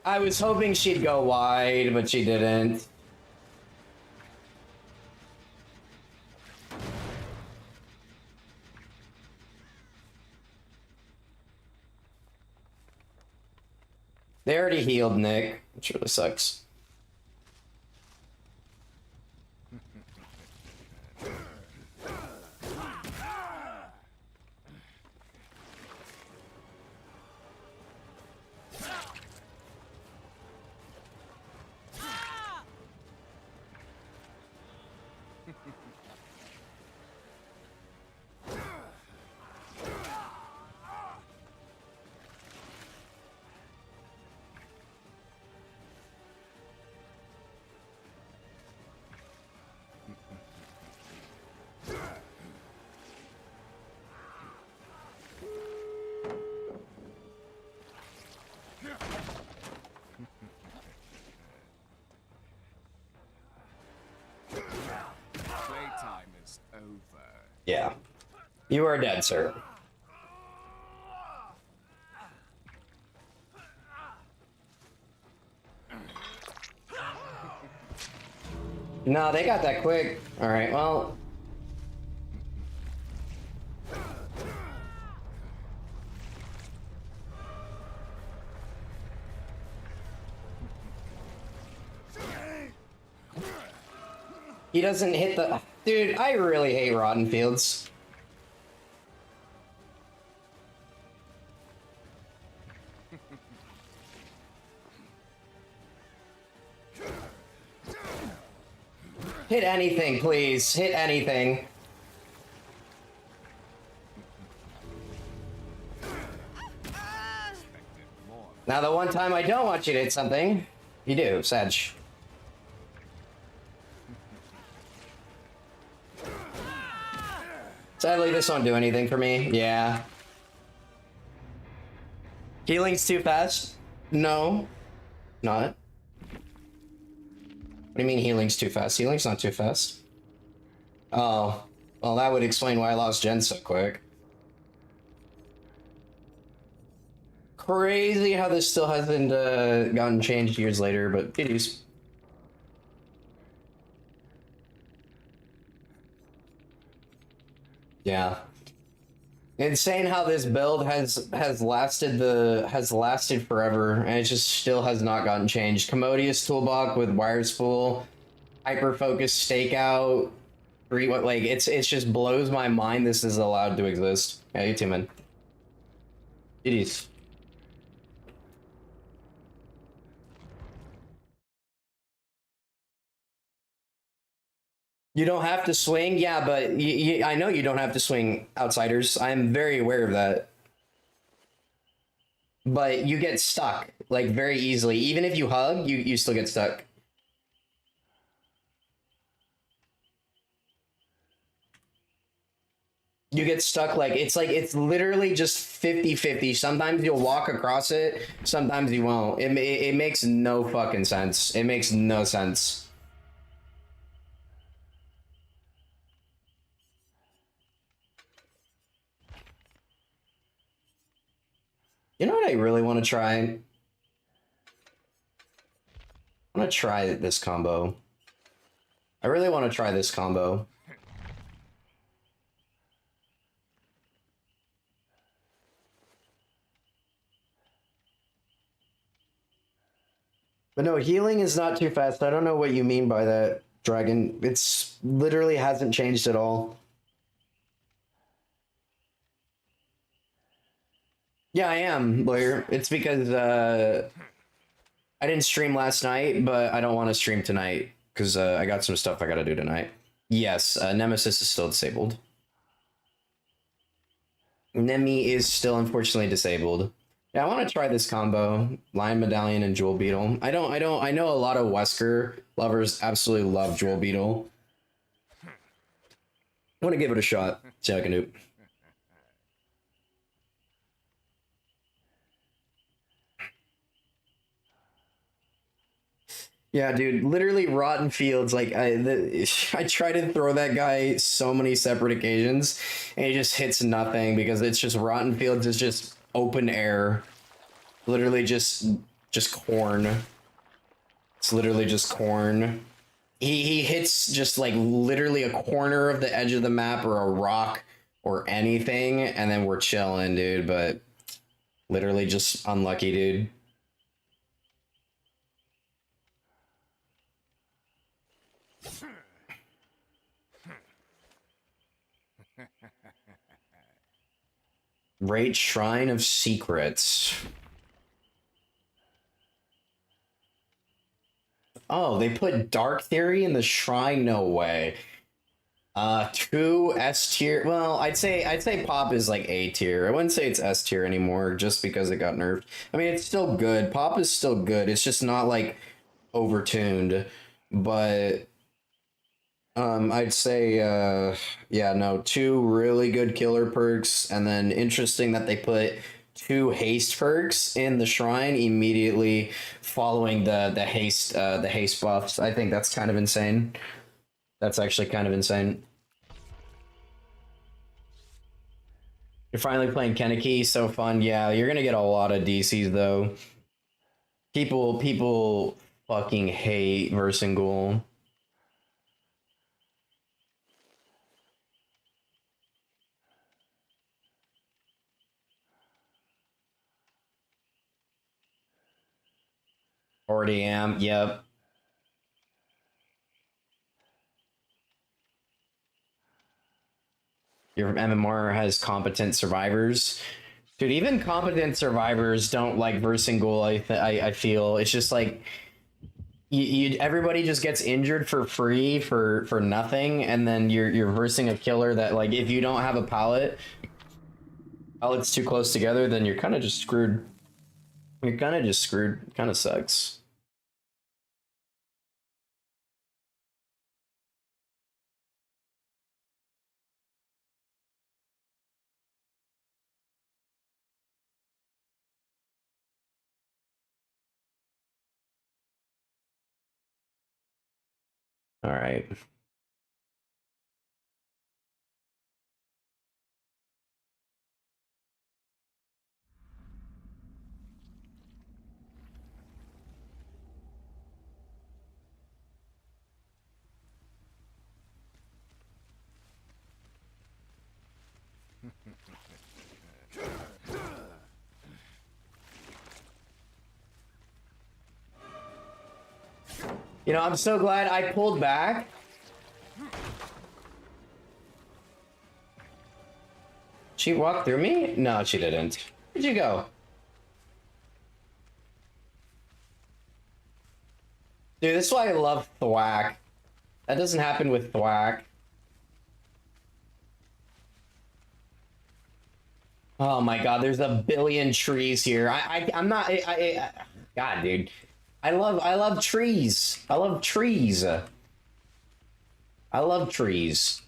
I was hoping she'd go wide, but she didn't. They already healed Nick, which really sucks. Yeah. You are dead, sir. No, they got that quick. Alright, well... He doesn't hit the... Dude, I really hate Rotten Fields. Hit anything, please. Hit anything. Now, the one time I don't want you to hit something, you do, Sedge. Sadly, this won't do anything for me. Yeah. Healing's too fast? No. Not. What do you mean healing's too fast? Healing's not too fast. Oh. Well, that would explain why I lost Jen so quick. Crazy how this still hasn't gotten changed years later, but it is. Yeah. Insane how this build has lasted forever, and it just still has not gotten changed. Commodious toolbox with wire spool, hyper focus stakeout, like it's just blows my mind this is allowed to exist. Yeah, you too, man. It is. You don't have to swing, yeah, but I know you don't have to swing outsiders. I'm very aware of that. But you get stuck, like, very easily. Even if you hug, you still get stuck. You get stuck, like, it's literally just 50-50. Sometimes you'll walk across it, sometimes you won't. It makes no fucking sense. It makes no sense. You know what I really want to try? I want to try this combo. I really want to try this combo. But no, healing is not too fast. I don't know what you mean by that, Dragon. It's literally hasn't changed at all. Yeah, I am, Lawyer. It's because I didn't stream last night, but I don't want to stream tonight because I got some stuff I gotta do tonight. Yes, Nemesis is still disabled. Nemi is still unfortunately disabled. Yeah, I want to try this combo: Lion Medallion and Jewel Beetle. I know a lot of Wesker lovers absolutely love Jewel Beetle. I want to give it a shot. See how I can do. Yeah, dude, literally Rotten Fields, like, I try to throw that guy so many separate occasions, and he just hits nothing, because it's just, Rotten Fields is just open air. Literally just corn. It's literally just corn. He hits just, like, literally a corner of the edge of the map, or a rock, or anything, and then we're chilling, dude, but literally just unlucky, dude. Rate Shrine of Secrets. Oh, they put Dark Theory in the Shrine? No way. 2 S tier. Well, I'd say Pop is like A tier. I wouldn't say it's S tier anymore just because it got nerfed. I mean, it's still good. Pop is still good. It's just not like overtuned. But I'd say yeah, no, 2 really good killer perks, and then interesting that they put 2 haste perks in the shrine immediately following the haste buffs. I think that's kind of insane. That's actually kind of insane. You're finally playing Kenneki, so fun. Yeah, you're gonna get a lot of DCs though. People fucking hate Versangul. Already am. Yep. your MMR has competent survivors. Dude, even competent survivors don't like versing ghoul. I feel it's just like everybody just gets injured for free for nothing, and then you're versing a killer that, like, if you don't have a pallet, pallets too close together, then you're kind of just screwed. You're kind of just screwed. Kind of sucks. All right. You know, I'm so glad I pulled back. She walked through me? No, she didn't. Where'd you go? Dude, this is why I love Thwack. That doesn't happen with Thwack. Oh my god, there's a billion trees here. I'm not. God, dude. I love trees. I love trees. I love trees.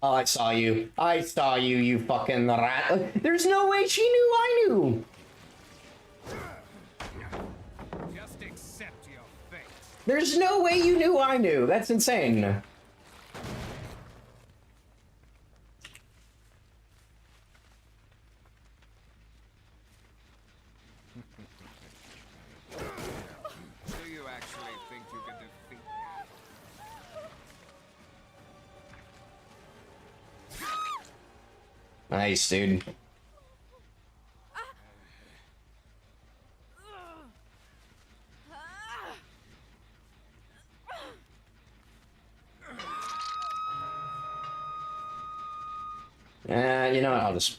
Oh, I saw you. I saw you, you fucking rat. There's no way she knew I knew. Just accept your fate. There's no way you knew I knew. That's insane. Do you actually think you can defeat me? Nice, dude. You know what? I'll just...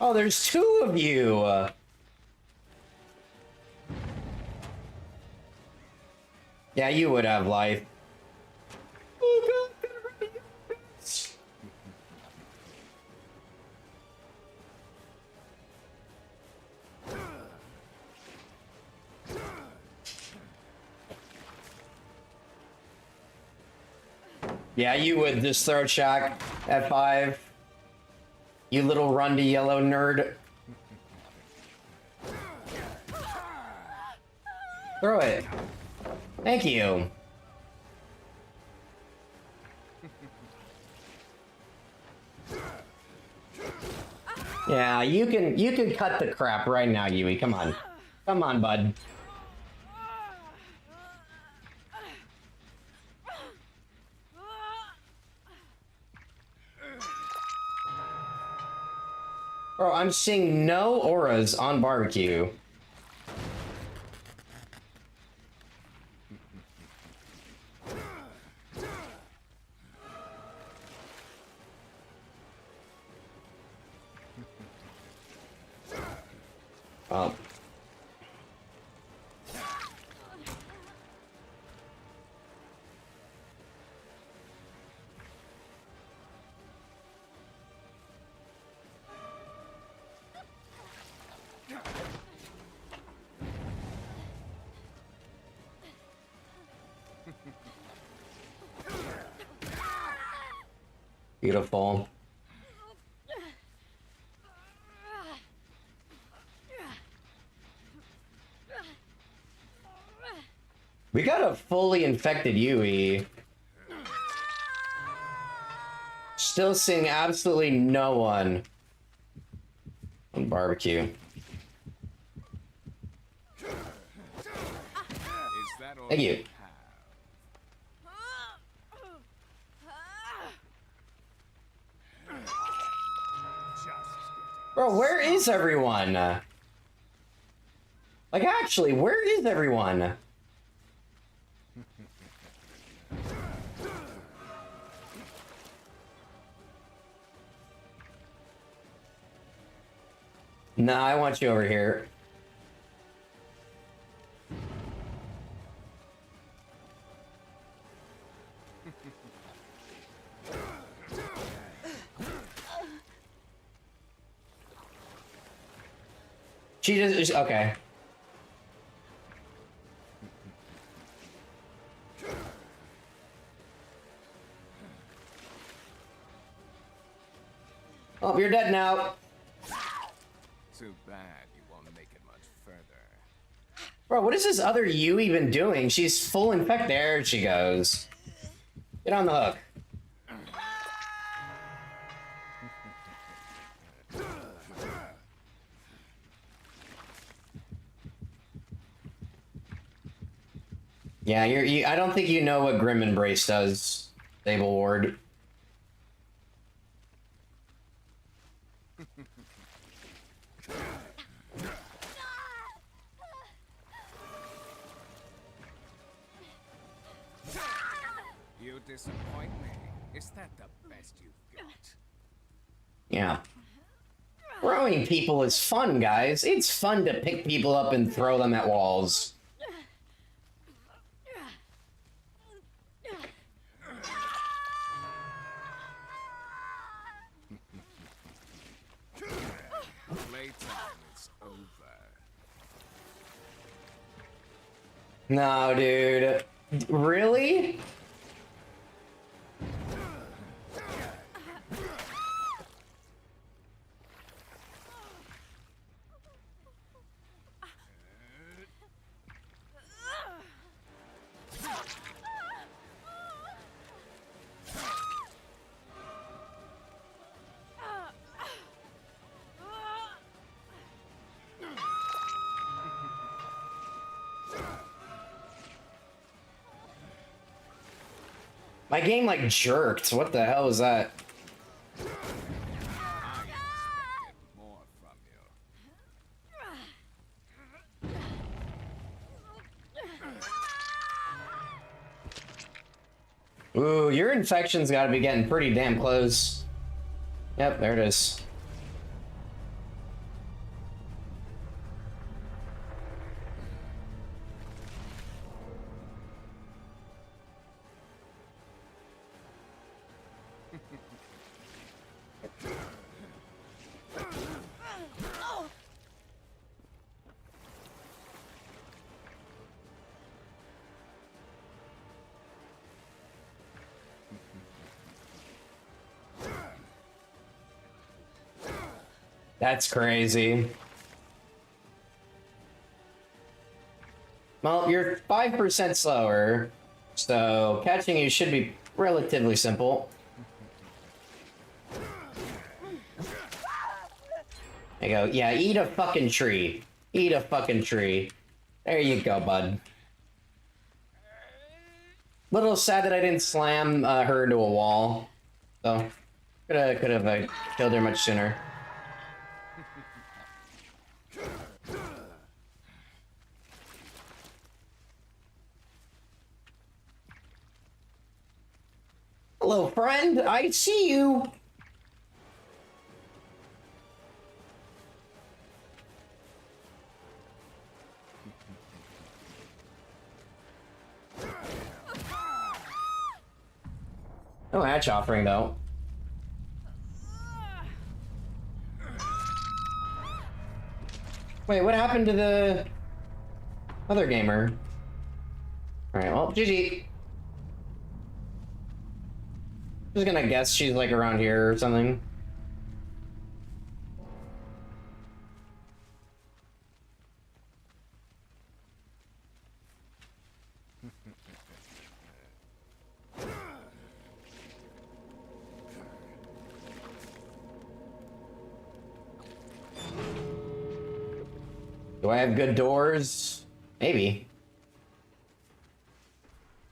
Oh, there's two of you! Yeah, you would have life. Oh, God. Yeah, you would just throw Shack at 5. You little rundy yellow nerd. Throw it. Thank you. Yeah, you can cut the crap right now, Yui. Come on. Come on, bud. Bro, I'm seeing no auras on barbecue. Oh. Beautiful. We got a fully infected Yui. Still seeing absolutely no one on barbecue. Is that all Thank you. have? Bro, where is everyone? Like, actually, where is everyone? No, I want you over here. She just okay. Oh, you're dead now. Too bad you won't make it much further. Bro, what is this other you even doing? She's full infect. There she goes. Get on the hook. Yeah, I don't think you know what Grim Embrace does, Sable Ward. You disappoint me. Is that the best you've got? Yeah. Throwing people is fun, guys. It's fun to pick people up and throw them at walls. Playtime is over. No, dude. Really? My game like jerked. What the hell is that? I expected more from you. Ooh, your infection's gotta be getting pretty damn close. Yep, there it is. That's crazy. Well, you're 5% slower, so catching you should be relatively simple. There you go. Yeah, eat a fucking tree. Eat a fucking tree. There you go, bud. Little sad that I didn't slam her into a wall. So, could have killed her much sooner. Hello, friend. I see you. No hatch offering, though. Wait, what happened to the other gamer? Alright, well, GG. Just gonna guess she's like around here or something. Do I have good doors? Maybe.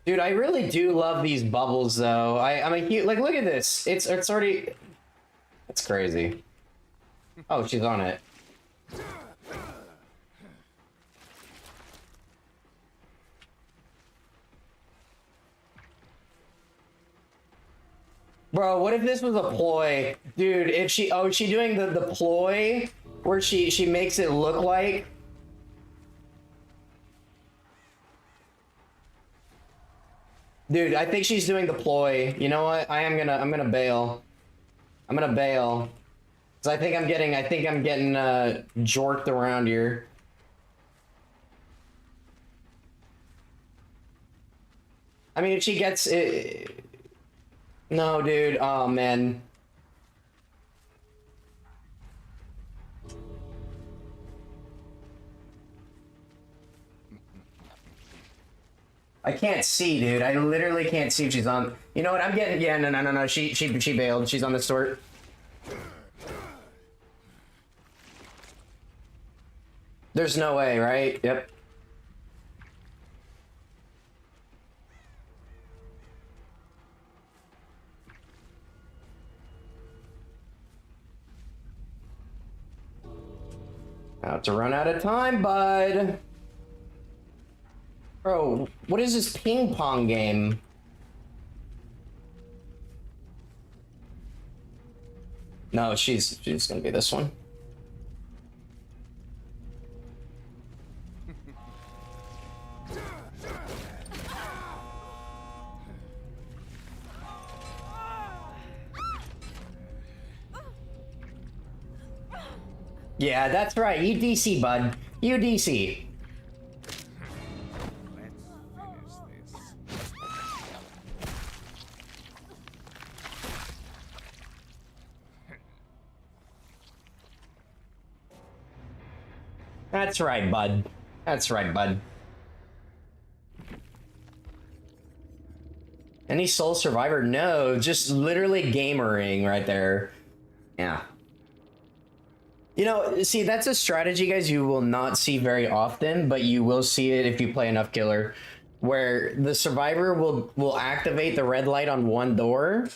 Dude, I really do love these bubbles, though. I'm a huge, like, look at this. It's already. It's crazy. Oh, she's on it. Bro, what if this was a ploy? Dude, if she, oh, is she doing the ploy? where she makes it look like. Dude, I think she's doing the ploy. You know what? I'm gonna bail. I'm gonna bail. Cause I think I'm getting jorked around here. I mean, if she gets it. No, dude. Oh man. I can't see, dude. I literally can't see if she's on. You know what? I'm getting. Yeah, no. She bailed. She's on the store. There's no way, right? Yep. About to run out of time, bud. Bro, what is this ping pong game? No, she's gonna be this one. Yeah, that's right. You DC, bud. You DC. That's right, bud. That's right, bud. Any Soul Survivor? No, just literally gamering right there. Yeah. You know, see, that's a strategy, guys, you will not see very often, but you will see it if you play enough killer, where the survivor will activate the red light on one door,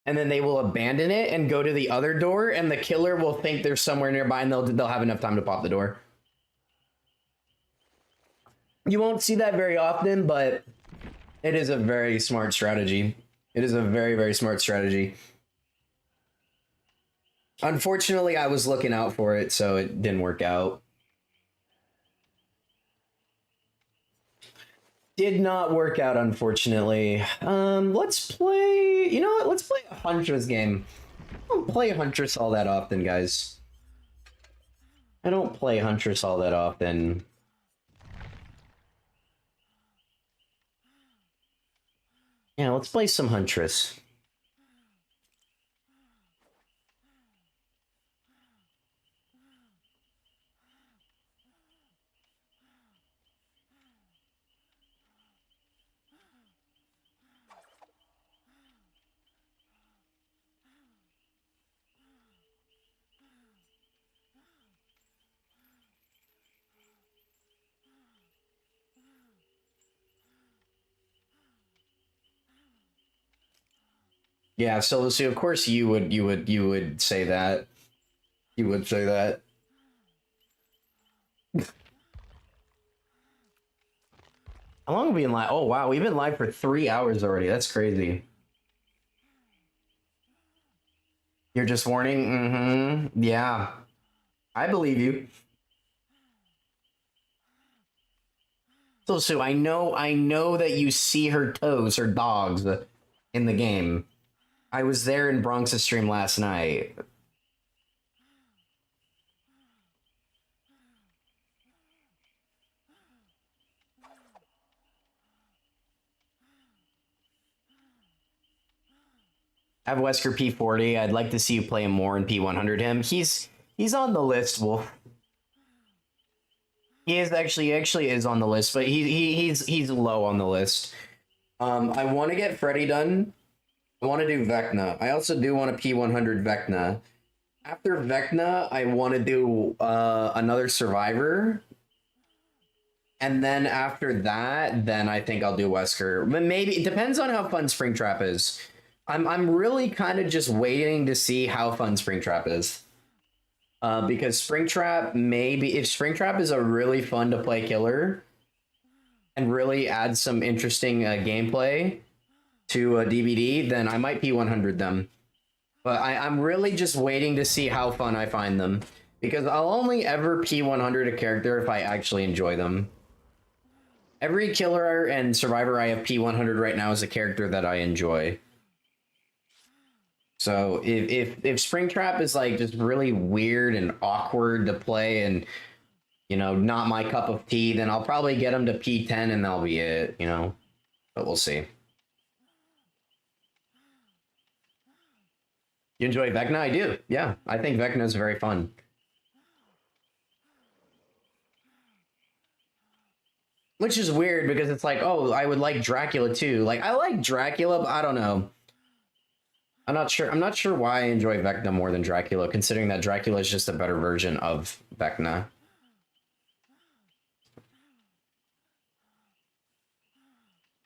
and then they will abandon it and go to the other door, and the killer will think they're somewhere nearby, and they'll have enough time to pop the door. You won't see that very often, but it is a very smart strategy. It is a very, very smart strategy. Unfortunately, I was looking out for it, so it didn't work out. Did not work out, unfortunately. Let's play... You know what? Let's play a Huntress game. I don't play Huntress all that often, guys. I don't play Huntress all that often. Yeah, let's play some Huntress. Yeah, so of course you would say that. You would say that. How long have we been live? Oh wow, we've been live for 3 hours already. That's crazy. You're just warning? Mm-hmm. Yeah. I believe you. So Sue, I know that you see her toes, her dogs, in the game. I was there in Bronx's stream last night. I have Wesker P40. I'd like to see you play him more in P100 him. He's on the list, Wolf. He is actually is on the list, but he's low on the list. I want to get Freddy done. I want to do Vecna. I also do want a P100 Vecna. After Vecna, I want to do another Survivor. And then after that, then I think I'll do Wesker. But maybe it depends on how fun Springtrap is. I'm really kind of just waiting to see how fun Springtrap is. Because Springtrap, maybe if Springtrap is a really fun to play killer and really adds some interesting gameplay to a DVD, then I might P100 them. But I'm really just waiting to see how fun I find them. Because I'll only ever P100 a character if I actually enjoy them. Every killer and survivor I have P100 right now is a character that I enjoy. So if Springtrap is like just really weird and awkward to play and, you know, not my cup of tea, then I'll probably get him to P10 and that'll be it, you know. But we'll see. You enjoy Vecna? I do. Yeah, I think Vecna is very fun. Which is weird because it's like, oh, I would like Dracula too. Like, I like Dracula, but I don't know. I'm not sure. I'm not sure why I enjoy Vecna more than Dracula, considering that Dracula is just a better version of Vecna.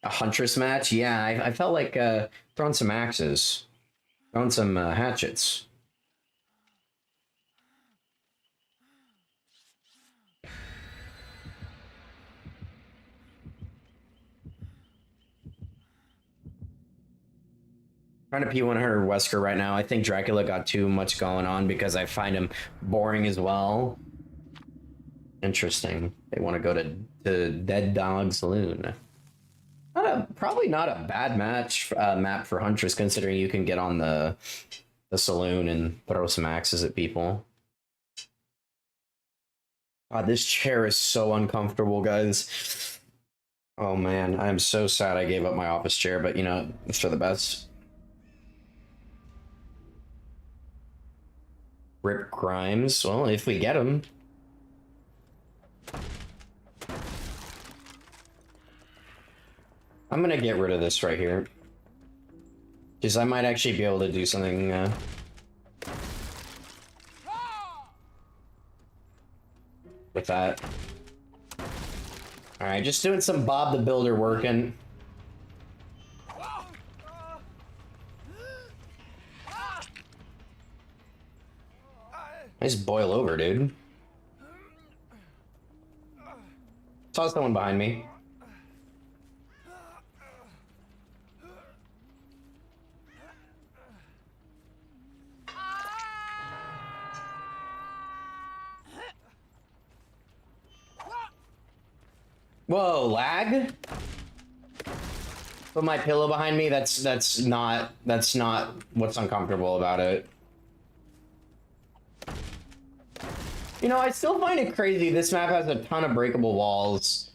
A Huntress match? Yeah, I felt like throwing some axes. Throwing some hatchets. Trying to P100 Wesker right now. I think Dracula got too much going on because I find him boring as well. Interesting. They want to go to Dead Dog Saloon. Probably not a bad map for Huntress, considering you can get on the saloon and throw some axes at people. God, this chair is so uncomfortable, guys. Oh man, I'm so sad I gave up my office chair, but you know, it's for the best. Rip Grimes. Well, if we get him. I'm gonna get rid of this right here. Because I might actually be able to do something, with that. Alright, just doing some Bob the Builder working. Nice boil over, dude. Saw someone behind me. Whoa, lag? Put my pillow behind me. That's not what's uncomfortable about it. You know, I still find it crazy this map has a ton of breakable walls.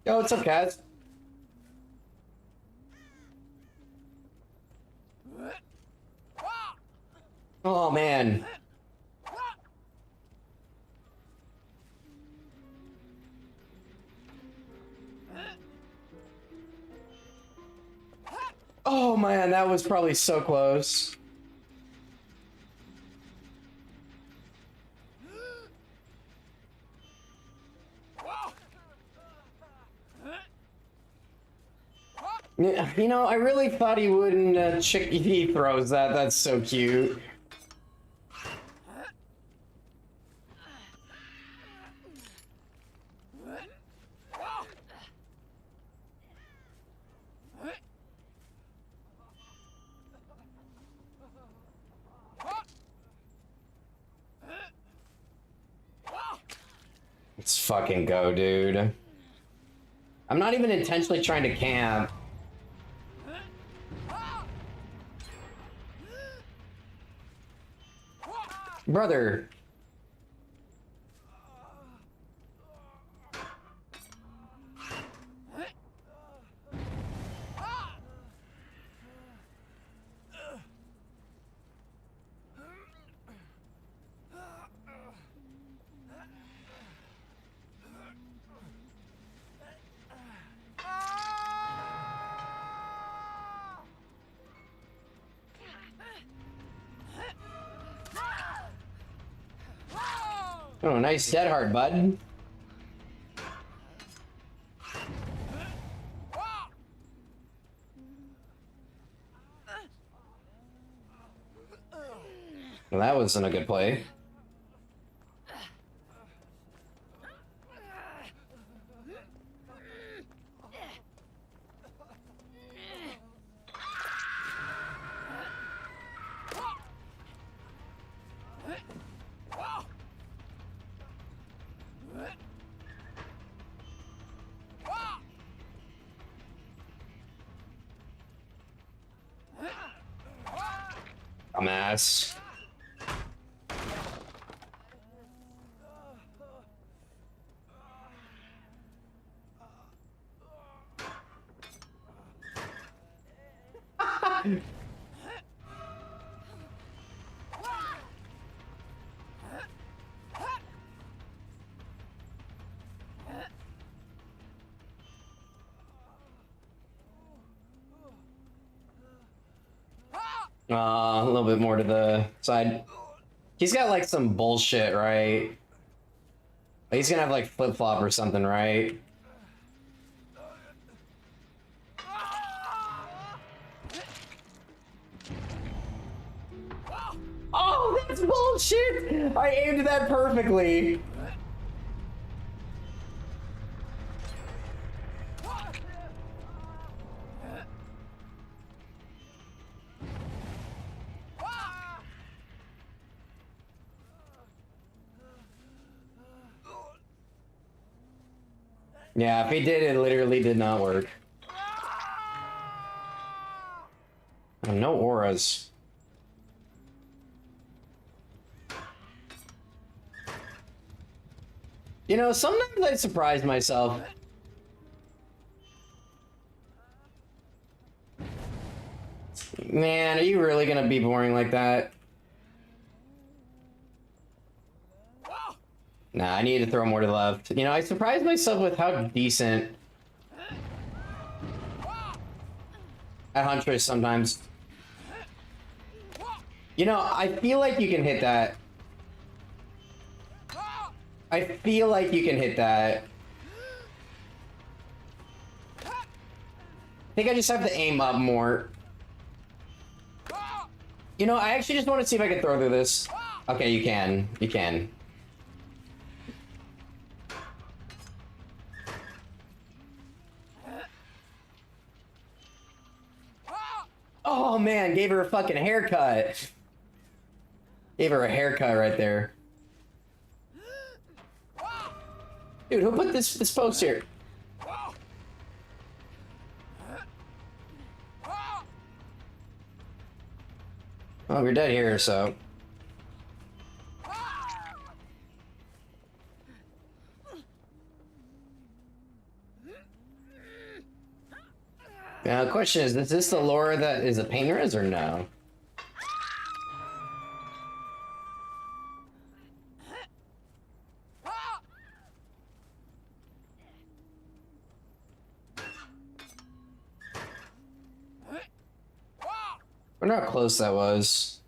Yo, what's up, guys? Oh, man. Oh, man, that was probably so close. Yeah, you know, I really thought he wouldn't he throws that. That's so cute. Let's fucking go, dude. I'm not even intentionally trying to camp. Brother. Oh, nice dead hard, bud. Well, that wasn't a good play. Dumbass. A little bit more to the side. He's got like some bullshit, right? He's gonna have like flip-flop or something, right? Oh, that's bullshit! I aimed that perfectly. Yeah, if he did, it literally did not work. Oh, no auras. You know, sometimes I surprise myself. Man, are you really gonna be boring like that? Nah, I need to throw more to the left. You know, I surprise myself with how decent at Huntress sometimes. You know, I feel like you can hit that. I feel like you can hit that. I think I just have to aim up more. You know, I actually just want to see if I can throw through this. Okay, you can. You can. Oh man, gave her a fucking haircut. Gave her a haircut right there. Dude, who put this post here? Oh, you're dead here, so. Now the question is this the Laura that is a painteress or no? I wonder how close that was.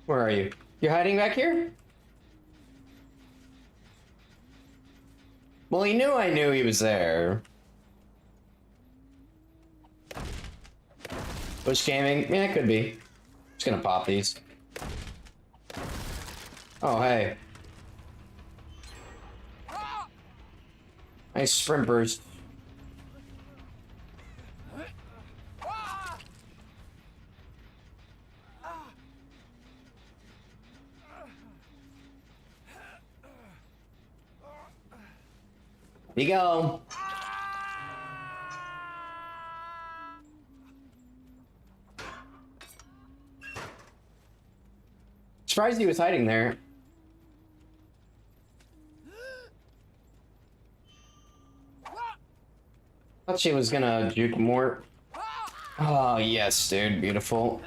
Where are you? You're hiding back here? Well, he knew I knew he was there. Bush gaming? Yeah, it could be. Just gonna pop these. Oh, hey. Nice sprint burst. Here you go. Surprised he was hiding there. Thought she was gonna juke more. Oh, yes, dude. Beautiful.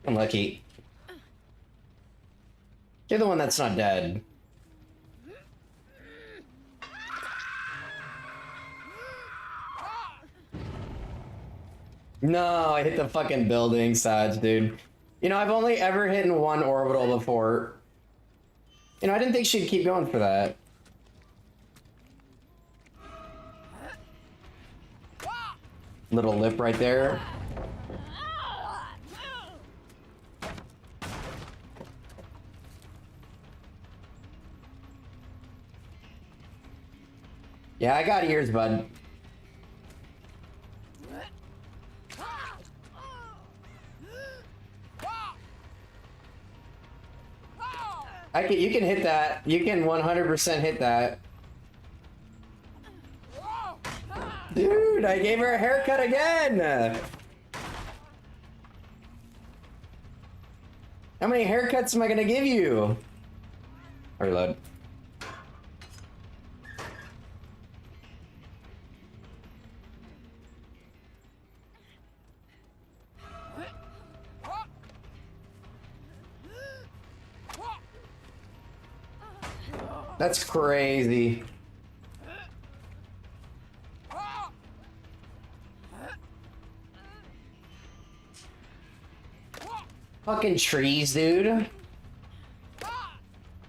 Unlucky. You're the one that's not dead. No, I hit the fucking building, Saj, dude. You know, I've only ever hit in one orbital before. You know, I didn't think she'd keep going for that. Little lip right there. Yeah, I got ears, bud. You can hit that. You can 100% hit that. Dude, I gave her a haircut again. How many haircuts am I gonna give you? Reload. That's crazy. Fucking trees, dude.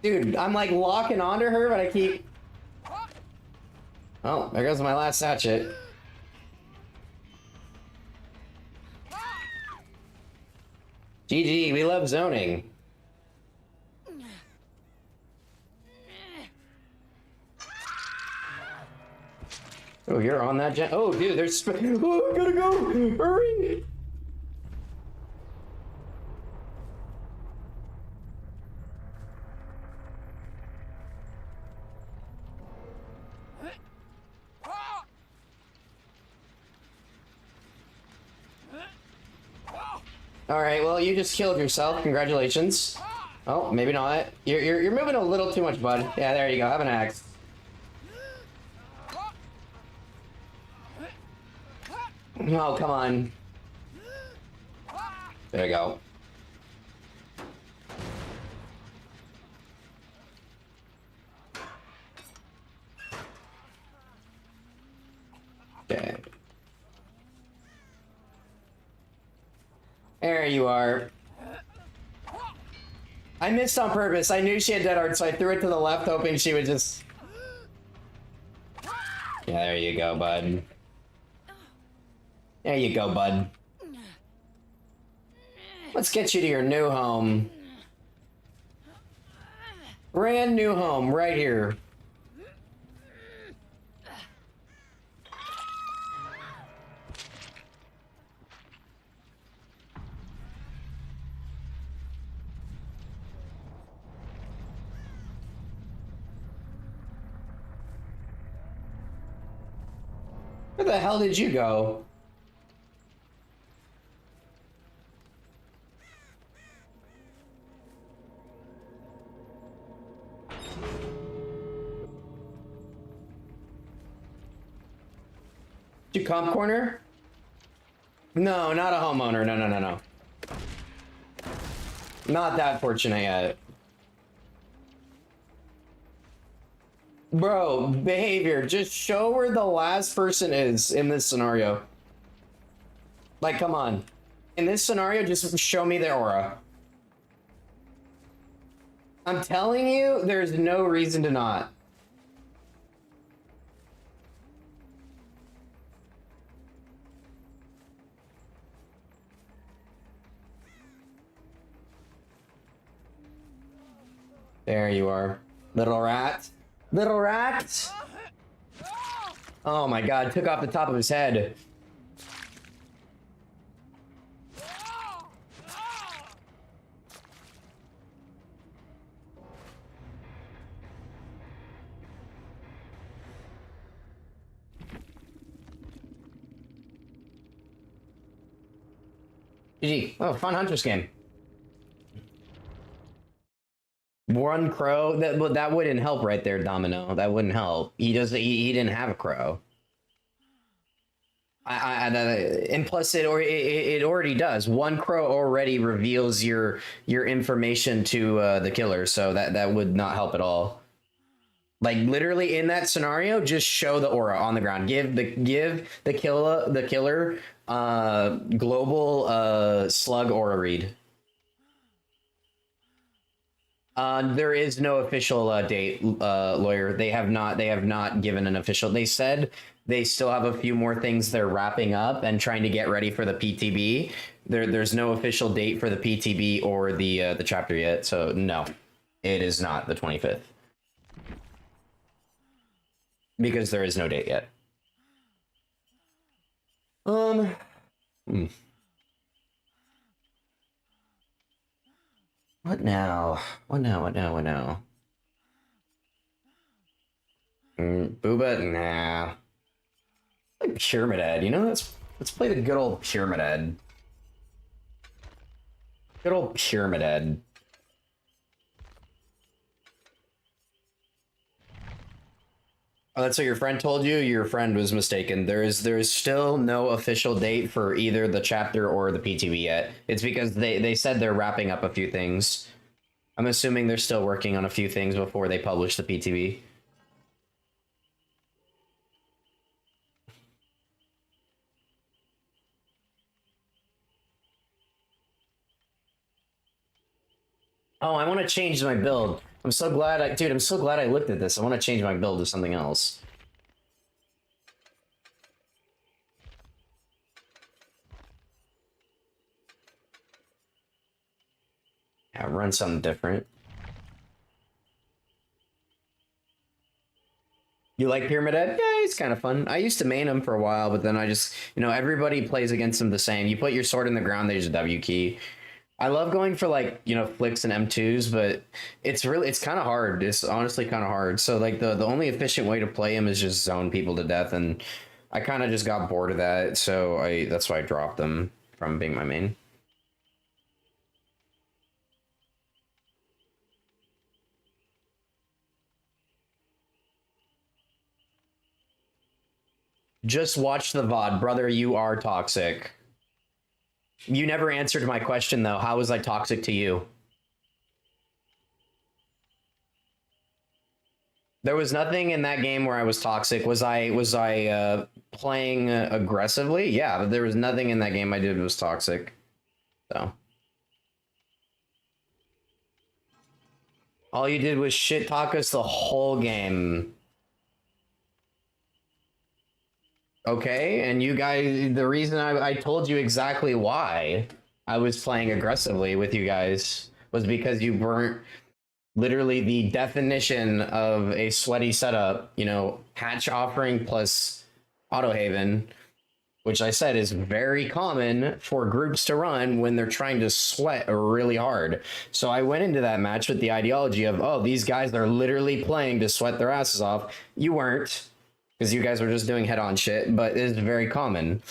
Dude, I'm like locking onto her, but I keep... Oh, there goes my last hatchet. GG, we love zoning. Oh, you're on that gen. Oh, dude, there's. Oh, I gotta go! Hurry! All right, well, you just killed yourself. Congratulations. Oh, maybe not. You're moving a little too much, bud. Yeah, there you go. Have an axe. Oh, come on. There you go. Okay. There you are. I missed on purpose. I knew she had dead art, so I threw it to the left, hoping she would just... Yeah, there you go, bud. There you go, bud. Let's get you to your new home. Brand new home, right here. Where the hell did you go? Did you comp corner? No, not a homeowner. No. Not that fortunate yet. Bro, behavior. Just show where the last person is in this scenario. Like, come on. In this scenario, just show me their aura. I'm telling you, there's no reason to not. There you are. Little rat. Little rat! Oh my god, took off the top of his head. GG. Oh, fun Huntress game. One crow? That wouldn't help right there, Domino. That wouldn't help. He didn't have a crow. And plus it already does. One crow already reveals your information to the killer, so that would not help at all. Like literally in that scenario, just show the aura on the ground. Give the killer global slug aura read. There is no official date, lawyer. They have not given an official. They said they still have a few more things they're wrapping up and trying to get ready for the PTB. There's no official date for the PTB or the chapter yet. So no, it is not the 25th because there is no date yet. What now? What now? Booba? Nah. Like Pyramid Head, you know? Let's play the good old Pyramid Head. Good old Pyramid Head. Oh, that's what your friend told you? Your friend was mistaken. There is still no official date for either the chapter or the PTB yet. It's because they said they're wrapping up a few things. I'm assuming they're still working on a few things before they publish the PTB. Oh, I want to change my build. I'm so glad I'm so glad I looked at this. I want to change my build to something else. Yeah, run something different. You like Pyramid Head? Yeah, it's kind of fun. I used to main him for a while, but then I just, everybody plays against him the same. You put your sword in the ground, there's a W key. I love going for like, flicks and M2s, but it's kind of hard. It's honestly kind of hard. So like the only efficient way to play him is just zone people to death. And I kind of just got bored of that. So that's why I dropped them from being my main. Just watch the VOD, brother. You are toxic. You never answered my question, though. How was I toxic to you? There was nothing in that game where I was toxic. Was I playing aggressively? Yeah, but there was nothing in that game I did was toxic. So. All you did was shit talk us the whole game. Okay, and you guys, the reason I told you exactly why I was playing aggressively with you guys was because you weren't literally the definition of a sweaty setup, hatch offering plus auto haven, which I said is very common for groups to run when they're trying to sweat really hard. So I went into that match with the ideology of, oh, these guys are literally playing to sweat their asses off. You weren't. Because you guys were just doing head-on shit, but it's very common.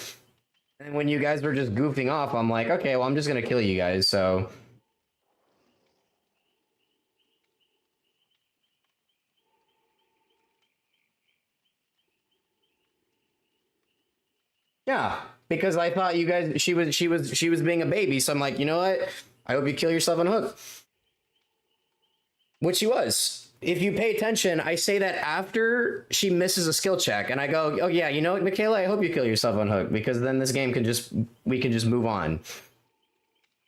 And when you guys were just goofing off, I'm like, okay, well, I'm just gonna kill you guys, so... Yeah, because I thought you guys, she was being a baby, so I'm like, you know what? I hope you kill yourself on hook. Which she was. If you pay attention, I say that after she misses a skill check, and I go, oh yeah, you know what, Michaela, I hope you kill yourself on hook, because then this game we can just move on.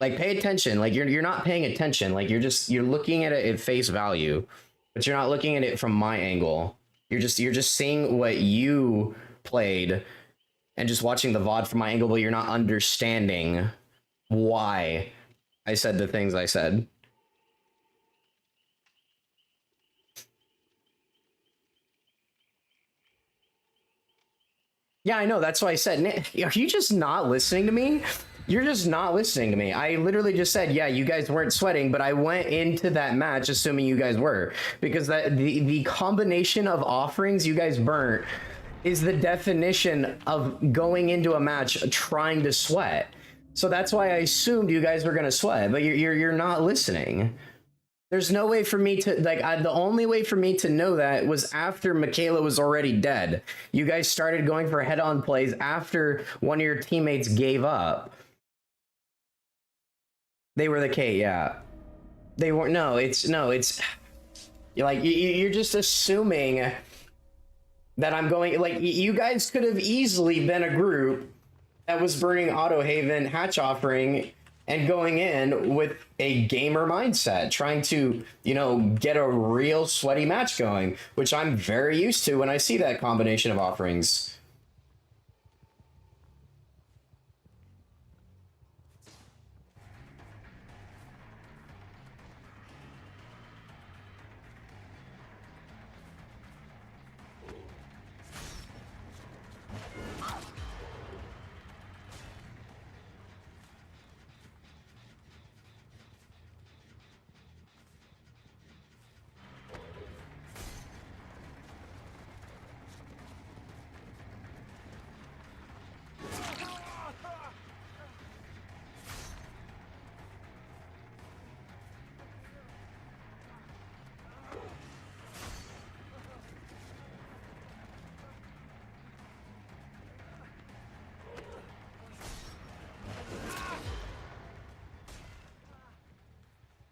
Like, pay attention. Like, you're not paying attention. Like, you're looking at it at face value, but you're not looking at it from my angle. You're just seeing what you played and just watching the VOD from my angle, but you're not understanding why I said the things I said. Yeah, I know. That's why I said, are you just not listening to me? You're just not listening to me. I literally just said, yeah, you guys weren't sweating, but I went into that match assuming you guys were. Because the combination of offerings you guys burnt is the definition of going into a match trying to sweat. So that's why I assumed you guys were going to sweat, but you're not listening. There's no way for me to, like, the only way for me to know that was after Michaela was already dead. You guys started going for head-on plays after one of your teammates gave up. They were the K, yeah. They weren't, no, it's, like, you're just assuming that I'm going, like, you guys could have easily been a group that was burning Auto Haven Hatch Offering and going in with a gamer mindset, trying to, you know, get a real sweaty match going, which I'm very used to when I see that combination of offerings.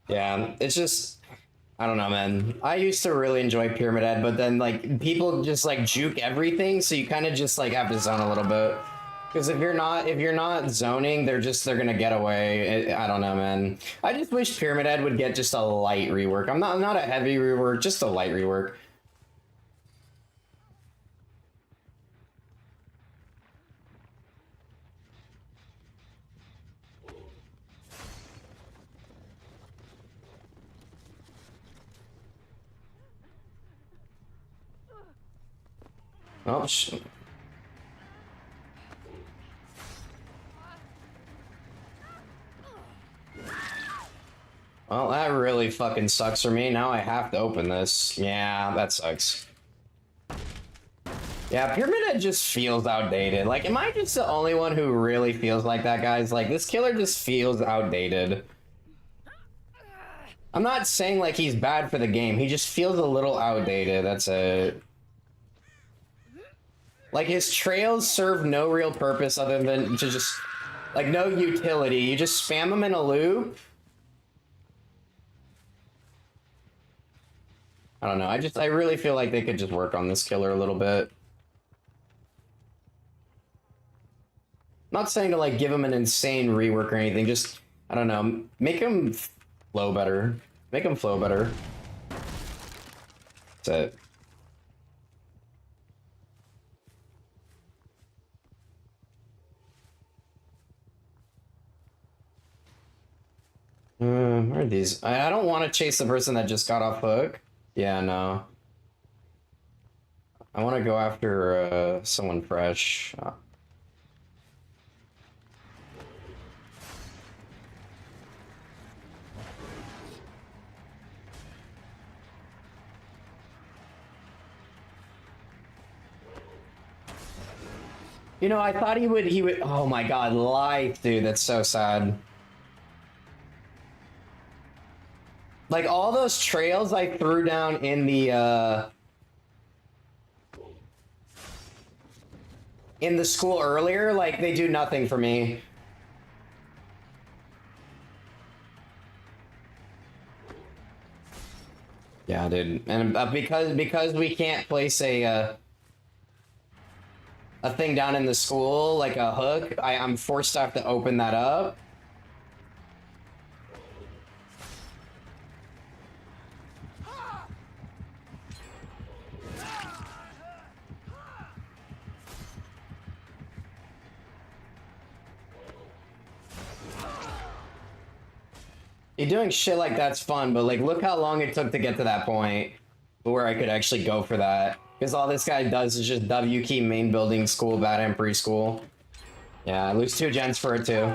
Yeah, it's just, I don't know, man. I used to really enjoy Pyramid Head, but then, like, people just, like, juke everything, so you kind of just, like, have to zone a little bit. Because if you're not zoning, they're gonna get away. I don't know, man. I just wish Pyramid Head would get just a light rework. I'm not a heavy rework, just a light rework. Oh, shit. Well, that really fucking sucks for me. Now I have to open this. Yeah, that sucks. Yeah, Pyramid Head just feels outdated. Like, am I just the only one who really feels like that, guys? Like, this killer just feels outdated. I'm not saying, like, he's bad for the game. He just feels a little outdated. That's it. Like, his trails serve no real purpose other than to just, like, no utility. You just spam them in a loop. I don't know. I really feel like they could just work on this killer a little bit. Not saying to, like, give him an insane rework or anything. Just, I don't know. Make him flow better. Make him flow better. That's it. Where are these? I don't want to chase the person that just got off hook. Yeah, no. I want to go after someone fresh. You know, I thought he would, oh my god, life, dude, that's so sad. Like, all those trails I threw down in the school earlier, like, they do nothing for me. Yeah, dude, and because we can't place a thing down in the school, like a hook, I'm forced to have to open that up. You're doing shit like that's fun, but like, look how long it took to get to that point where I could actually go for that. Because all this guy does is just W key main building school, bad and preschool. Yeah, I lose 2 gens for it too.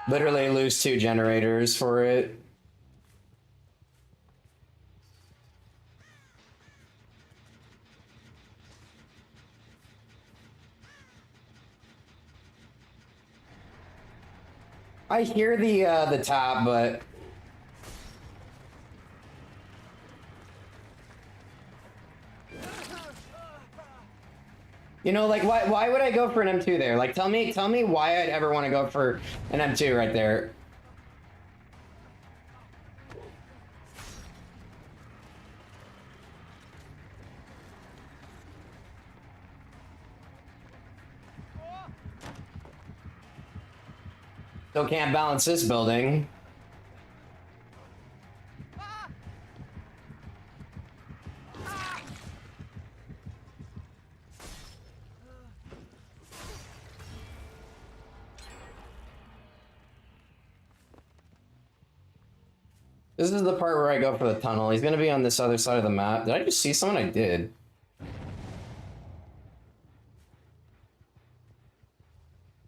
Literally lose 2 generators for it. I hear the tap, but You know, like why would I go for an M2 there? Like tell me why I'd ever want to go for an M2 right there. Still can't balance this building. This is the part where I go for the tunnel. He's gonna be on this other side of the map. Did I just see someone? I did.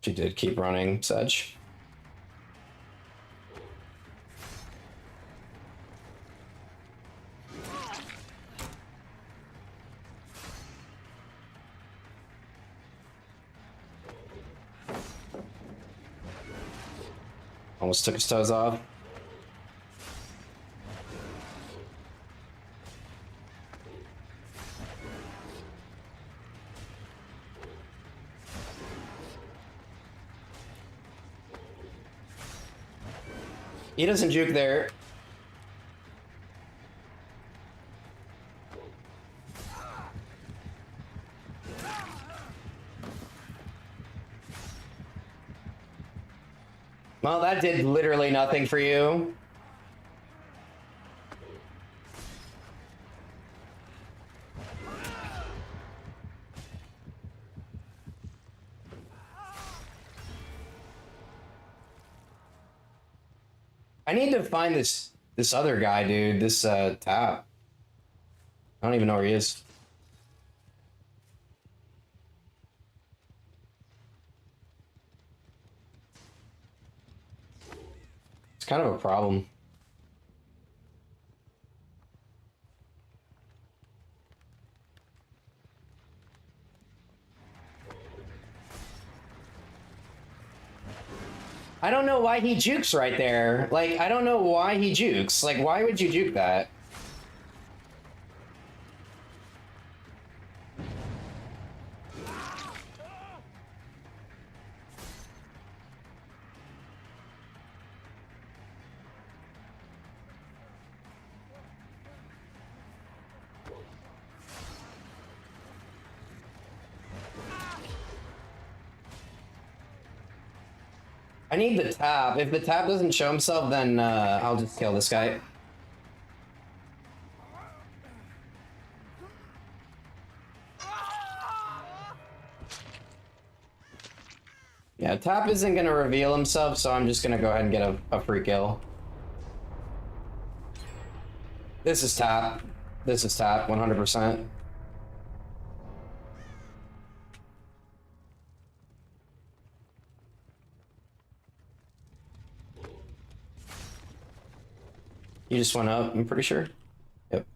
She did keep running, Sedge. Almost took his toes off. He doesn't juke there. Well, that did literally nothing for you. I need to find this other guy, dude. This Tap. I don't even know where he is. It's kind of a problem. I don't know why he jukes right there. Like, I don't know why he jukes. Like, why would you juke that? I need the tap. If the tap doesn't show himself, then I'll just kill this guy. Yeah, tap isn't gonna reveal himself, so I'm just gonna go ahead and get a free kill. This is tap. This is tap, 100%. You just went up, I'm pretty sure. Yep.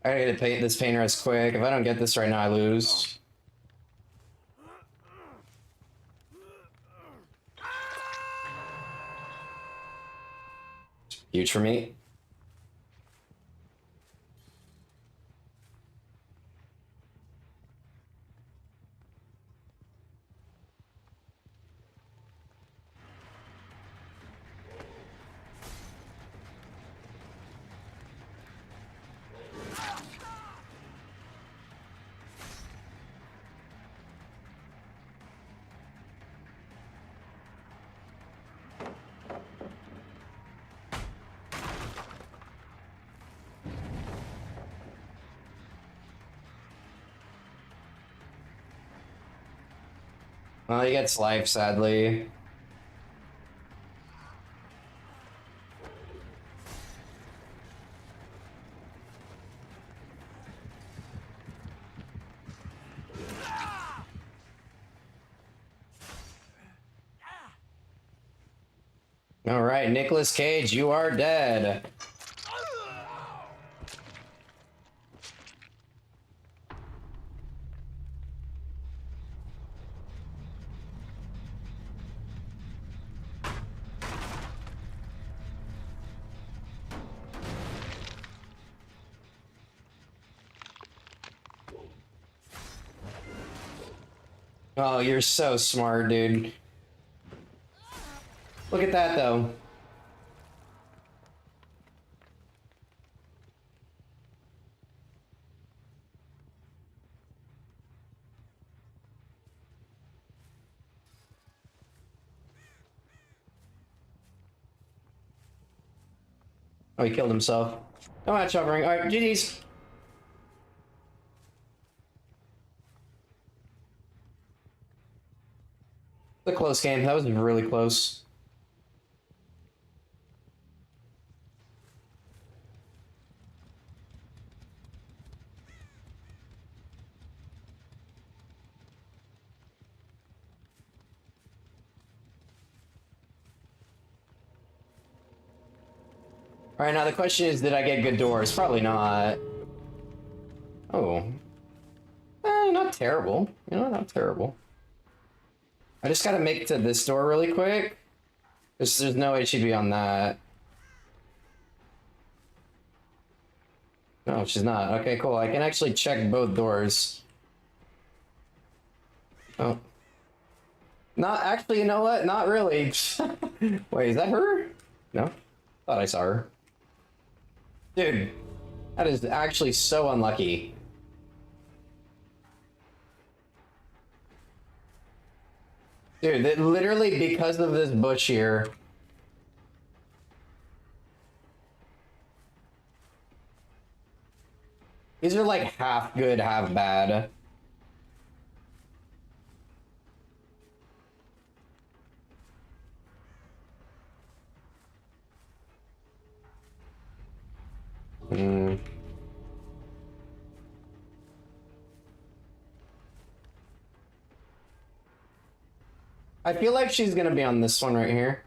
I gotta get paint this painter as quick. If I don't get this right now, I lose. Huge for me. Well, he gets life, sadly. All right, Nicolas Cage, you are dead. Oh, you're so smart, dude. Look at that, though. Oh, he killed himself. No match covering. Alright, GG's. A close game. That was really close. Alright, now the question is, did I get good doors? Probably not. Oh. Not terrible. You know, not terrible. I just gotta make it to this door really quick. There's no way she'd be on that. No, she's not. Okay, cool. I can actually check both doors. Oh. Not actually, you know what? Not really. Wait, is that her? No? Thought I saw her. Dude, that is actually so unlucky. Dude, that literally because of this bush here. These are like half good, half bad. Hmm. I feel like she's gonna be on this one right here.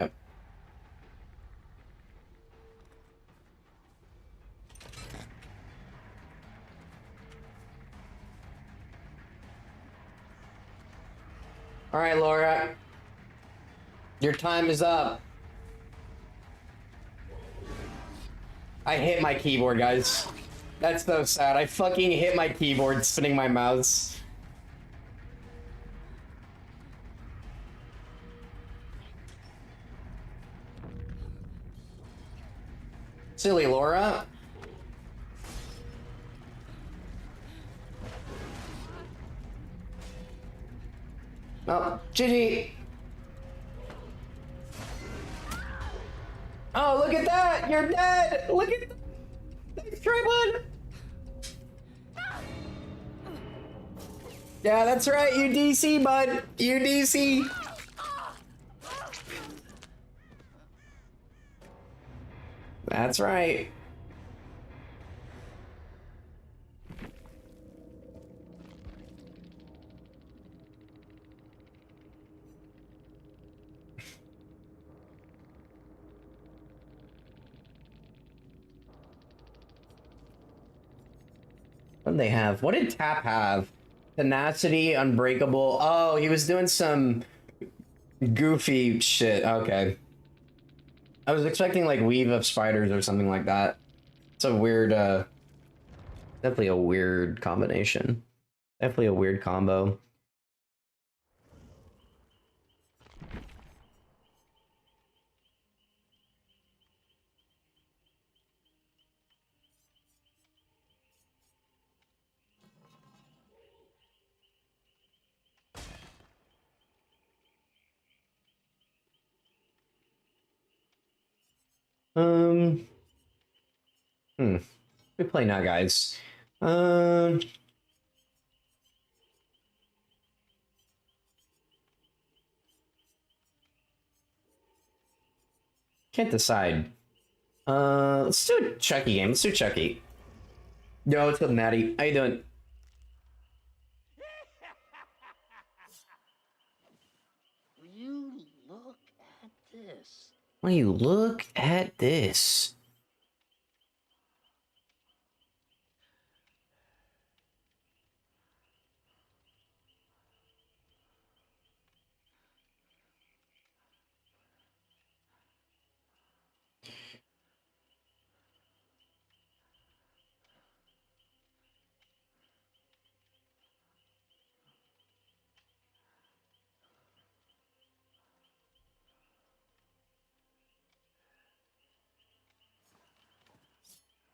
Yep. All right, Laura. Your time is up. I hit my keyboard, guys. That's so sad. I fucking hit my keyboard spinning my mouse. Silly Laura. Oh, GG. Oh, look at that! You're dead! Look at that! Thanks, Tripod! Yeah, that's right, you DC, bud! You DC! That's right. What did they have? What did Tap have? Tenacity, Unbreakable. Oh, he was doing some goofy shit. Okay. I was expecting like Weave of Spiders or something like that. It's a weird, definitely a weird combination. Definitely a weird combo. Um, we play now, guys. Can't decide. Let's do a Chucky game. Let's do Chucky. Yo, what's up, Maddie? How you doing? You look at this. Why you look at this?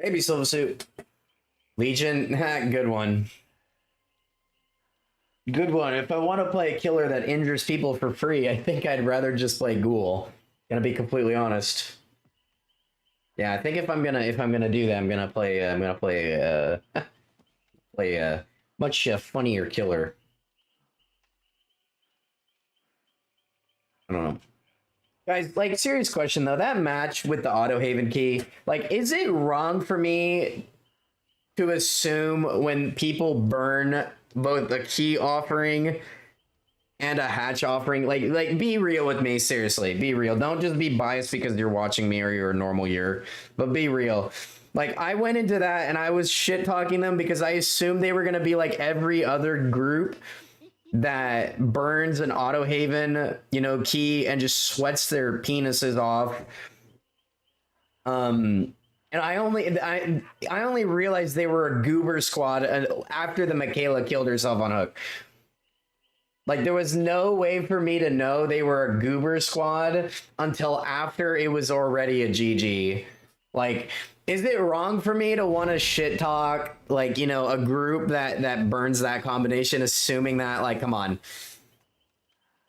Maybe Silver Suit. Legion, good one. Good one. If I want to play a killer that injures people for free, I think I'd rather just play Ghoul. Gonna be completely honest. Yeah, I think if I'm gonna do that, I'm gonna play play a much funnier killer. I don't know. Guys, like, serious question though, that match with the Auto Haven key, like, is it wrong for me to assume when people burn both a key offering and a hatch offering, like be real with me, seriously, be real. Don't just be biased because you're watching me or you're a normal year, but be real. Like, I went into that and I was shit talking them because I assumed they were gonna be like every other group that burns an Auto Haven, you know, key and just sweats their penises off. And I only realized they were a goober squad after the Michaela killed herself on hook. Like, there was no way for me to know they were a goober squad until after it was already a GG. Like, is it wrong for me to want to shit talk, like, you know, a group that burns that combination, assuming that, like, come on.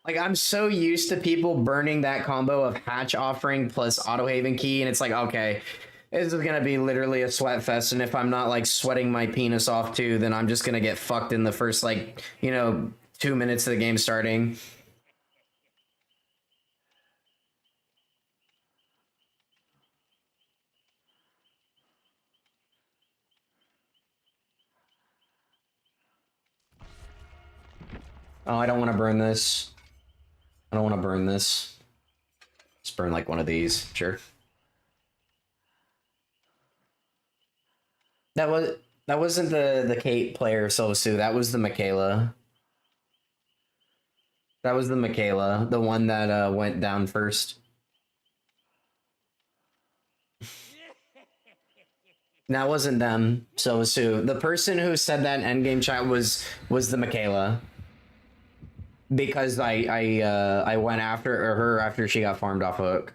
Like, I'm so used to people burning that combo of hatch offering plus Auto Haven key, and it's like, okay, this is gonna be literally a sweat fest, and if I'm not, like, sweating my penis off too, then I'm just gonna get fucked in the first, like, you know, 2 minutes of the game starting. Oh, I don't want to burn this. I don't want to burn this. Just burn like one of these, sure. That wasn't the Kate player Sosu, that was the Michaela. That was the Michaela, the one that went down first. That wasn't them, Sosu. The person who said that in endgame chat was the Michaela. Because I went after her after she got farmed off hook.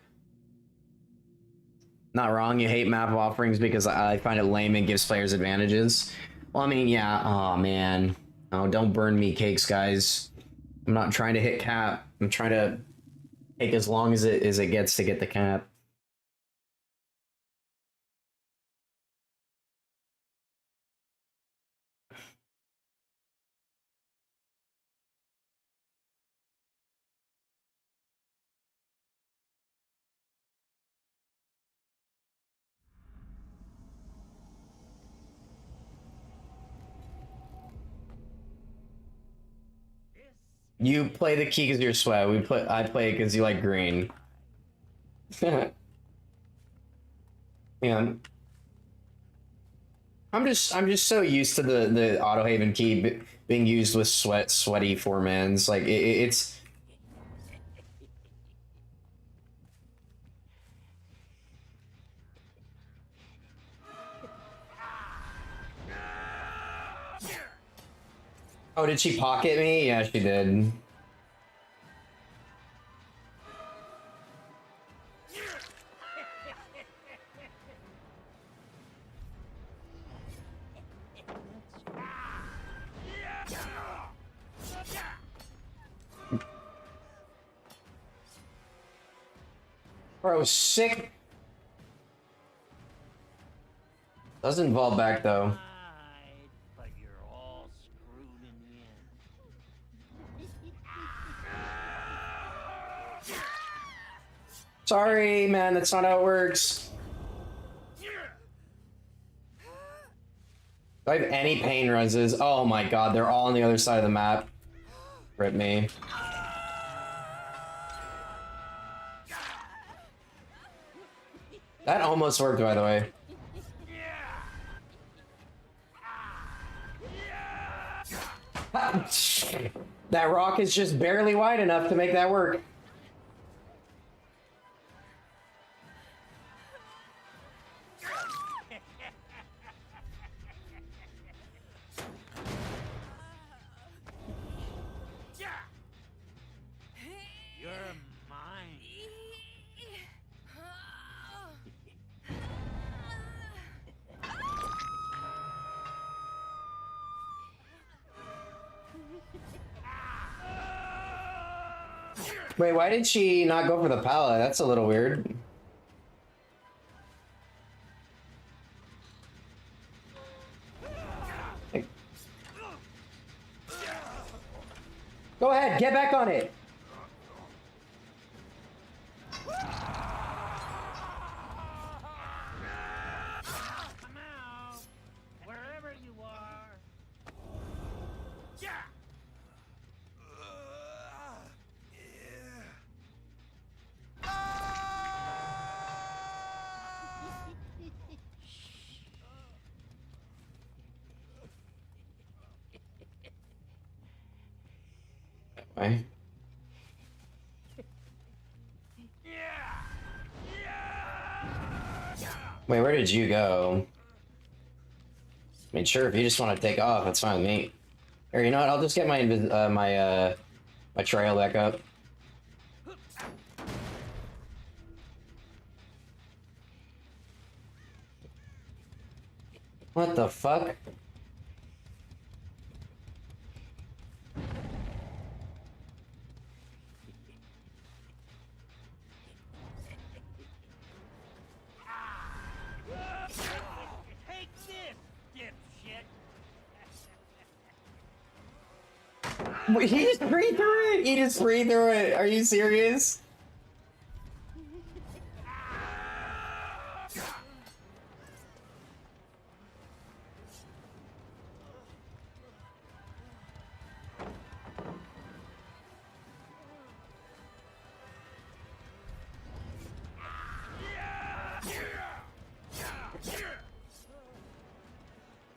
Not wrong, you hate map offerings because I find it lame and gives players advantages. Well, I mean, yeah, oh man. Oh, don't burn me cakes, guys. I'm not trying to hit cap. I'm trying to take as long as it gets to get the cap. You play the key because you're sweat. I play it because you like green. Yeah. I'm just so used to the Auto Haven key being used with sweaty four-mans. Like it's. Oh, did she pocket me? Yeah, she did. Bro, sick. Doesn't involve back though. But you're all screwed in the end. Sorry, man, that's not how it works. Do I have any pain reses? Oh my god, they're all on the other side of the map. Rip me. That almost worked, by the way. That rock is just barely wide enough to make that work. You're mine. Wait, why did she not go for the pallet? That's a little weird. Go ahead, get back on it. Come out, wherever you are. Why? Wait, where did you go? I mean, sure, if you just want to take off, that's fine with me. Here, you know what? I'll just get my my trail back up. What the fuck? Take this, dipshit. Wait, he just breathed through it! He just breathed through it! Are you serious?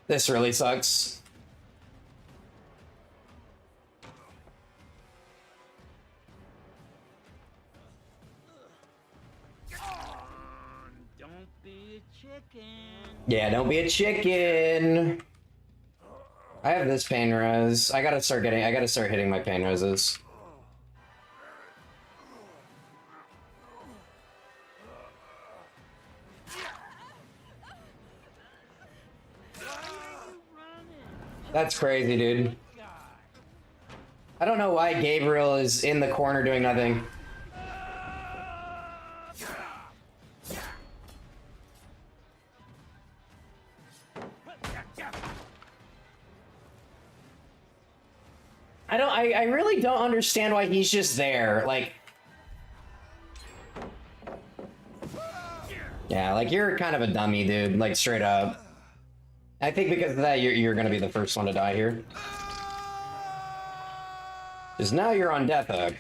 This really sucks. Don't be a chicken. Yeah, don't be a chicken. I have this pain res. I gotta start hitting my pain reses. That's crazy, dude. I don't know why Gabriel is in the corner doing nothing. I really don't understand why he's just there. Like, yeah, like you're kind of a dummy, dude. Like straight up. I think because of that, you're gonna be the first one to die here. Because now you're on death hook.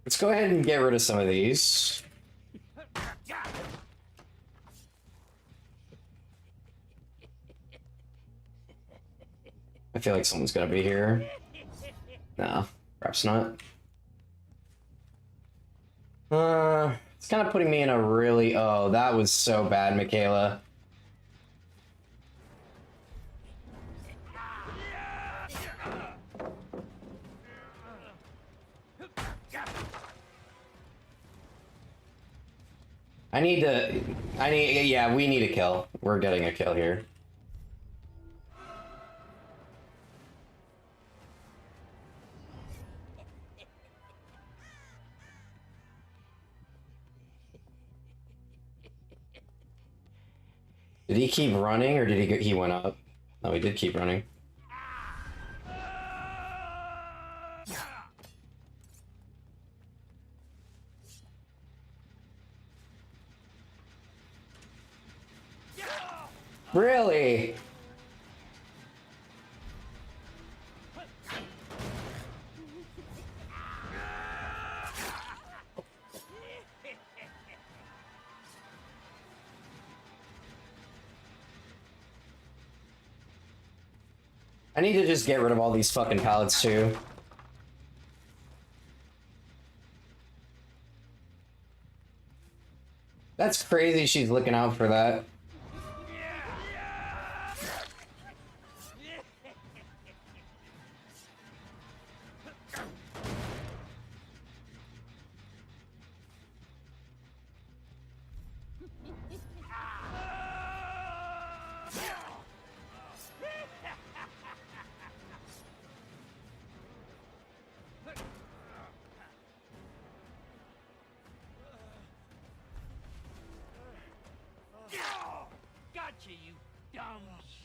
Let's go ahead and get rid of some of these. I feel like someone's gonna be here. No, perhaps not. It's kind of putting me in a really... Oh, that was so bad, Michaela. Yeah, we need a kill. We're getting a kill here. Did he keep running, or did he went up? No, he did keep running. Really? I need to just get rid of all these fucking pallets too. That's crazy she's looking out for that.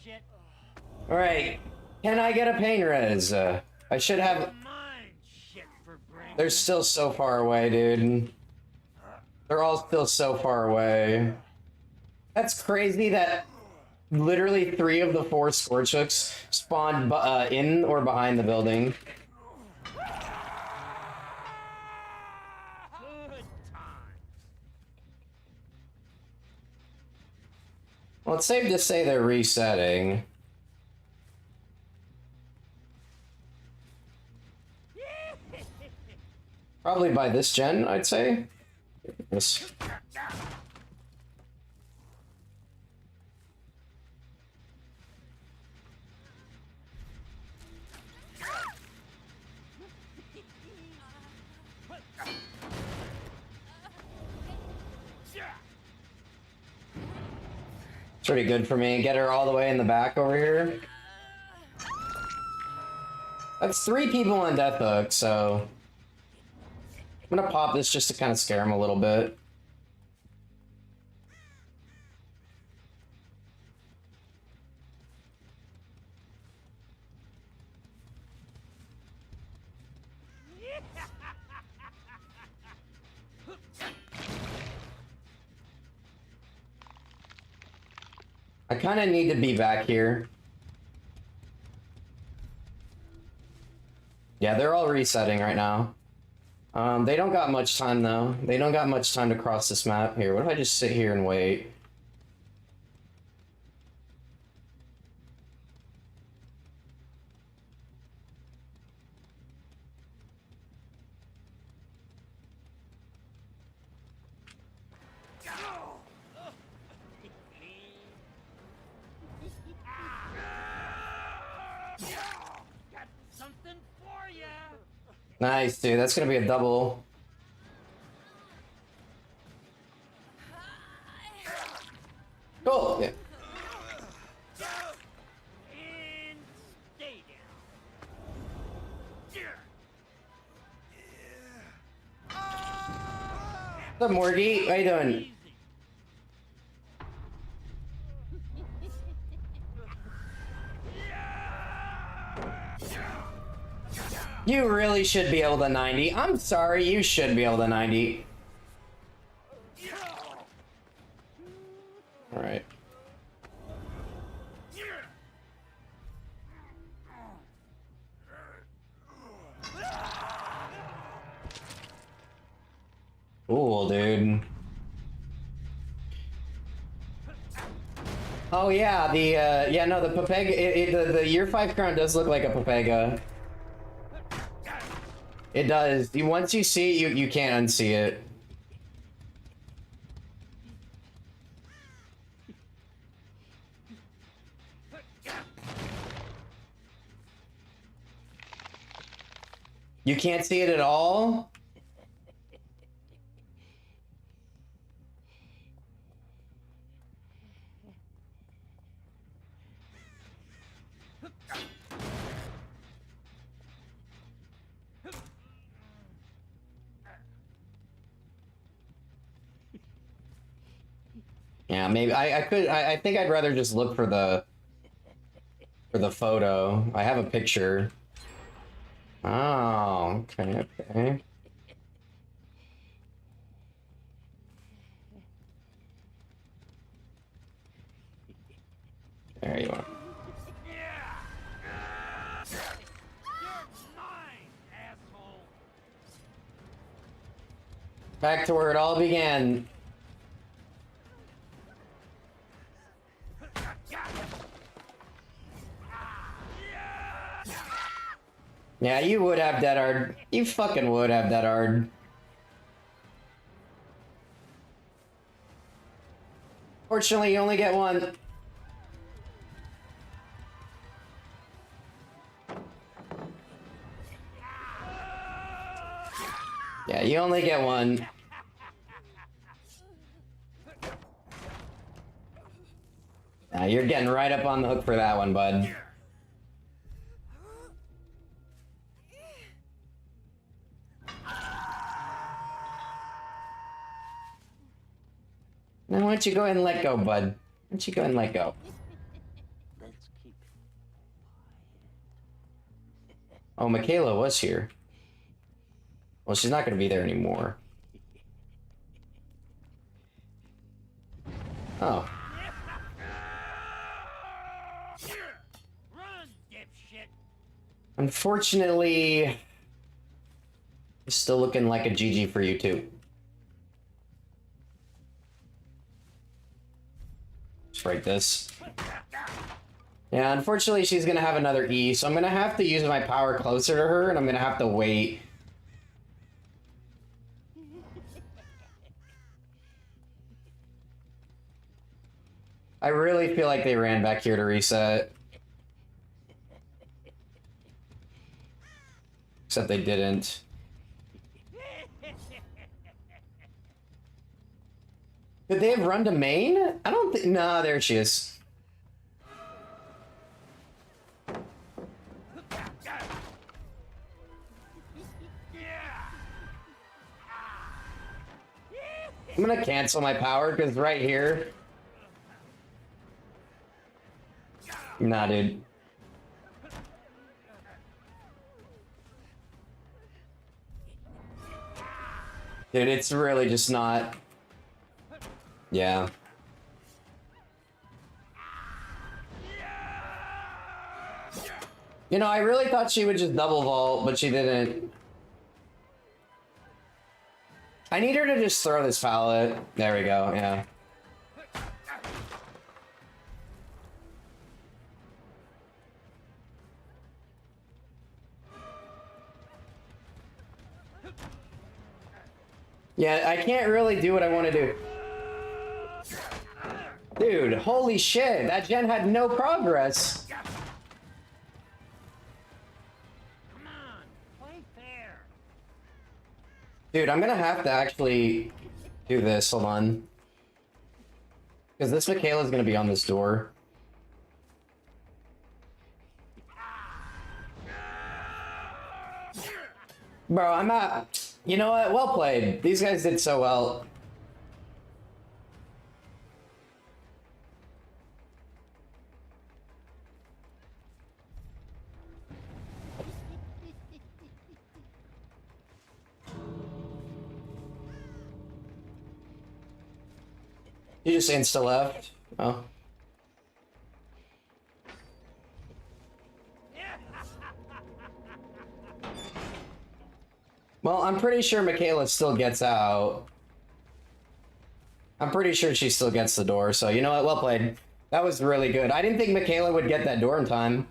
dipshit. Alright. Can I get a pain res? I should have... Mine shit for brain. They're still so far away, dude. They're all still so far away. That's crazy that literally 3 of the 4 Scorch Hooks spawned in or behind the building. Good time. Well, it's safe to say they're resetting. Probably by this gen, I'd say. Yes. It's pretty good for me. Get her all the way in the back over here. That's 3 people on Death Hook, so... I'm gonna pop this just to kind of scare him a little bit. I kind of need to be back here. Yeah, they're all resetting right now. They don't got much time though. They don't got much time to cross this map. Here, what if I just sit here and wait? Got something for ya. Nice, dude. That's gonna be a double. Cool. Yeah. And stay down. What's up, Morgie? How you doing? Easy. You really should be able to 90. I'm sorry, you should be able to 90. Alright. Cool, dude. Oh yeah, the yeah, no, the Papega, the Year 5 crown does look like a Papega. It does. Once you see it, you can't unsee it. You can't see it at all? Yeah, maybe I think I'd rather just look for the photo. I have a picture. Oh, okay, okay. There you are. Back to where it all began. Yeah, you would have dead hard. You fucking would have dead hard. Fortunately, you only get one. Yeah, you only get one. Nah, you're getting right up on the hook for that one, bud. Now, why don't you go ahead and let go, bud? Why don't you go ahead and let go? Oh, Michaela was here. Well, she's not going to be there anymore. Oh. Run, dipshit! Unfortunately, it's still looking like a GG for you too. Just write this. Yeah, unfortunately, she's going to have another E, so I'm going to have to use my power closer to her, and I'm going to have to wait. I really feel like they ran back here to reset. Except they didn't. Did they have run to main? I don't think... No, there she is. I'm gonna cancel my power, because right here... Nah, dude. Dude, it's really just not... Yeah. You know, I really thought she would just double vault, but she didn't. I need her to just throw this pallet. There we go, yeah. Yeah, I can't really do what I want to do. Dude, holy shit, that gen had no progress. Come on, play fair. Dude, I'm gonna have to actually do this, hold on. Because this Michaela's gonna be on this door. Bro, I'm not... You know what? Well played. These guys did so well. You just insta left. Oh. Well, I'm pretty sure Michaela still gets out. I'm pretty sure she still gets the door, so you know what? Well played. That was really good. I didn't think Michaela would get that door in time.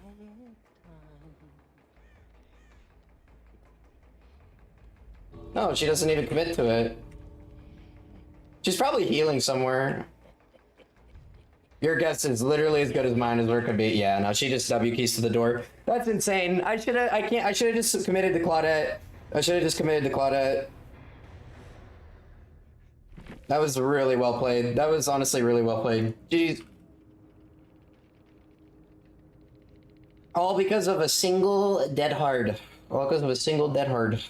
No, she doesn't even commit to it. She's probably healing somewhere. Your guess is literally as good as mine as where it could be. Yeah, no, she just W keys to the door. That's insane. I should have just committed to Claudette. I should have just committed to Claudette. That was really well played. That was honestly really well played. Jeez. All because of a single dead hard. All because of a single dead hard.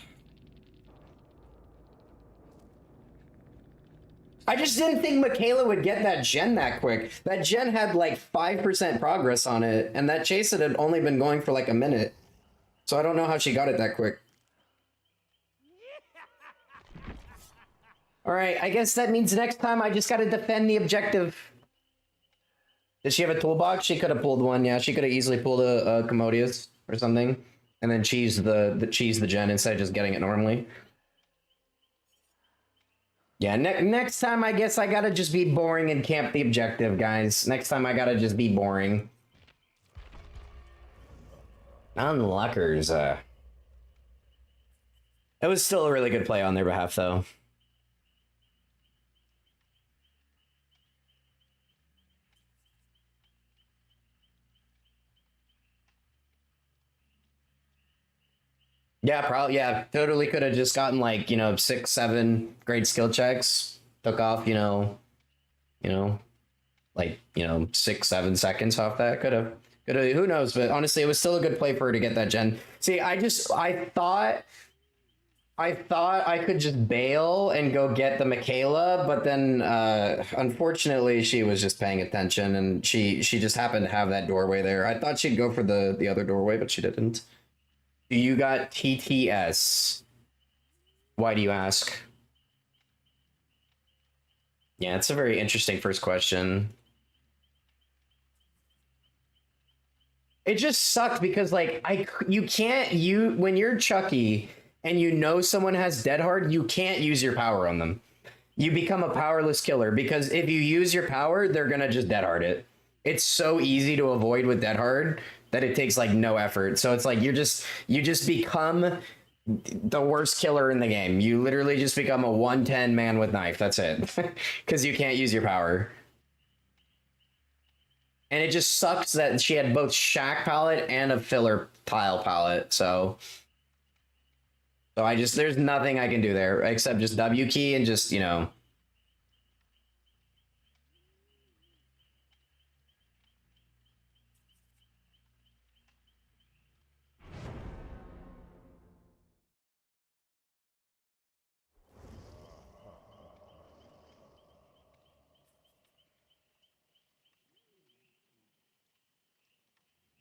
I just didn't think Michaela would get that gen that quick. That gen had like 5% progress on it, and that chase had only been going for like a minute. So I don't know how she got it that quick. Alright, I guess that means next time I just gotta defend the objective. Did she have a toolbox? She could have pulled one, yeah. She could have easily pulled a Commodious or something. And then cheese the gen instead of just getting it normally. Yeah, next time I guess I gotta just be boring and camp the objective, guys. Next time I gotta just be boring. Unlockers, It was still a really good play on their behalf, though. Yeah, probably. Yeah, totally could have just gotten like, you know, 6, 7 great skill checks. Took off, like, 6, 7 seconds off that. Could have. Who knows? But honestly, it was still a good play for her to get that gen. See, I thought I could just bail and go get the Michaela, but then unfortunately she was just paying attention and she just happened to have that doorway there. I thought she'd go for the other doorway, but she didn't. Do you got TTS? Why do you ask? Yeah, it's a very interesting first question. It just sucked because like when you're Chucky and you know someone has Dead Hard, you can't use your power on them. You become a powerless killer because if you use your power, they're gonna just Dead Hard it. It's so easy to avoid with Dead Hard that it takes like no effort. So it's like you just become the worst killer in the game. You literally just become a 110 man with knife. That's it. Because you can't use your power. And it just sucks that she had both Shack palette and a filler tile palette. So there's nothing I can do there except just W key and just, you know.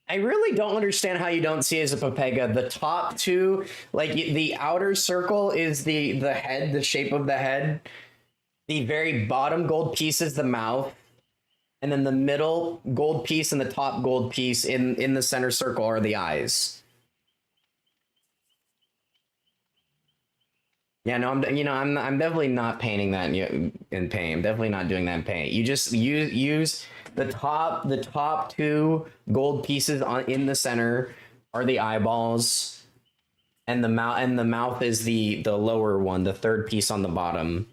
I really don't understand how you don't see as a Pepega. The top two, like the outer circle is the head, the shape of the head. The very bottom gold piece is the mouth. And then the middle gold piece and the top gold piece in the center circle are the eyes. Yeah, no, I'm definitely not painting that in paint. I'm definitely not doing that in paint. You just use the top two gold pieces in the center are the eyeballs, and the mouth is the lower one, the third piece on the bottom.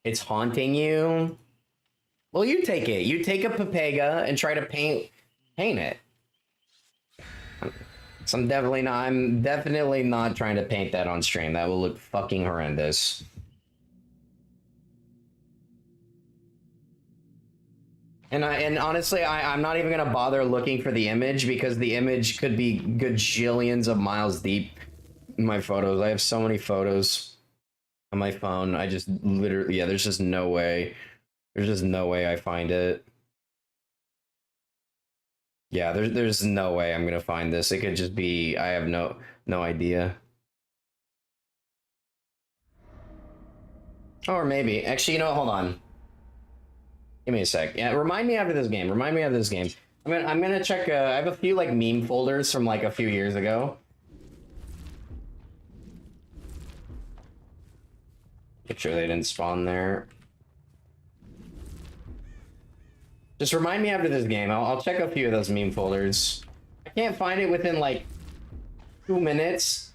It's haunting you. Well, you take it. You take a Pepega and try to paint it. So I'm definitely not trying to paint that on stream. That will look fucking horrendous. And honestly, I'm not even gonna bother looking for the image because the image could be gajillions of miles deep in my photos. I have so many photos on my phone. I just literally, yeah, there's just no way. There's just no way I find it. Yeah, there's no way I'm gonna find this. It could just be, I have no idea. Or maybe, actually, you know what, hold on. Give me a sec. Yeah, remind me after this game. Remind me of this game. I'm gonna check. I have a few like meme folders from like a few years ago. Make sure they didn't spawn there. Just remind me after this game. I'll check a few of those meme folders. I can't find it within like 2 minutes.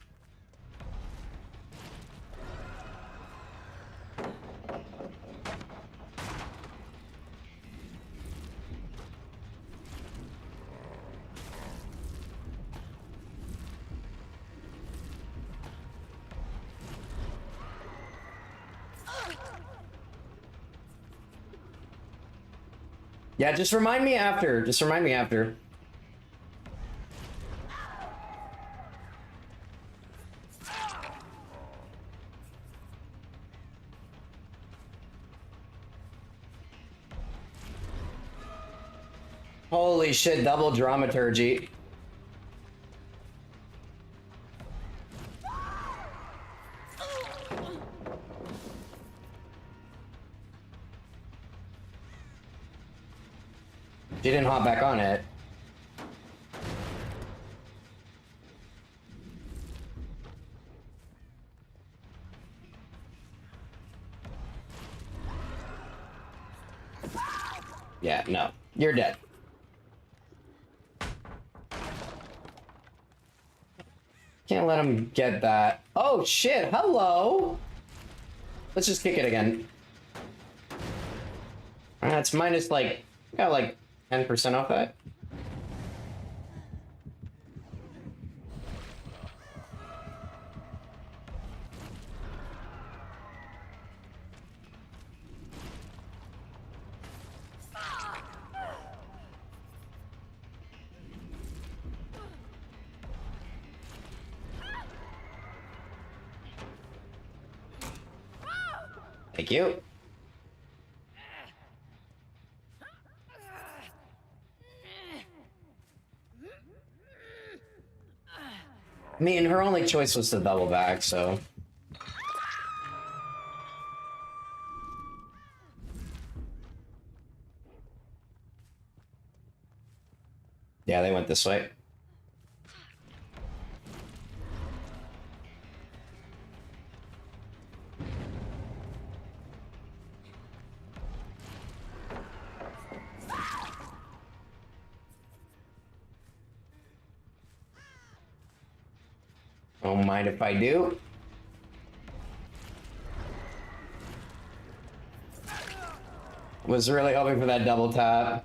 Yeah, just remind me after. Just remind me after. Holy shit, double dramaturgy. She didn't hop back on it. Yeah, no. You're dead. Can't let him get that. Oh shit, hello! Let's just kick it again. That's minus like, got like 10% off that. Thank you. I mean, her only choice was to double back, so. Yeah, they went this way. Don't mind if I do. Was really hoping for that double tap.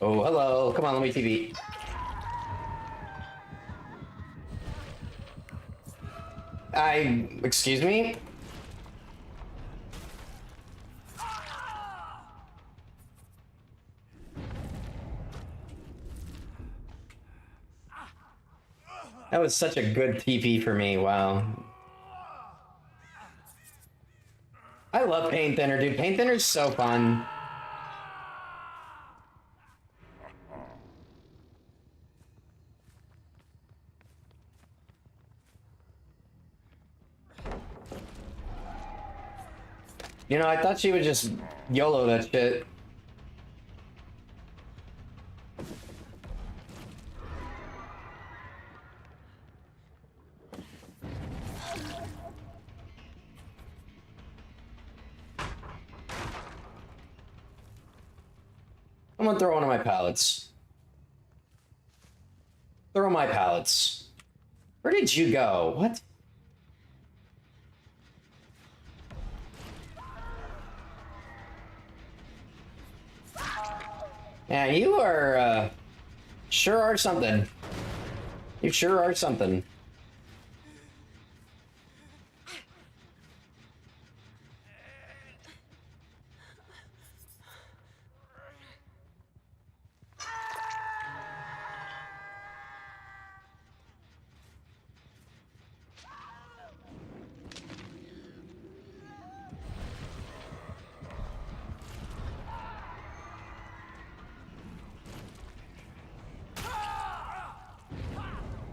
Oh, hello. Come on, let me TV. Excuse me? That was such a good TP for me, wow. I love Pain Thinner, dude. Pain Thinner's so fun. You know, I thought she would just YOLO that shit. I'm gonna throw one of my pallets. Throw my pallets. Where did you go? What? Yeah, you are, sure are something. You sure are something.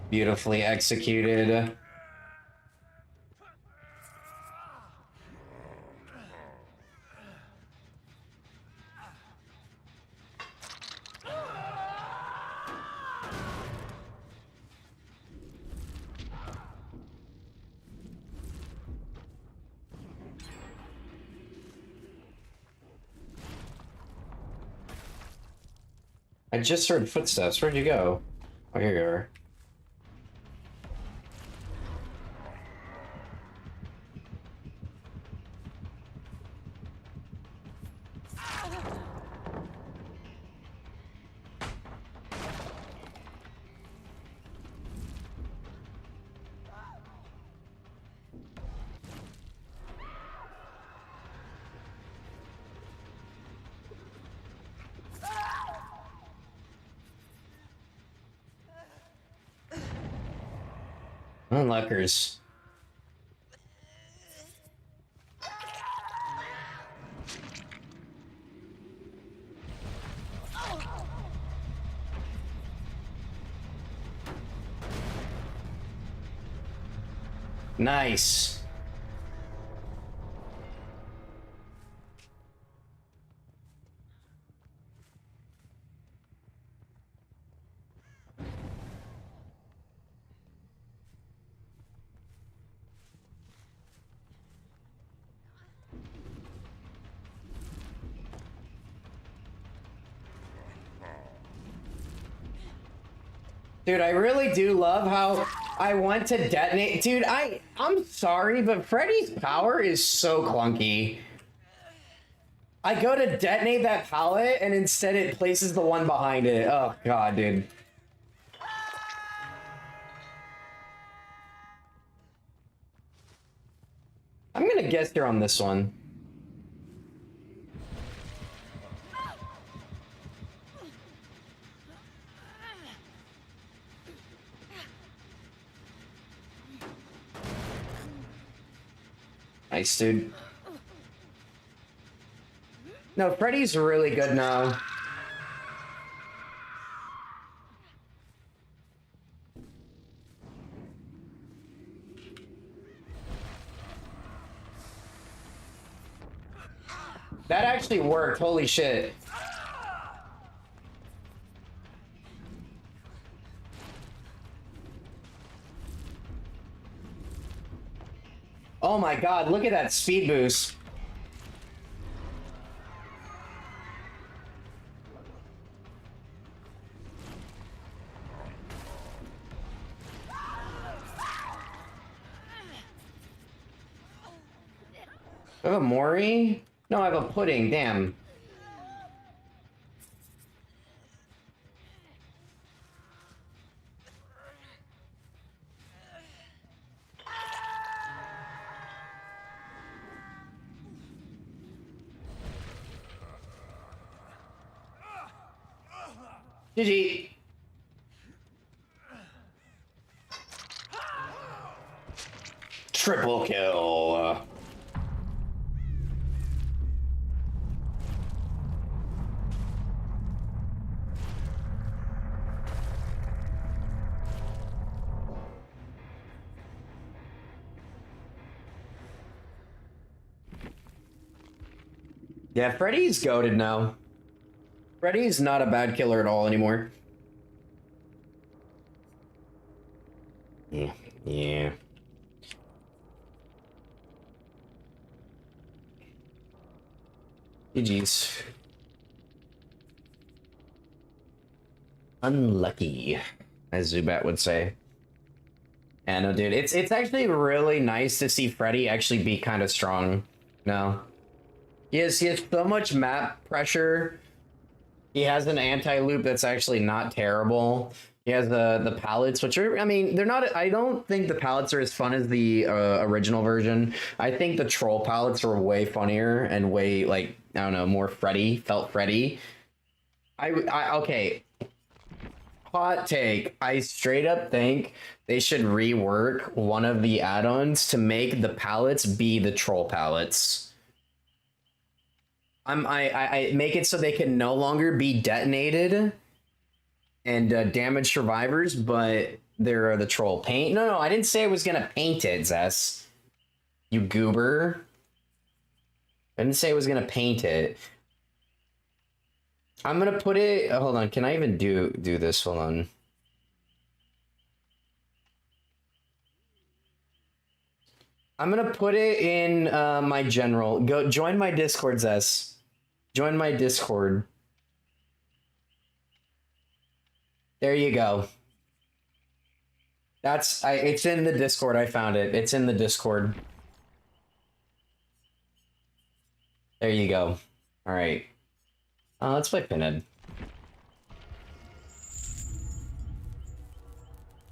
Beautifully executed. I just heard footsteps. Where'd you go? Oh, here you are. Unlockers. Nice. Dude, I really do love how I went to detonate. Dude, I'm sorry, but Freddy's power is so clunky. I go to detonate that pallet, and instead it places the one behind it. Oh, God, dude. I'm gonna guess you're on this one. Nice, dude. No, Freddy's really good now. That actually worked. Holy shit. Oh my god, look at that speed boost. I have a Mori? No, I have a pudding, damn. GG. Triple kill. Yeah, Freddy's goated now. Freddy's not a bad killer at all anymore. Yeah. GG's. Unlucky, as Zubat would say. Yeah, no, dude, it's actually really nice to see Freddy actually be kind of strong. No. He has so much map pressure. He has an anti-loop that's actually not terrible. He has the pallets, which are, I mean, they're not, I don't think the pallets are as fun as the original version. I think the troll pallets are way funnier and way, like, I don't know, more felt Freddy. Okay. Hot take. I straight up think they should rework one of the add-ons to make the pallets be the troll pallets. I make it so they can no longer be detonated and damage survivors, but they're the troll paint. No, I didn't say I was gonna paint it, Zess. You goober. I didn't say I was gonna paint it. I'm gonna put it. Hold on. Can I even do this? Hold on. I'm gonna put it in my general. Go join my Discord, Zess. Join my Discord. There you go. It's in the Discord. I found it. It's in the Discord. There you go. All right. Let's play Pinhead.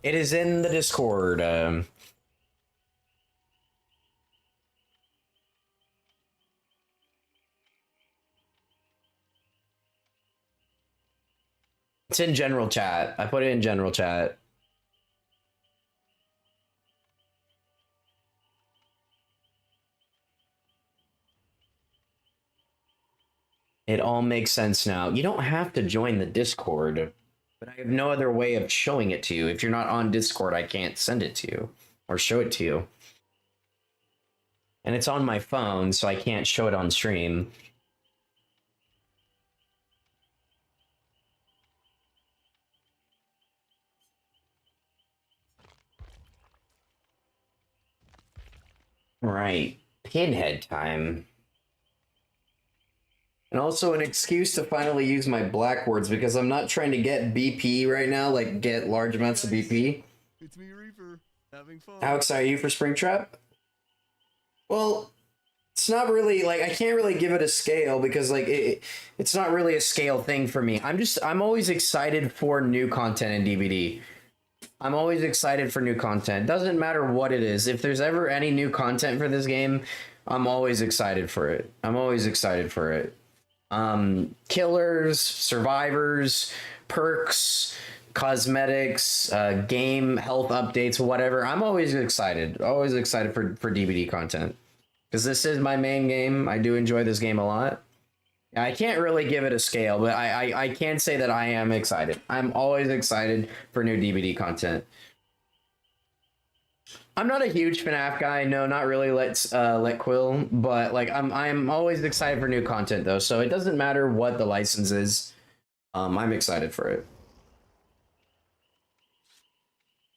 It is in the Discord. It's in general chat. I put it in general chat. It all makes sense now. You don't have to join the Discord, but I have no other way of showing it to you. If you're not on Discord, I can't send it to you or show it to you. And it's on my phone, so I can't show it on stream. Right, Pinhead time. And also an excuse to finally use my blackboards because I'm not trying to get BP right now, like get large amounts of BP. It's me, Reaper. Having fun. How excited are you for Springtrap? Well, it's not really, like, I can't really give it a scale because, like, it's not really a scale thing for me. I'm always excited for new content in DBD. I'm always excited for new content. Doesn't matter what it is. If there's ever any new content for this game, I'm always excited for it. I'm always excited for it. Killers, survivors, perks, cosmetics, game health updates, whatever. I'm always excited. Always excited for DBD content. because this is my main game. I do enjoy this game a lot. I can't really give it a scale, but I can say that I am excited. I'm always excited for new DVD content. I'm not a huge FNAF guy. No, not really. Let Quill, but like I'm always excited for new content though. So it doesn't matter what the license is. I'm excited for it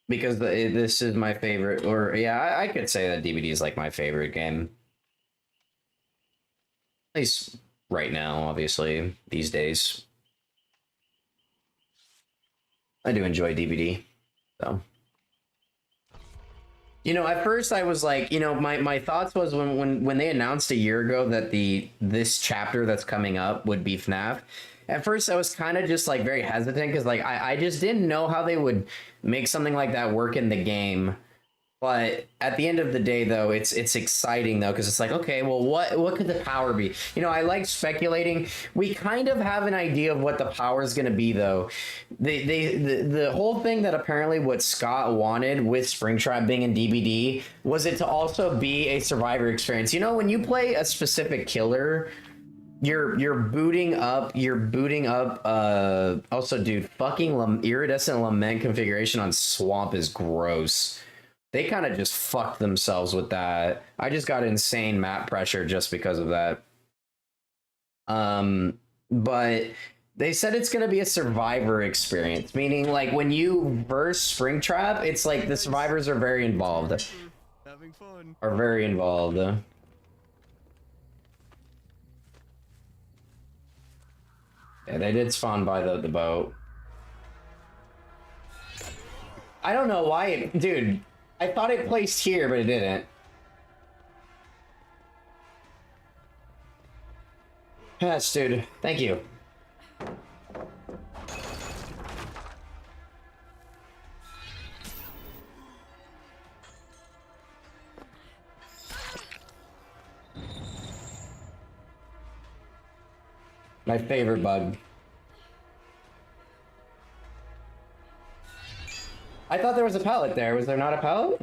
because this is my favorite. Or yeah, I could say that DVD is like my favorite game. At least right now, obviously, these days. I do enjoy DVD, so. You know, at first I was like, you know, my thoughts was when they announced a year ago that this chapter that's coming up would be FNAF. At first I was kind of just like very hesitant because like I just didn't know how they would make something like that work in the game. But at the end of the day, though, it's exciting though because it's like, okay, well, what could the power be? You know, I like speculating. We kind of have an idea of what the power is going to be, though. The whole thing that apparently what Scott wanted with Springtrap being in DBD was it to also be a survivor experience. You know, when you play a specific killer, you're booting up. Also, dude, fucking iridescent lament configuration on Swamp is gross. They kind of just fucked themselves with that. I just got insane map pressure just because of that. But they said it's going to be a survivor experience, meaning like when you verse Springtrap, it's like the survivors are very involved. Having fun. Are very involved. Yeah, they did spawn by the boat. I don't know why it, dude. I thought it placed here, but it didn't. Yes, dude. Thank you. My favorite bug. I thought there was a pallet there. Was there not a pallet?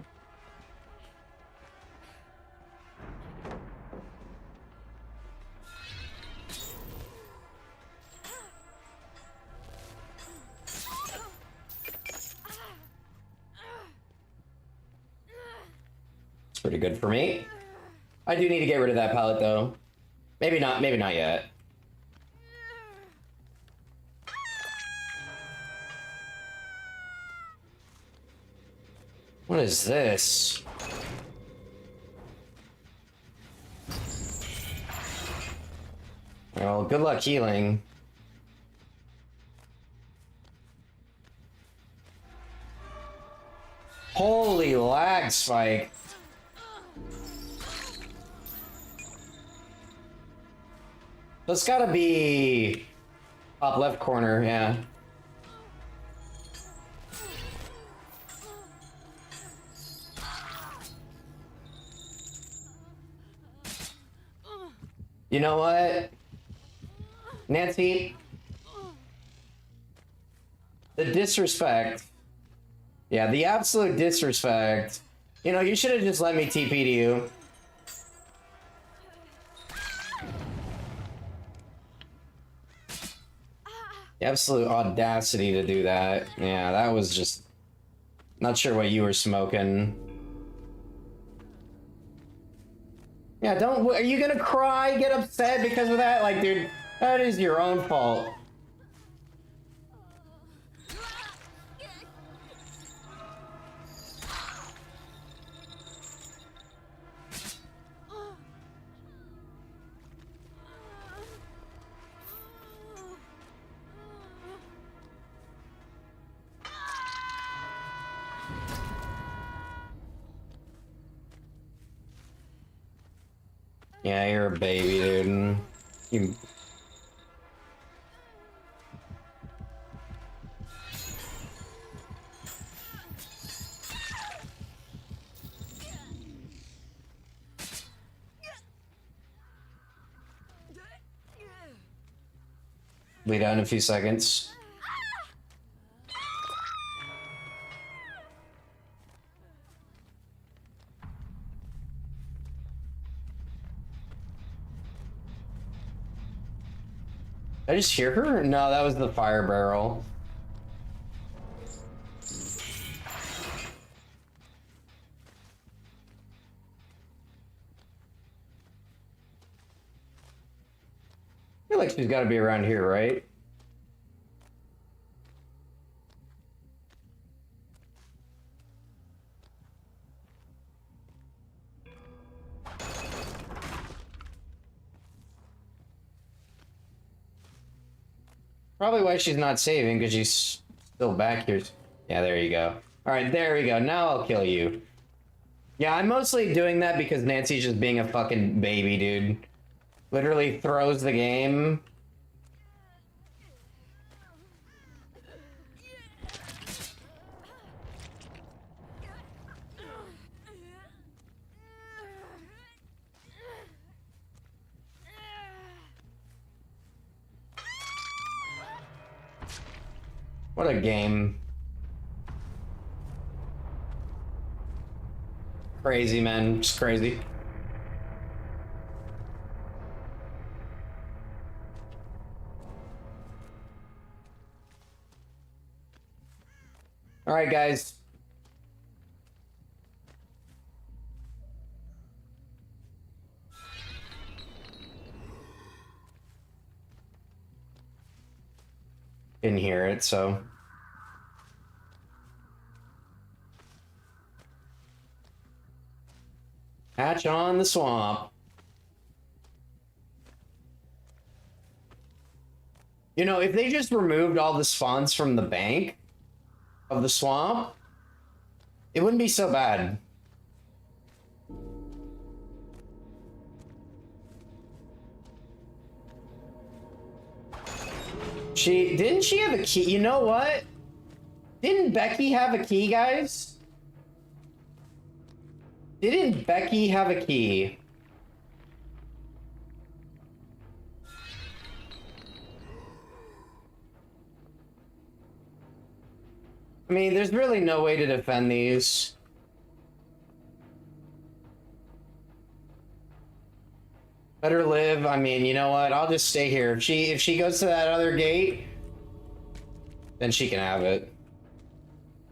It's pretty good for me. I do need to get rid of that pallet though. Maybe not yet. What is this? Well, good luck healing. Holy lag spike. That's gotta be top left corner, yeah. You know what, Nancy? The disrespect. Yeah, the absolute disrespect. You know, you should have just let me TP to you. The absolute audacity to do that. Yeah, that was just... Not sure what you were smoking. Yeah, don't... Are you gonna cry, get upset because of that? Like, dude, that is your own fault. Yeah, you're a baby, dude. You... Bleed out in a few seconds. Did I just hear her? No, that was the fire barrel. I feel like she's got to be around here, right? Probably why she's not saving, because she's still back here. Yeah, there you go. Alright, there we go. Now I'll kill you. Yeah, I'm mostly doing that because Nancy's just being a fucking baby, dude. Literally throws the game. What a game. Crazy, man. Just crazy. All right, guys. Didn't hear it, so. Hatch on the swamp. You know, if they just removed all the spawns from the bank of the swamp, it wouldn't be so bad. Didn't she have a key? You know what? Didn't Becky have a key, guys? Didn't Becky have a key? I mean, there's really no way to defend these. Better live. I mean, you know what? I'll just stay here. If she goes to that other gate, then she can have it.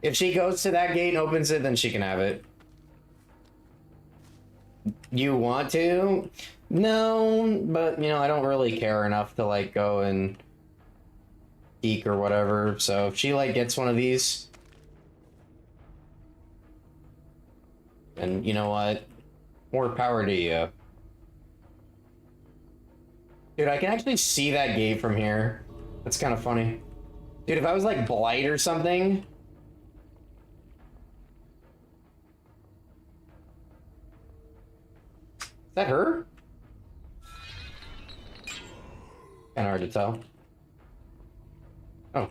If she goes to that gate and opens it, then she can have it. You want to? No, but you know, I don't really care enough to like go and peek or whatever. So if she like gets one of these, then you know what? More power to you. Dude, I can actually see that gate from here. That's kind of funny. Dude, if I was like Blight or something. Is that her? Kind of hard to tell. Oh.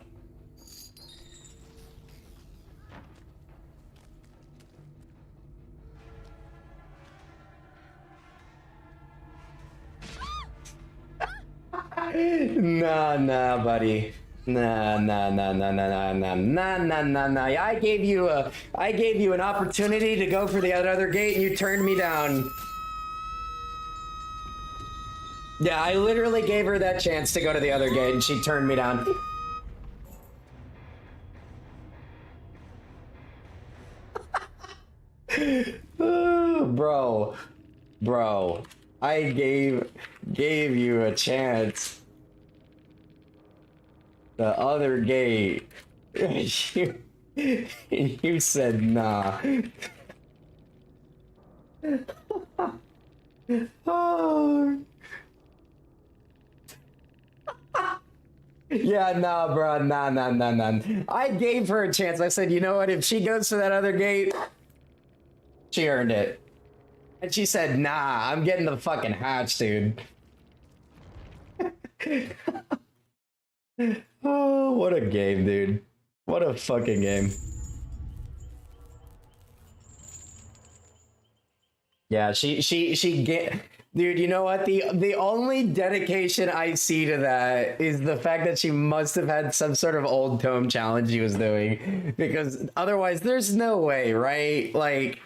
Nah, buddy. Nah. I gave you an opportunity to go for the other gate, and you turned me down. Yeah, I literally gave her that chance to go to the other gate, and she turned me down. Oh, bro, I gave you a chance. The other gate. You said nah. Oh. Yeah, nah, bro. Nah. I gave her a chance. I said, you know what? If she goes to that other gate, she earned it. And she said, nah, I'm getting the fucking hatch, dude. Oh, what a game, dude. What a fucking game. Yeah, she get, dude, you know what? The only dedication I see to that is the fact that she must have had some sort of old tome challenge she was doing, because otherwise there's no way, right? Like,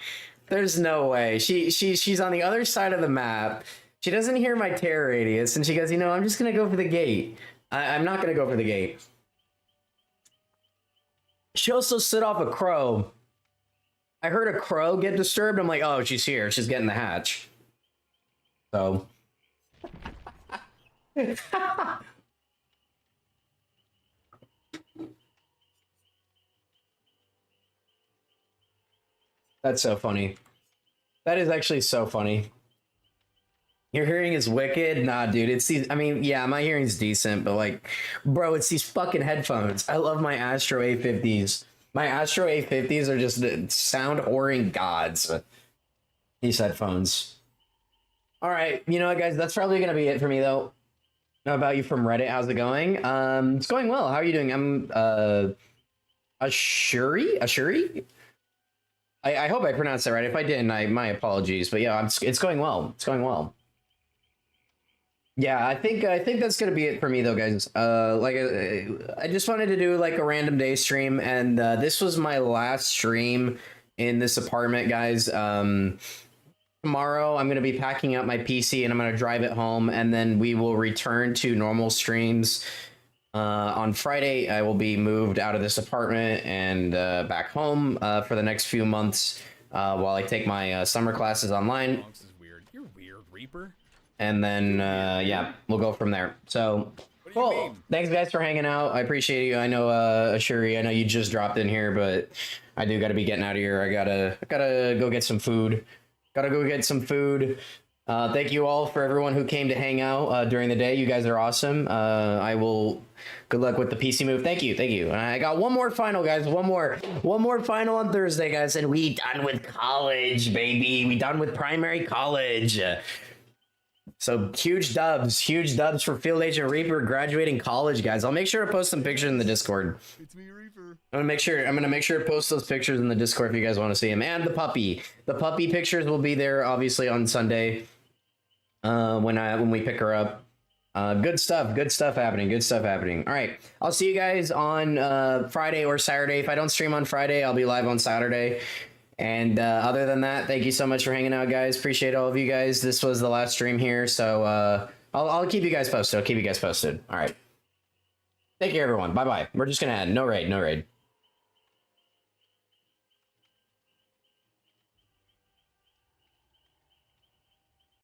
there's no way. She's on the other side of the map. She doesn't hear my terror radius, and she goes, you know, I'm just gonna go for the gate. I'm not gonna go for the gate. She also set off a crow. I heard a crow get disturbed. I'm like, oh, she's here. She's getting the hatch. So. That's so funny. That is actually so funny. Your hearing is wicked? Nah, dude. It's these. I mean, yeah, my hearing's decent, but like, bro, it's these fucking headphones. I love my Astro A50s. My Astro A50s are just sound whoring gods. These headphones. All right, you know what, guys? That's probably gonna be it for me, though. Know about you from Reddit? How's it going? It's going well. How are you doing? I'm Ashuri. I hope I pronounced that right. If I didn't, my apologies. But yeah, it's going well. It's going well. Yeah, I think that's gonna be it for me though, guys. I just wanted to do like a random day stream, and this was my last stream in this apartment, guys. Tomorrow I'm gonna be packing up my PC and I'm gonna drive it home, and then we will return to normal streams. On Friday, I will be moved out of this apartment and back home for the next few months while I take my summer classes online. This is weird. You're weird, Reaper. And then, yeah, we'll go from there. So, cool. Thanks, guys, for hanging out. I appreciate you. I know, Ashuri, I know you just dropped in here, but I do got to be getting out of here. I gotta go get some food. Thank you all for everyone who came to hang out during the day. You guys are awesome. I will. Good luck with the PC move. Thank you. And I got one more final, guys. One more final on Thursday, guys, and we done with college, baby. We done with primary college. So huge dubs for Field Agent Reaper graduating college, guys. I'll make sure to post some pictures in the Discord. It's me, Reaper. I'm gonna make sure to post those pictures in the Discord if you guys want to see them. And the puppy pictures will be there obviously on Sunday. When we pick her up. Good stuff happening. All right, I'll see you guys on Friday or Saturday. If I don't stream on Friday, I'll be live on Saturday. And other than that, thank you so much for hanging out, guys. Appreciate all of you guys. This was the last stream here, so I'll keep you guys posted. All right, take care, everyone. Bye. We're just gonna add no raid.